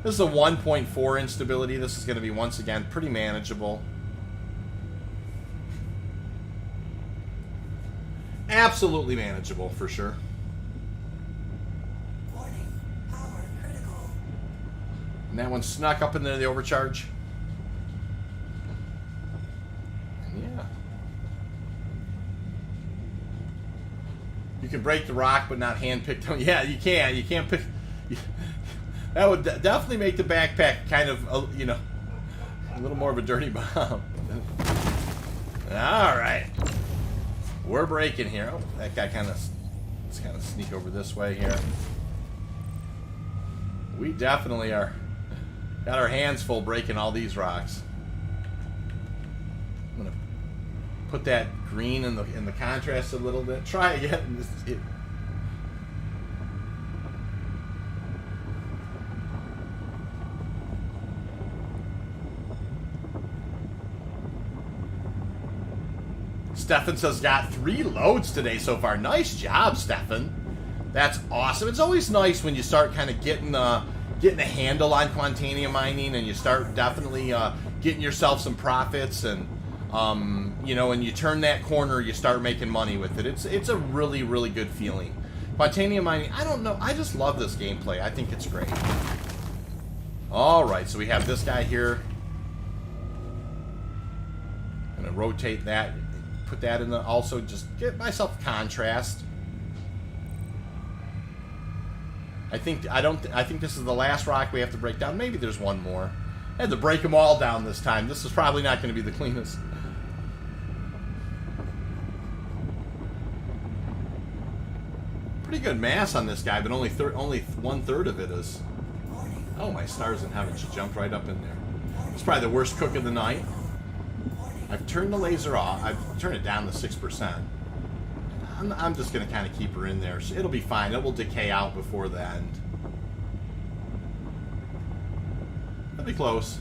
This is a 1.4 instability. This is going to be, once again, pretty manageable. Absolutely manageable, for sure. And that one snuck up in there, the overcharge. And yeah. You can break the rock, but not hand pick them. Yeah, you can. You can't pick. That would definitely make the backpack kind of, you know, a little more of a dirty bomb. All right. We're breaking here. Oh, that guy let's kind of sneak over this way here. We definitely are. Got our hands full breaking all these rocks. I'm gonna put that green in the contrast a little bit. Try again. Stefan says, got 3 loads today so far. Nice job, Stefan. That's awesome. It's always nice when you start kind of getting a handle on Quantanium mining, and you start definitely getting yourself some profits, and you know, when you turn that corner, you start making money with it. It's a really, really good feeling. Quantanium mining, I don't know, I just love this gameplay. I think it's great. All right, so we have this guy here. I'm gonna rotate that. Put that in the, also just get myself contrast. I think this is the last rock we have to break down. Maybe there's one more. I had to break them all down this time. This is probably not going to be the cleanest. Pretty good mass on this guy, but only 1/3 of it is. Oh, my stars in heaven! She jumped right up in there. It's probably the worst cook of the night. I've turned the laser off. I've turned it down to 6%. I'm just going to kind of keep her in there. So it'll be fine. It will decay out before the end. It'll be close.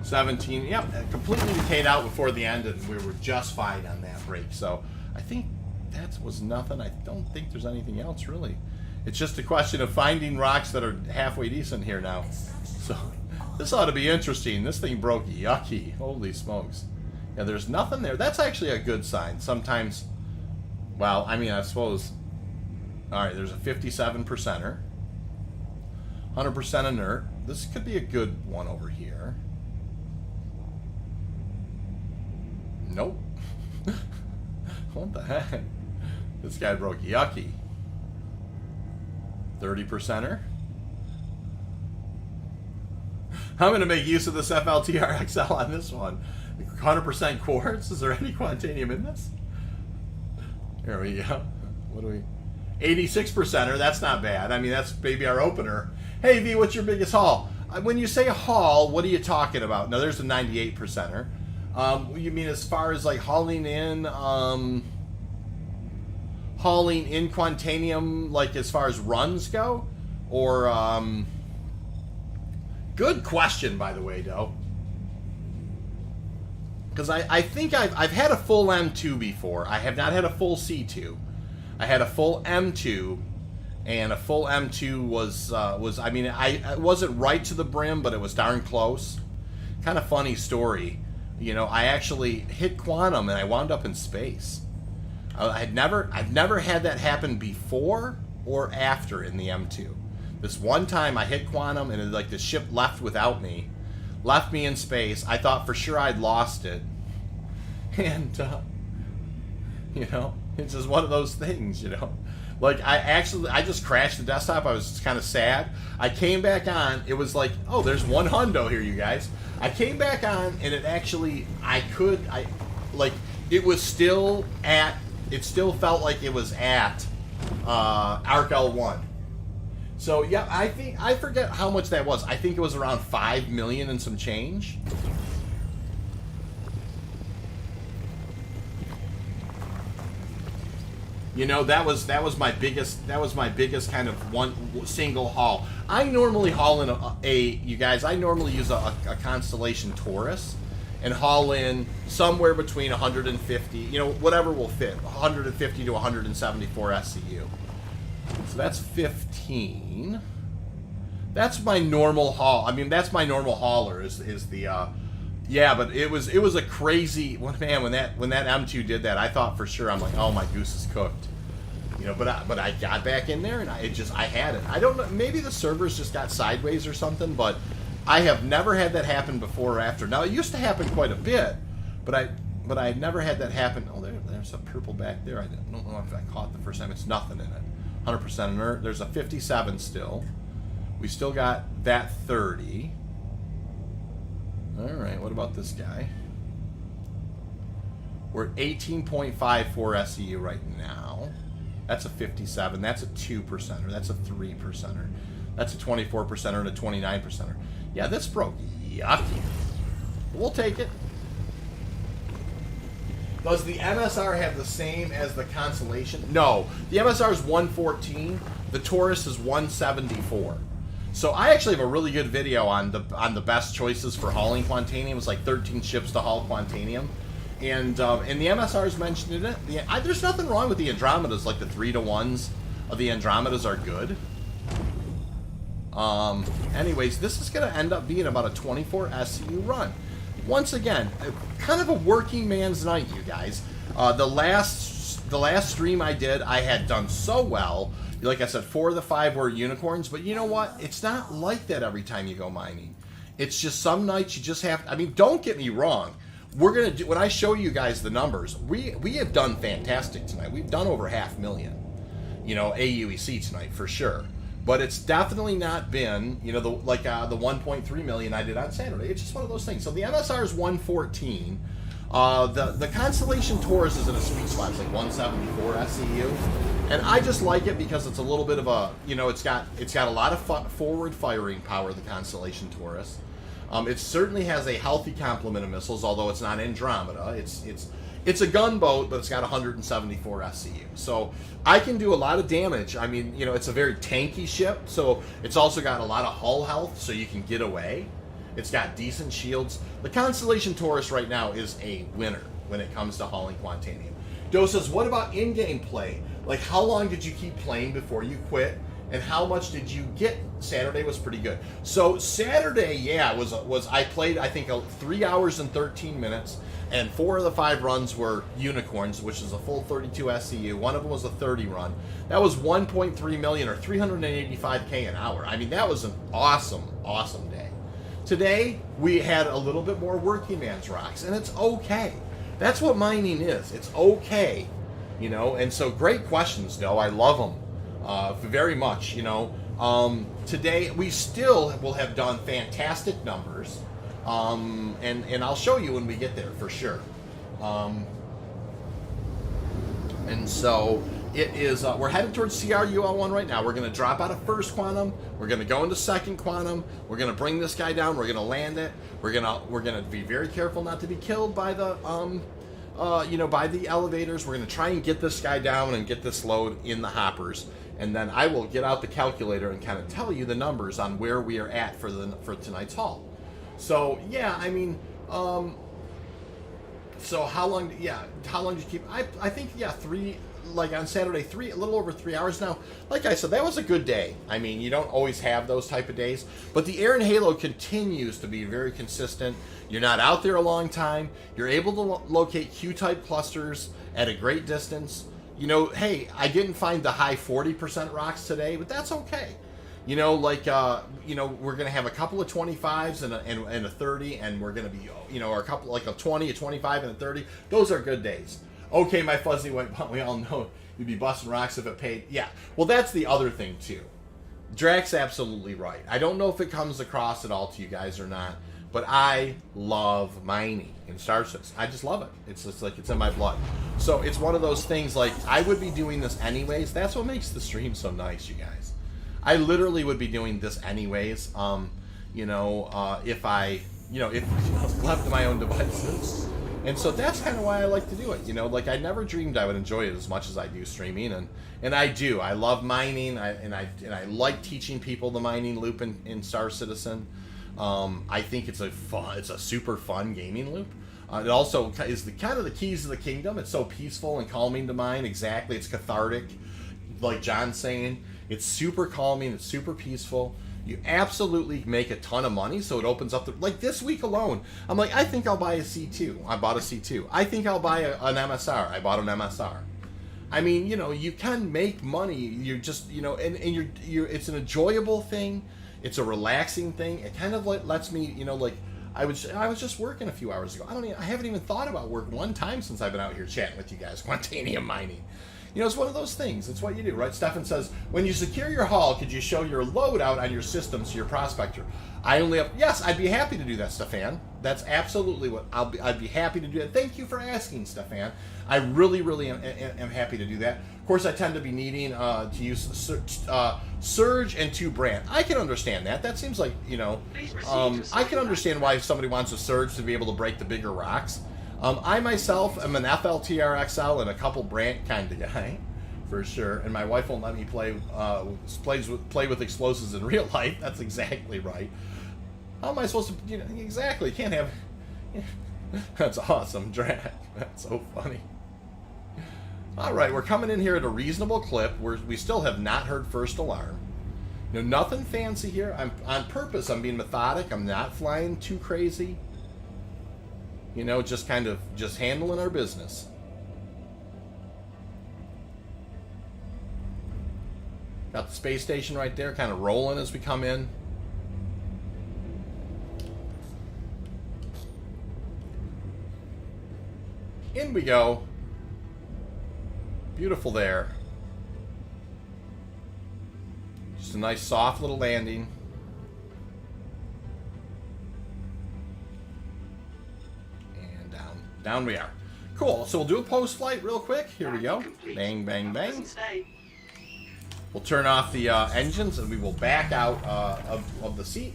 17. Yep, completely decayed out before the end, and we were just fine on that break. So I think that was nothing. I don't think there's anything else, really. It's just a question of finding rocks that are halfway decent here now. So this ought to be interesting. This thing broke yucky. Holy smokes. Yeah, there's nothing there. That's actually a good sign. Sometimes, well, I mean, I suppose. All right, there's a 57%er. 100% inert. This could be a good one over here. Nope. What the heck? This guy broke yucky. 30%er. I'm going to make use of this FLTR-XL on this one. 100% quartz. Is there any Quantanium in this? Here we go. What do we... 86%er. That's not bad. I mean, that's maybe our opener. Hey, V, what's your biggest haul? When you say haul, what are you talking about? No, there's a 98%er. You mean as far as like hauling in Quantanium, like as far as runs go? Or, good question, by the way, though. Because I think I've had a full M2 before. I have not had a full C2. I had a full M2, and a full M2 was I mean, I wasn't right to the brim, but it was darn close. Kind of funny story. You know, I actually hit quantum, and I wound up in space. I've never had that happen before or after in the M2. This one time I hit quantum and like the ship left without me, left me in space. I thought for sure I'd lost it, and you know, it's just one of those things, you know. Like I just crashed the desktop. I was kind of sad. I came back on. It was like, oh, there's one hundo here, you guys. I came back on, and it actually it was still at. It still felt like it was at Arc L1. So yeah, I forget how much that was. I think it was around 5 million and some change. You know, that was my biggest kind of one single haul. I normally haul in you guys. I normally use a Constellation Taurus and haul in somewhere between 150, you know, whatever will fit, 150 to 174 SCU. So that's 15. That's my normal haul. I mean, that's my normal hauler is the yeah, but it was a crazy man when that M2 did that. I thought for sure, I'm like, oh, my goose is cooked, you know. But I got back in there and I had it. I don't know, maybe the servers just got sideways or something, but I have never had that happen before or after. Now it used to happen quite a bit, but I never had that happen. Oh, there's a purple back there. I don't know if I caught the first time. It's nothing in it. 100% inert. There's a 57 still. We still got that 30. All right, what about this guy? We're at 18.54 SCU right now. That's a 57. That's a 2%er. That's a 3%er. That's a 24%er and a 29%er. Yeah, this broke. Yucky. We'll take it. Does the MSR have the same as the Constellation? No. The MSR is 114. The Taurus is 174. So I actually have a really good video on the best choices for hauling Quantanium. It's like 13 ships to haul Quantanium. And the MSR's mentioned in it. There's nothing wrong with the Andromedas. Like the 3-to-1s of the Andromedas are good. Anyways, this is going to end up being about a 24 SCU run. Once again, kind of a working man's night, you guys. The last stream I did, I had done so well. Like I said, 4 of the 5 were unicorns, but you know what? It's not like that every time you go mining. It's just some nights you just have. I mean, don't get me wrong. We're gonna do when I show you guys the numbers. We have done fantastic tonight. We've done over 500,000, you know, AUEC tonight for sure. But it's definitely not been, you know, the 1.3 million I did on Saturday. It's just one of those things. So the MSR is 114. The Constellation Taurus is in a sweet spot. It's like 174 SCU, and I just like it because it's a little bit of a, you know, it's got a lot of forward firing power. The Constellation Taurus. It certainly has a healthy complement of missiles, although it's not Andromeda. It's a gunboat, but it's got 174 SCU. So I can do a lot of damage. I mean, you know, it's a very tanky ship, so it's also got a lot of hull health, so you can get away. It's got decent shields. The Constellation Taurus right now is a winner when it comes to hauling Quantanium. Doe says, what about in-game play? Like, how long did you keep playing before you quit? And how much did you get? Saturday was pretty good. So Saturday, yeah, was I played, I think, 3 hours and 13 minutes, and 4 of the 5 runs were unicorns, which is a full 32 SCU. One of them was a 30 run. That was 1.3 million or 385K an hour. I mean, that was an awesome, awesome day. Today, we had a little bit more working man's rocks, and it's okay. That's what mining is. It's okay, you know. And so, great questions, Doe. I love them very much, you know. Today, we still will have done fantastic numbers, and I'll show you when we get there for sure. And so it is. We're headed towards CRUL1 right now. We're going to drop out of first quantum. We're going to go into second quantum. We're going to bring this guy down. We're going to land it. We're going to be very careful not to be killed by the you know, by the elevators. We're going to try and get this guy down and get this load in the hoppers, and then I will get out the calculator and kind of tell you the numbers on where we are at for tonight's haul. So yeah, I mean, so how long? Yeah, how long did you keep? I think yeah, like on Saturday, a little over 3 hours now. Like I said, that was a good day. I mean, you don't always have those type of days, but the Erin Halo continues to be very consistent. You're not out there a long time. You're able to locate Q-type clusters at a great distance. You know, hey, I didn't find the high 40% rocks today, but that's okay. You know, like, you know, we're going to have a couple of 25s and a 30, and we're going to be, you know, or a couple, like a 20, a 25, and a 30. Those are good days. Okay, my fuzzy white butt, we all know you'd be busting rocks if it paid. Yeah, well, that's the other thing, too. Drax's absolutely right. I don't know if it comes across at all to you guys or not, but I love mining in Star Citizen. I just love it. It's just like it's in my blood. So it's one of those things, like, I would be doing this anyways. That's what makes the stream so nice, you guys. I literally would be doing this anyways, you know, if I, you know, if I was left to my own devices. And so that's kind of why I like to do it, you know, like I never dreamed I would enjoy it as much as I do streaming, and I do. I love mining, and I like teaching people the mining loop in Star Citizen. I think it's a super fun gaming loop. It also is kind of the keys of the kingdom. It's so peaceful and calming to mine. Exactly, it's cathartic, like John's saying. It's super calming. It's super peaceful. You absolutely make a ton of money, so it opens up like this week alone. I'm like, I think I'll buy a C2. I bought a C2. I think I'll buy an MSR. I bought an MSR. I mean, you know, you can make money. You're just, you know, and you're. It's an enjoyable thing. It's a relaxing thing. It kind of lets me, you know, like I was just working a few hours ago. I haven't even thought about work one time since I've been out here chatting with you guys. Quantanium mining. You know, it's one of those things. It's what you do, right? Stefan says, when you secure your haul, could you show your loadout on your systems to your prospector? I only have... Yes, I'd be happy to do that, Stefan. That's absolutely what... I'd be happy to do that. Thank you for asking, Stefan. I really, really am happy to do that. Of course, I tend to be needing to use Surge and 2 Brand. I can understand that. That seems like, you know... I can understand why somebody wants a Surge to be able to break the bigger rocks. I myself am an FLTR-XL and a couple Brant kind of guy, for sure. And my wife won't let me play with explosives in real life. That's exactly right. How am I supposed to? You know, exactly. Can't have. That's awesome, Drat. That's so funny. All right, we're coming in here at a reasonable clip. We still have not heard first alarm. You know, nothing fancy here. I'm on purpose. I'm being methodic. I'm not flying too crazy. You know, just kind of just handling our business. Got the space station right there, kind of rolling as we come in. In we go. Beautiful there. Just a nice soft little landing. Down we are. Cool. So we'll do a post-flight real quick. Here we go. Bang, bang, bang. We'll turn off the engines and we will back out of the seat.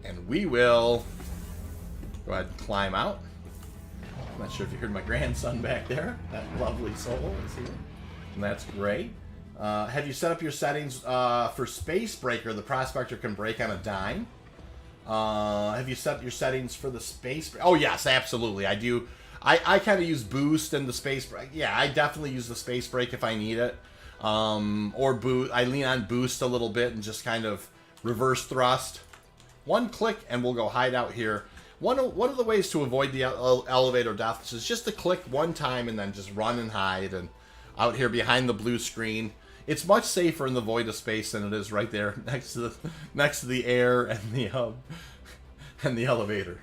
And we will go ahead and climb out. I'm not sure if you heard my grandson back there. That lovely soul is here. And that's great. Have you set up your settings for Space Breaker? The Prospector can break on a dime. Have you set your settings for the space? Oh yes, absolutely. I do. I kind of use boost and the space break. Yeah, I definitely use the space break if I need it. Or boost. I lean on boost a little bit and just kind of reverse thrust. One click and we'll go hide out here. One of the ways to avoid the elevator deaths is just to click one time and then just run and hide and out here behind the blue screen. It's much safer in the void of space than it is right there next to the air and the elevator.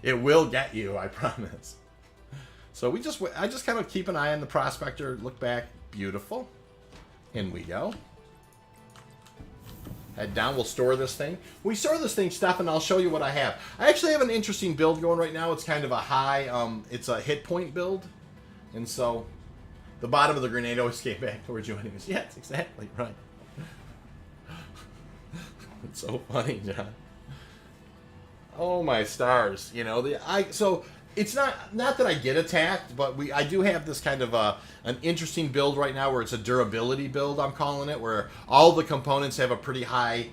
It will get you, I promise. So I just kind of keep an eye on the prospector, look back, beautiful. In we go. Head down, we'll store this thing. When we store this thing, Stefan, I'll show you what I have. I actually have an interesting build going right now. It's kind of a high, it's a hit point build. And so the bottom of the grenade always came back towards you anyways. Yes, exactly, right. It's so funny, John. Oh my stars. You know, so it's not that I get attacked, but I do have this kind of an interesting build right now where it's a durability build, I'm calling it, where all the components have a pretty high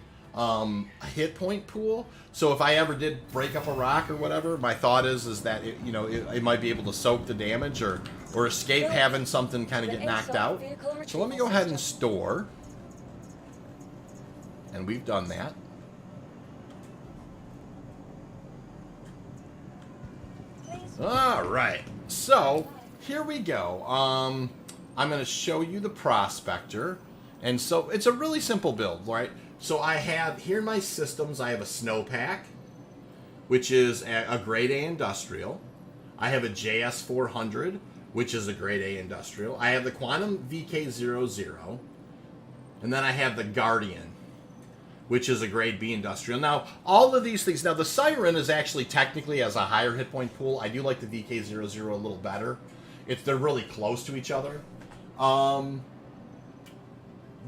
hit point pool. So if I ever did break up a rock or whatever, my thought is that it might be able to soak the damage or escape having something kind of get knocked out. So let me go ahead and store. And we've done that. All right. So here we go. I'm going to show you the prospector. And so it's a really simple build, right? So I have, here in my systems, I have a snowpack, which is a grade A industrial. I have a JS400, which is a grade A industrial. I have the Quantum VK00. And then I have the Guardian, which is a grade B industrial. Now, all of these things, now the Siren is actually technically has a higher hit point pool. I do like the VK00 a little better. They're really close to each other.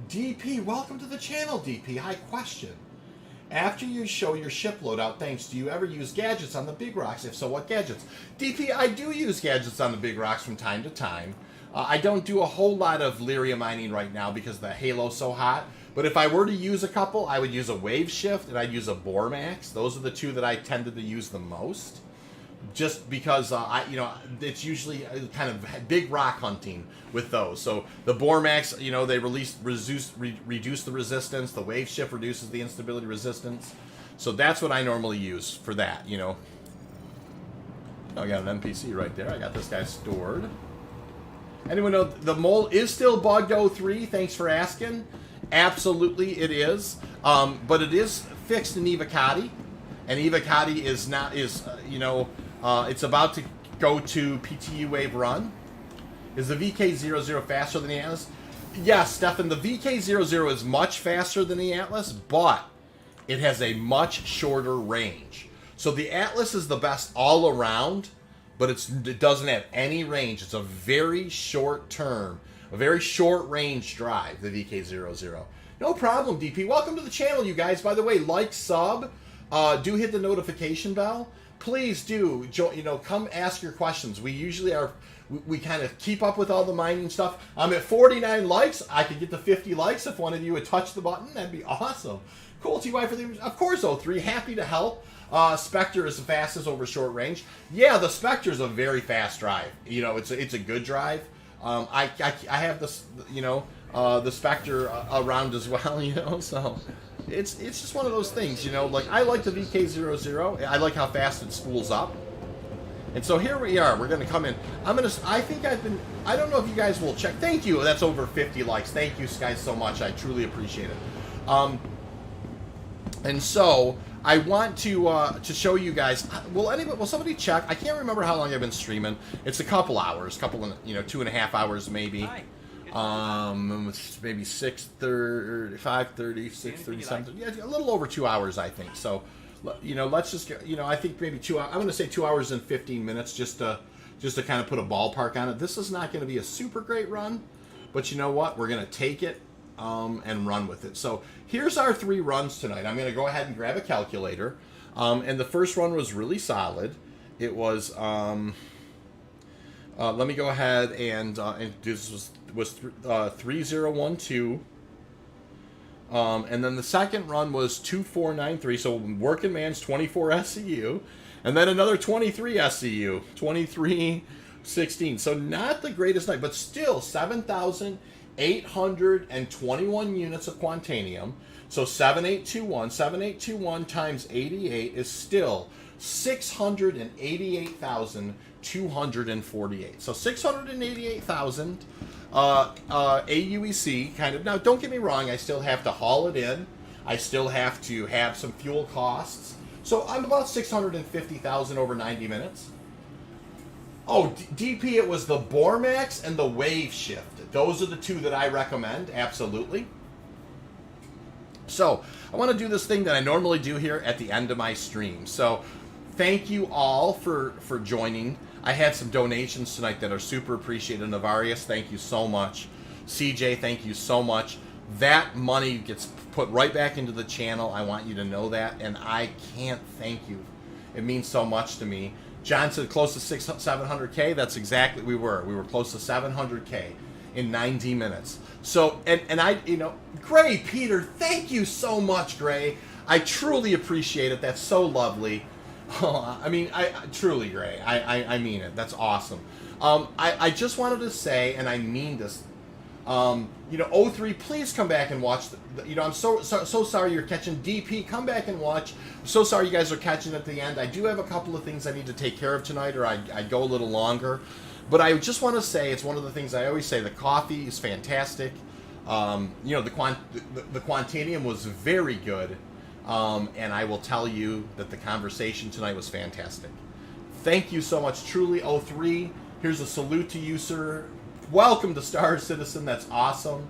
DP, welcome to the channel, DP. Hi, question. After you show your ship loadout, thanks, do you ever use gadgets on the big rocks? If so, what gadgets? DP, I do use gadgets on the big rocks from time to time. I don't do a whole lot of Lyria mining right now because the Halo's so hot. But if I were to use a couple, I would use a Wave Shift and I'd use a Bormax. Those are the two that I tended to use the most. Just because it's usually kind of big rock hunting with those. So the Bormax, they reduce the resistance. The Wave Shift reduces the instability resistance. So that's what I normally use for that. I got an NPC right there. I got this guy stored. Anyone know the mole is still bugged 03? Thanks for asking. Absolutely, it is. But it is fixed in Evocati, and Evocati is not it's about to go to PTU Wave Run. Is the VK00 faster than the Atlas? Yes, Stefan, the VK00 is much faster than the Atlas, but it has a much shorter range. So the Atlas is the best all around, but it doesn't have any range. It's a very short term, a very short range drive, the VK00. No problem, DP. Welcome to the channel, you guys. By the way, like, sub, do hit the notification bell. Please do, come ask your questions. We usually we kind of keep up with all the mining stuff. I'm at 49 likes. I could get to 50 likes if one of you would touch the button. That'd be awesome. Cool, TY for the, of course, 03. Happy to help. Spectre is the fastest over short range. Yeah, the Spectre is a very fast drive. It's a good drive. I have this, the Spectre around as well, so it's just one of those things, like I like the VK00. I like how fast it spools up. And so here we are. We're going to come in. I don't know if you guys will check. Thank you. That's over 50 likes. Thank you guys so much. I truly appreciate it. And so I want to show you guys. Will somebody check? I can't remember how long I've been streaming. It's a couple hours, 2.5 hours maybe. Maybe 6:30, 5:30, 6:30 something. Yeah, a little over 2 hours, I think. So, let's just get, I think maybe 2 hours. I'm going to say 2 hours and 15 minutes just to kind of put a ballpark on it. This is not going to be a super great run, but you know what? We're going to take it and run with it. So here's our 3 runs tonight. I'm going to go ahead and grab a calculator. And the first run was really solid. It was, let me go ahead and this was 3012. And then the second run was 2493. So working man's 24 SCU. And then another 23 SCU. 2316. So not the greatest night, but still 7,821 units of Quantanium. So 7821 times 88 is still 688,248. So 688,000 AUEC kind of. Now, don't get me wrong. I still have to haul it in. I still have to have some fuel costs. So I'm about 650,000 over 90 minutes. Oh, DP, it was the Bormax and the Wave Shift. Those are the two that I recommend, absolutely. So I want to do this thing that I normally do here at the end of my stream. So thank you all for joining. I had some donations tonight that are super appreciated. Navarius, thank you so much. CJ, thank you so much. That money gets put right back into the channel. I want you to know that, and I can't thank you. It means so much to me. John said close to 700K. That's exactly, we were close to 700K. in 90 minutes. So, and I, Gray, Peter, thank you so much, Gray. I truly appreciate it. That's so lovely. Oh, I mean, I truly, Gray. I mean it. That's awesome. I just wanted to say, and I mean this, O3, please come back and watch. I'm so sorry you're catching DP. Come back and watch. I'm so sorry you guys are catching at the end. I do have a couple of things I need to take care of tonight, or I go a little longer. But I just want to say, it's one of the things I always say. The coffee is fantastic. The Quantanium was very good. And I will tell you that the conversation tonight was fantastic. Thank you so much, truly, O3. Here's a salute to you, sir. Welcome to Star Citizen. That's awesome.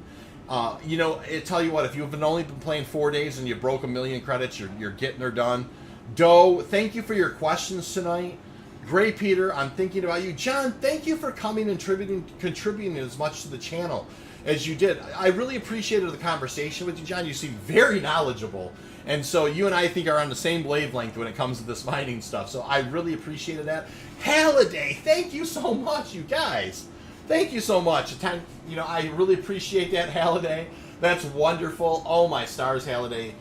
I tell you what, if you've only been playing 4 days and you broke 1 million credits, you're getting her done. Doe, thank you for your questions tonight. Gray Peter, I'm thinking about you. John, thank you for coming and contributing as much to the channel as you did. I really appreciated the conversation with you, John. You seem very knowledgeable. And so you and I think are on the same wavelength when it comes to this mining stuff. So I really appreciated that. Halliday, thank you so much, you guys. Thank you so much. I really appreciate that, Halliday. That's wonderful. Oh, my stars, Halliday.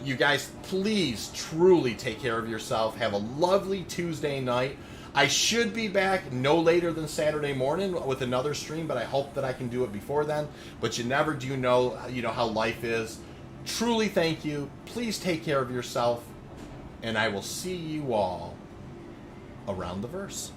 You guys, please truly take care of yourself. Have a lovely Tuesday night. I should be back no later than Saturday morning with another stream, but I hope that I can do it before then. But you never do know, how life is. Truly thank you. Please take care of yourself. And I will see you all around the verse.